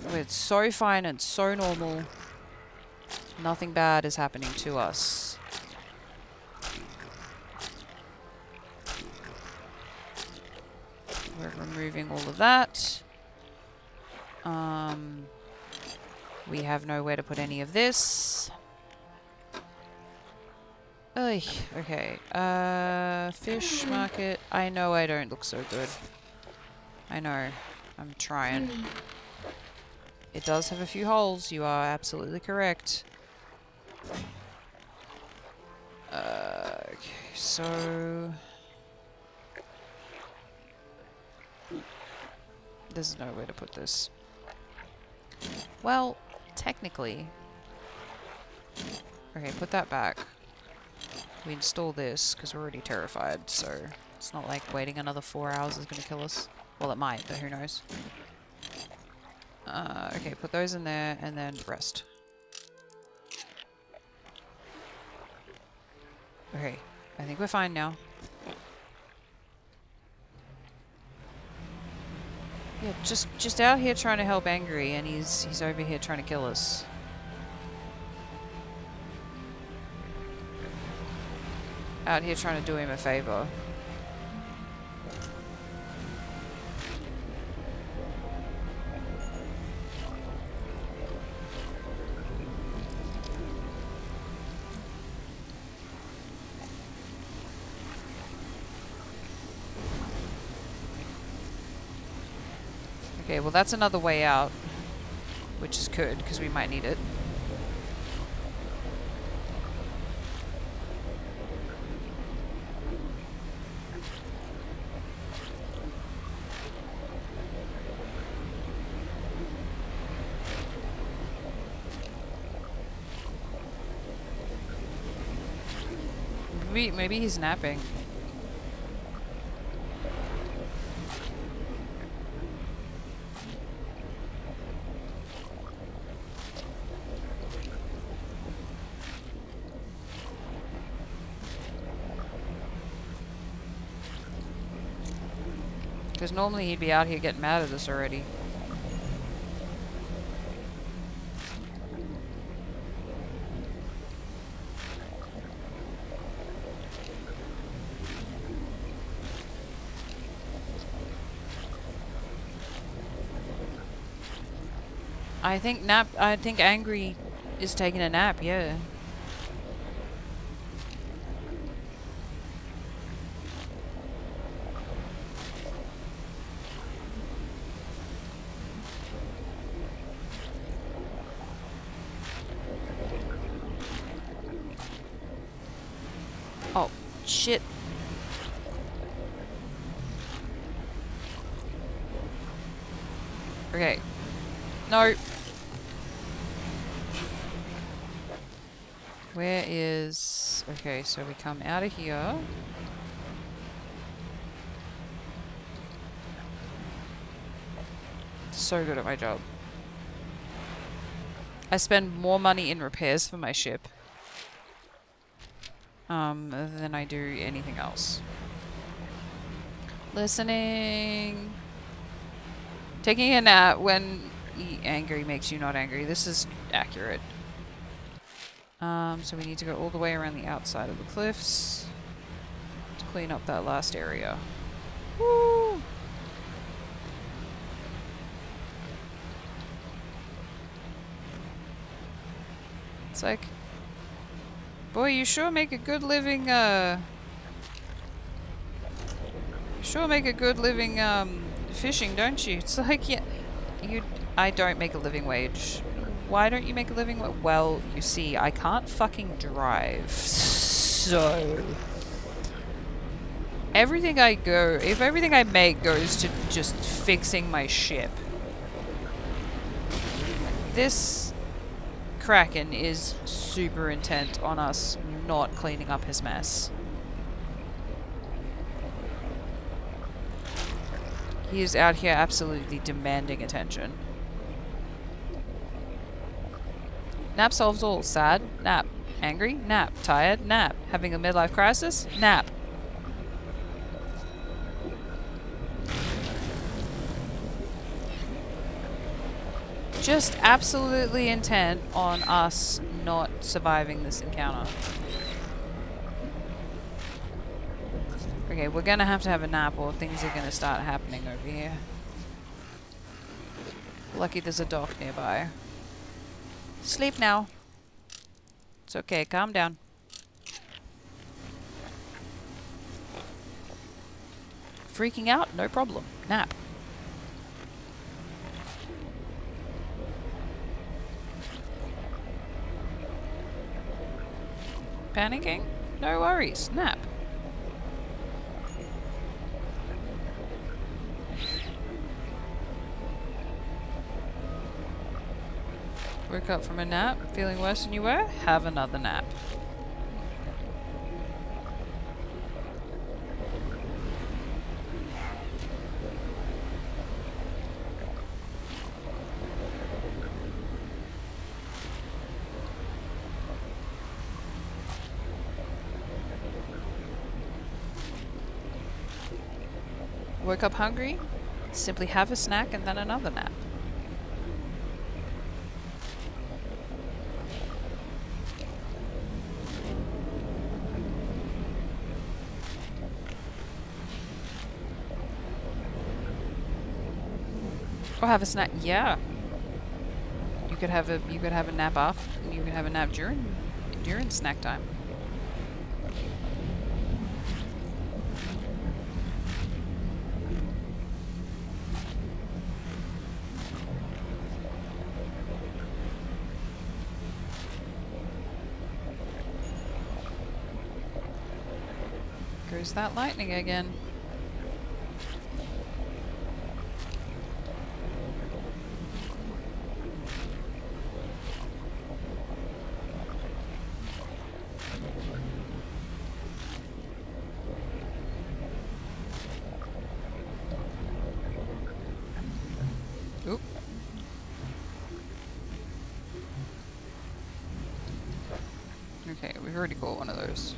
It's so fine and so normal. Nothing bad is happening to us. We're removing all of that. We have nowhere to put any of this. Oy, okay. Fish market. I know I don't look so good. I know. I'm trying. It does have a few holes. You are absolutely correct. Okay, so... There's nowhere to put this. Well, technically... Okay, put that back. We install this, because we're already terrified, so... It's not like waiting another 4 hours is going to kill us. Well, it might, but who knows. Okay, put those in there, and then rest. Okay, I think we're fine now. Yeah, just out here trying to help Angry, and he's over here trying to kill us. Out here trying to do him a favor. Okay, well that's another way out, which is good, because we might need it. Maybe he's napping. Because normally he'd be out here getting mad at us already. I think Angry is taking a nap, yeah. Oh, shit. Okay. No. Where is... Okay, so we come out of here. So good at my job. I spend more money in repairs for my ship than I do anything else. Listening. Taking a nap when angry makes you not angry. This is accurate. So we need to go all the way around the outside of the cliffs to clean up that last area. Woo! It's like, boy, you sure make a good living, fishing, don't you? It's like, yeah, I don't make a living wage. Why don't you make a living wage? Well, you see, I can't fucking drive, so if everything I make goes to just fixing my ship, this Kraken is super intent on us not cleaning up his mess. He is out here absolutely demanding attention. Nap solves all. Sad? Nap. Angry? Nap. Tired? Nap. Having a midlife crisis? Nap. just absolutely intent on us not surviving this encounter. Okay, we're gonna have to have a nap or things are gonna start happening over here. Lucky there's a dock nearby. Sleep now. It's okay, calm down. Freaking out? No problem. Nap. Panicking? No worries. Nap. Woke up from a nap, feeling worse than you were? Have another nap. Woke up hungry? Simply have a snack and then another nap. Or have a snack. Yeah. You could have a nap after. You could have a nap during snack time. Goes that lightning again. Oop. Okay, we've already caught one of those.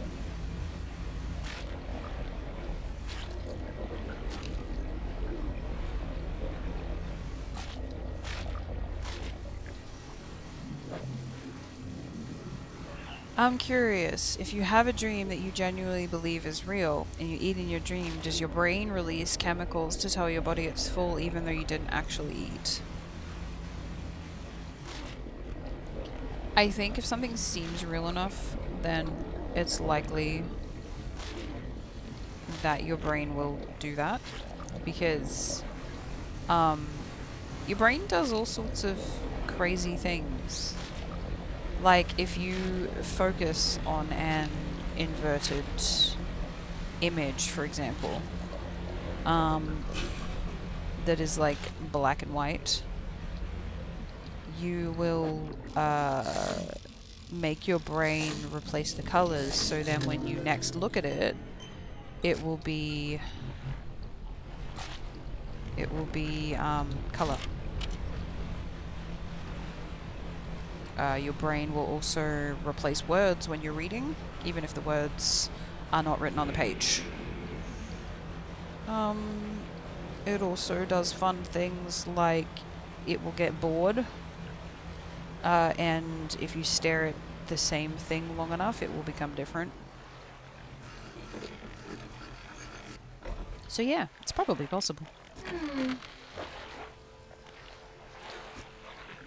I'm curious, if you have a dream that you genuinely believe is real, and you eat in your dream, does your brain release chemicals to tell your body it's full even though you didn't actually eat? I think if something seems real enough, then it's likely that your brain will do that. Because, your brain does all sorts of crazy things. Like, if you focus on an inverted image, for example, that is like black and white, you will make your brain replace the colors, so then when you next look at it, it will be color. Your brain will also replace words when you're reading, even if the words are not written on the page. It also does fun things like it will get bored, and if you stare at the same thing long enough, it will become different. So yeah, it's probably possible.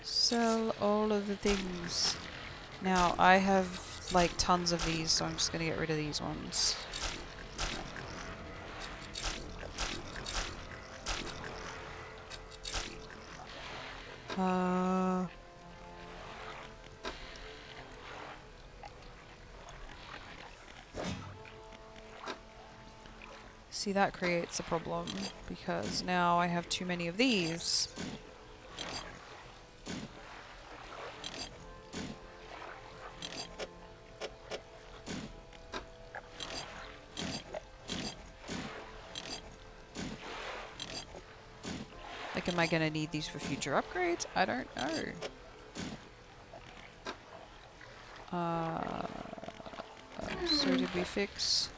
Sell all of the things. Now, I have like tons of these, so I'm just gonna get rid of these ones. See, that creates a problem, because now I have too many of these. Like, am I gonna need these for future upgrades? I don't know. So did we fix?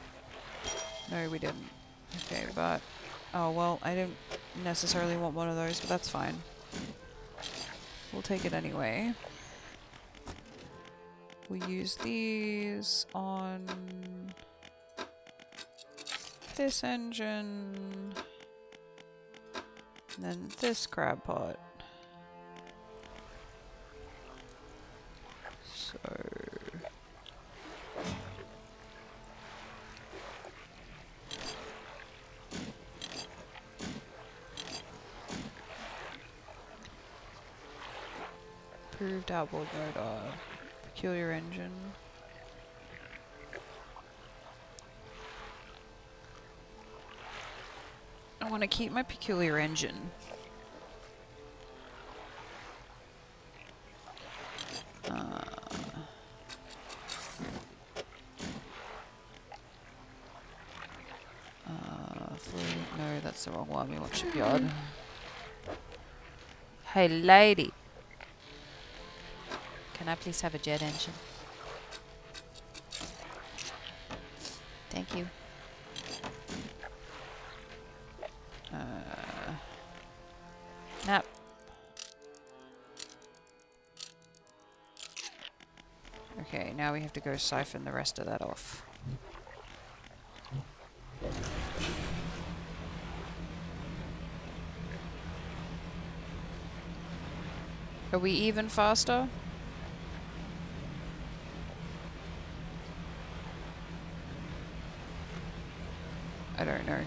No, we didn't. Okay, but... oh, well, I didn't necessarily want one of those, but that's fine. we'll take it anyway. We'll use these on this engine, and then this crab pot. So approved outboard motor, peculiar engine. I want to keep my peculiar engine. No, that's the wrong one. We want shipyard. Hey, lady. Can I please have a jet engine? Thank you. Nap. Okay, now we have to go siphon the rest of that off. Are we even faster? I don't know.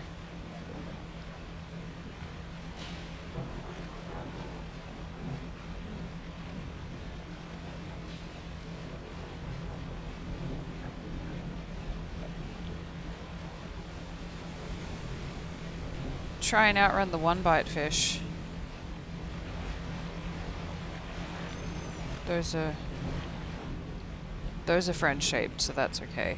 Try and outrun the one-bite fish. Those are friend-shaped, so that's okay.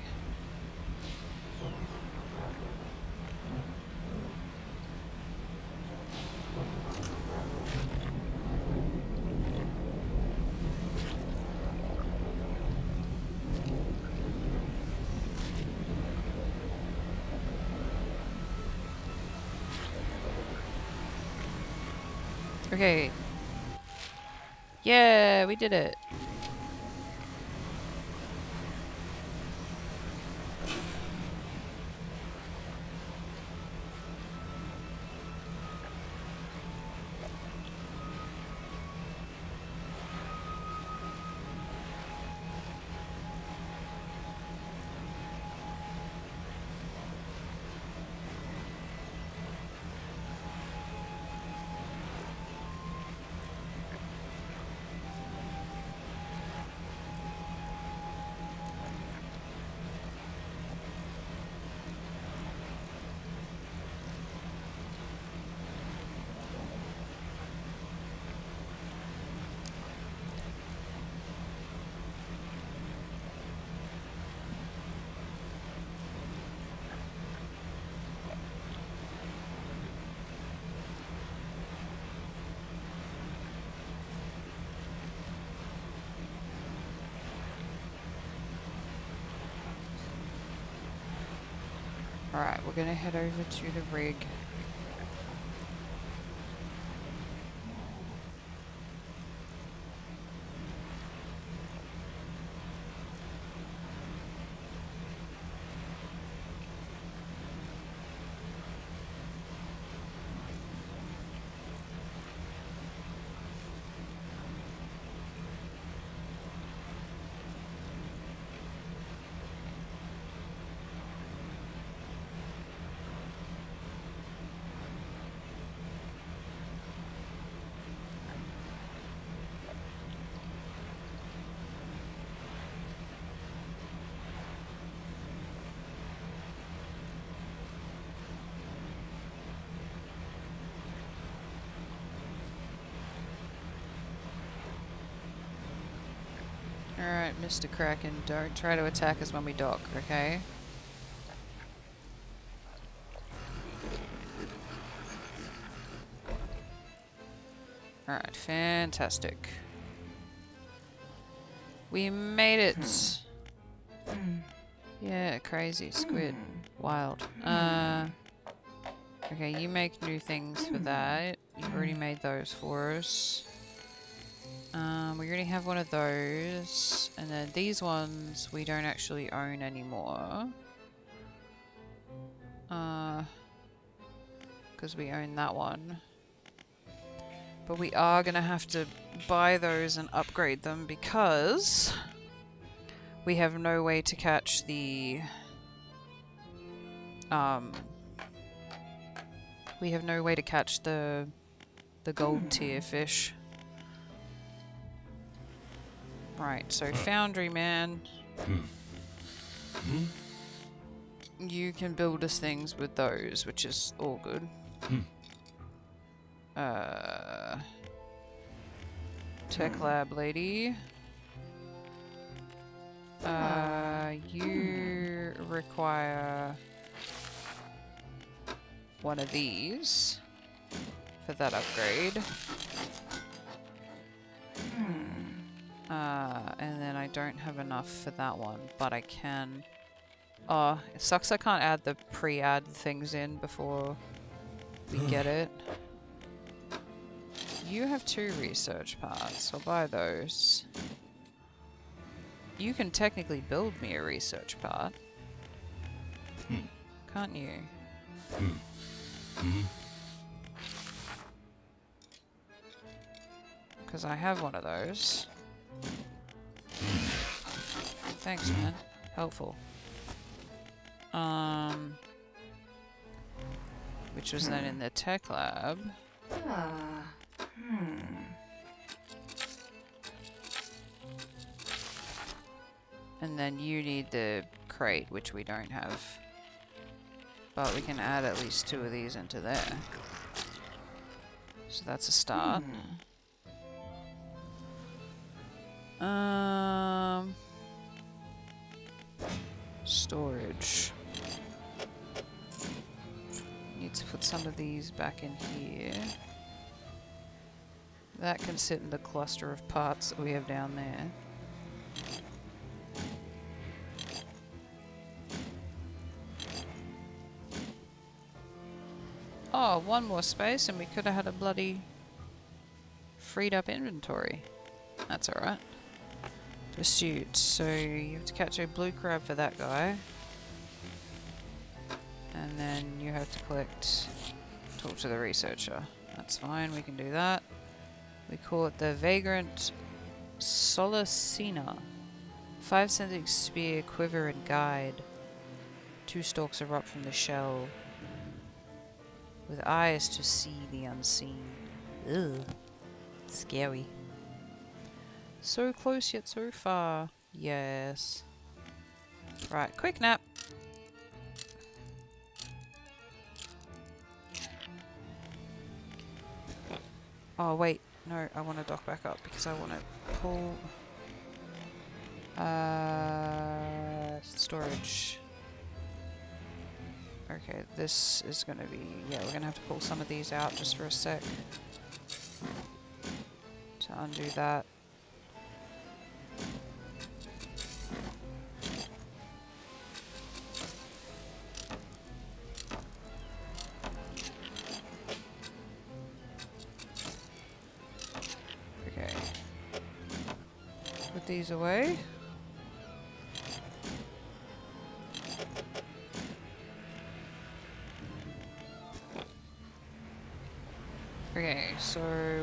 Okay. Yeah, we did it. Alright, we're gonna head over to the rig. Alright, Mr. Kraken, don't try to attack us when we dock, okay? Alright, fantastic. We made it! Yeah, crazy, squid, wild. Okay, you make new things for that. You've already made those for us. We already have one of those. And then these ones we don't actually own anymore. Because we own that one. But we are going to have to buy those and upgrade them because we have no way to catch the... we have no way to catch the gold tier fish. Right, so Foundry Man. You can build us things with those, which is all good. Tech Lab lady. You require one of these for that upgrade. And then I don't have enough for that one, but I can... Oh, it sucks I can't add the pre-add things in before we get it. You have 2 research parts. I'll buy those. You can technically build me a research part. Can't you? Because I have one of those. Thanks, man. Helpful. Which was then in the tech lab. And then you need the crate, which we don't have. But we can add at least 2 of these into there. So that's a start. Storage. Need to put some of these back in here. That can sit in the cluster of parts that we have down there. Oh, 1 more space and we could have had a bloody freed up inventory. That's alright. Pursuit. So you have to catch a blue crab for that guy. And then you have to talk to the researcher. That's fine, we can do that. We call it the Vagrant Solacina. 5-scented spear, quiver and guide. 2 stalks erupt from the shell. With eyes to see the unseen. Ugh. Scary. So close yet so far. Yes. Right, quick nap. Oh wait, no, I want to dock back up because I want to pull... storage. Okay, this is going to be... Yeah, we're going to have to pull some of these out just for a sec. To undo that. Okay. Put these away. Okay, so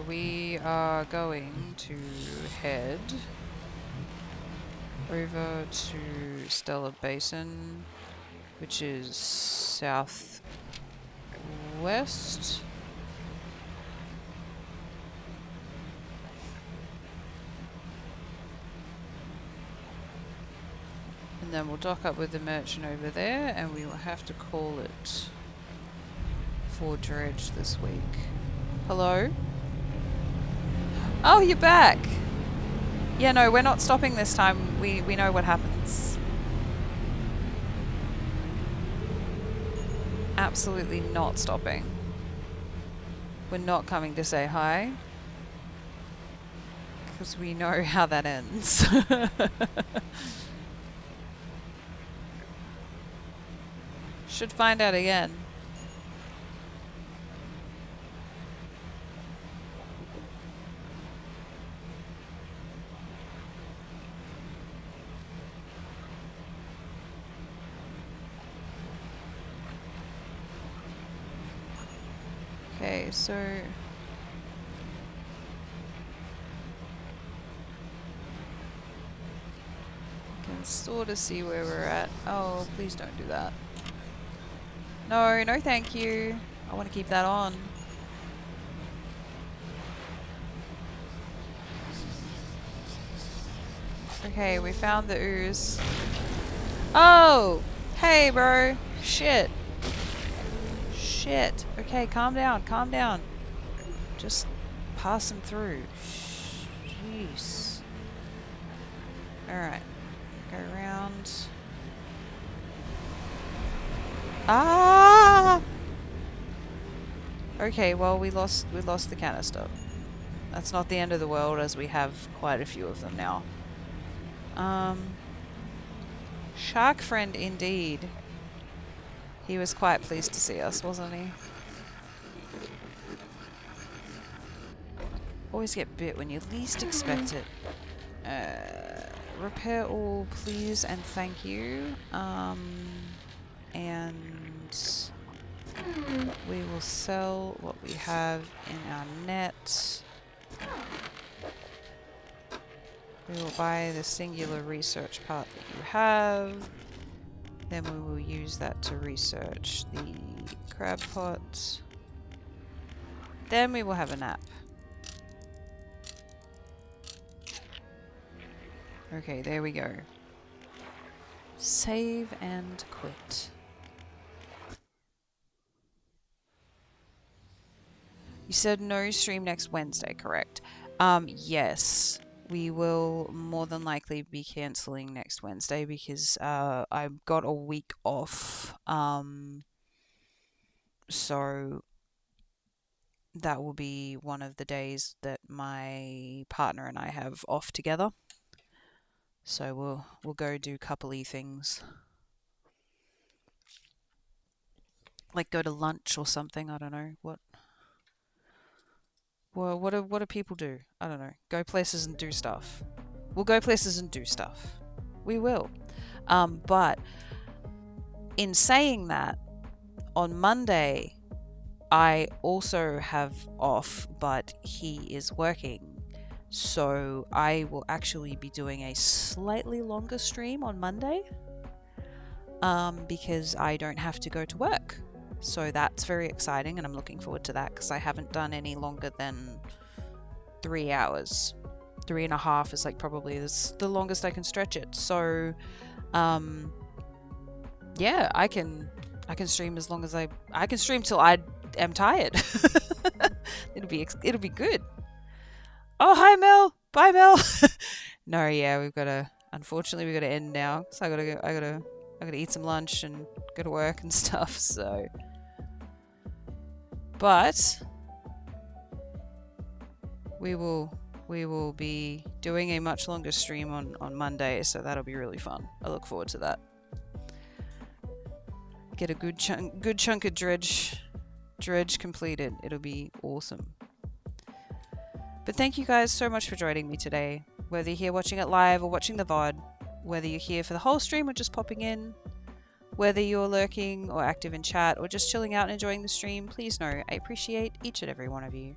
we are going to head over to Stellar Basin, which is southwest. And then we'll dock up with the merchant over there, and we will have to call it for Dredge this week. Hello? Oh, you're back! Yeah, no, we're not stopping this time. We know what happens. Absolutely not stopping. We're not coming to say hi. Because we know how that ends. Should find out again. Okay, so... I can sort of see where we're at. Oh, please don't do that. No, no thank you. I want to keep that on. Okay, we found the ooze. Oh! Hey, bro! Shit. Shit. Okay, calm down, calm down. Just passing through. Jeez. Alright. Go around. Ah! Okay, well we lost the canister. That's not the end of the world, as we have quite a few of them now. Shark friend indeed. He was quite pleased to see us, wasn't he? Always get bit when you least expect it. Repair all, please and thank you. And we will sell what we have in our net. We will buy the singular research part that you have. Then we will use that to research the crab pot. Then we will have a nap. Okay, there we go. Save and quit. You said no stream next Wednesday, correct? Yes. We will more than likely be cancelling next Wednesday because I've got a week off. So that will be one of the days that my partner and I have off together. So we'll go do couple-y things. Like go to lunch or something, I don't know. Well, what do people do? I don't know. Go places and do stuff. We'll go places and do stuff. We will. But in saying that, on Monday, I also have off, but he is working. So I will actually be doing a slightly longer stream on Monday. Because I don't have to go to work. So that's very exciting, and I'm looking forward to that because I haven't done any longer than 3 hours. 3.5 is like probably the longest I can stretch it. So, yeah, I can stream as long as I can stream till I am tired. It'll be good. Oh, hi Mel. Bye Mel. No, yeah, unfortunately we've got to end now. So I gotta eat some lunch and go to work and stuff, so. But we will be doing a much longer stream on Monday, so that'll be really fun. I look forward to that. Get a good chunk of dredge completed. It'll be awesome. But thank you guys so much for joining me today. Whether you're here watching it live or watching the VOD, whether you're here for the whole stream or just popping in, whether you're lurking or active in chat or just chilling out and enjoying the stream, please know I appreciate each and every one of you.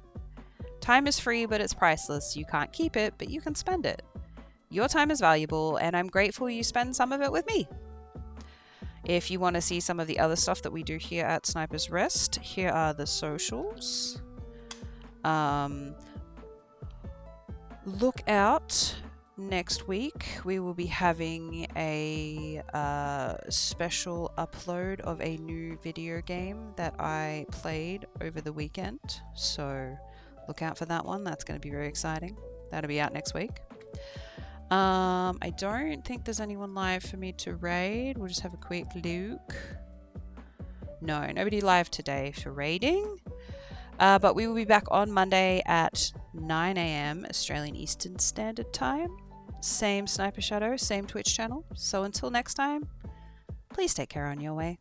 Time is free, but it's priceless. You can't keep it, but you can spend it. Your time is valuable, and I'm grateful you spend some of it with me. If you want to see some of the other stuff that we do here at Sniper's Rest, here are the socials. Look out. Next week, we will be having a special upload of a new video game that I played over the weekend. So look out for that one. That's going to be very exciting. That'll be out next week. I don't think there's anyone live for me to raid. We'll just have a quick look. No, nobody live today for raiding. But we will be back on Monday at 9 AM Australian Eastern Standard Time. Same Sniper Shadow, same Twitch channel. So until next time, please take care on your way.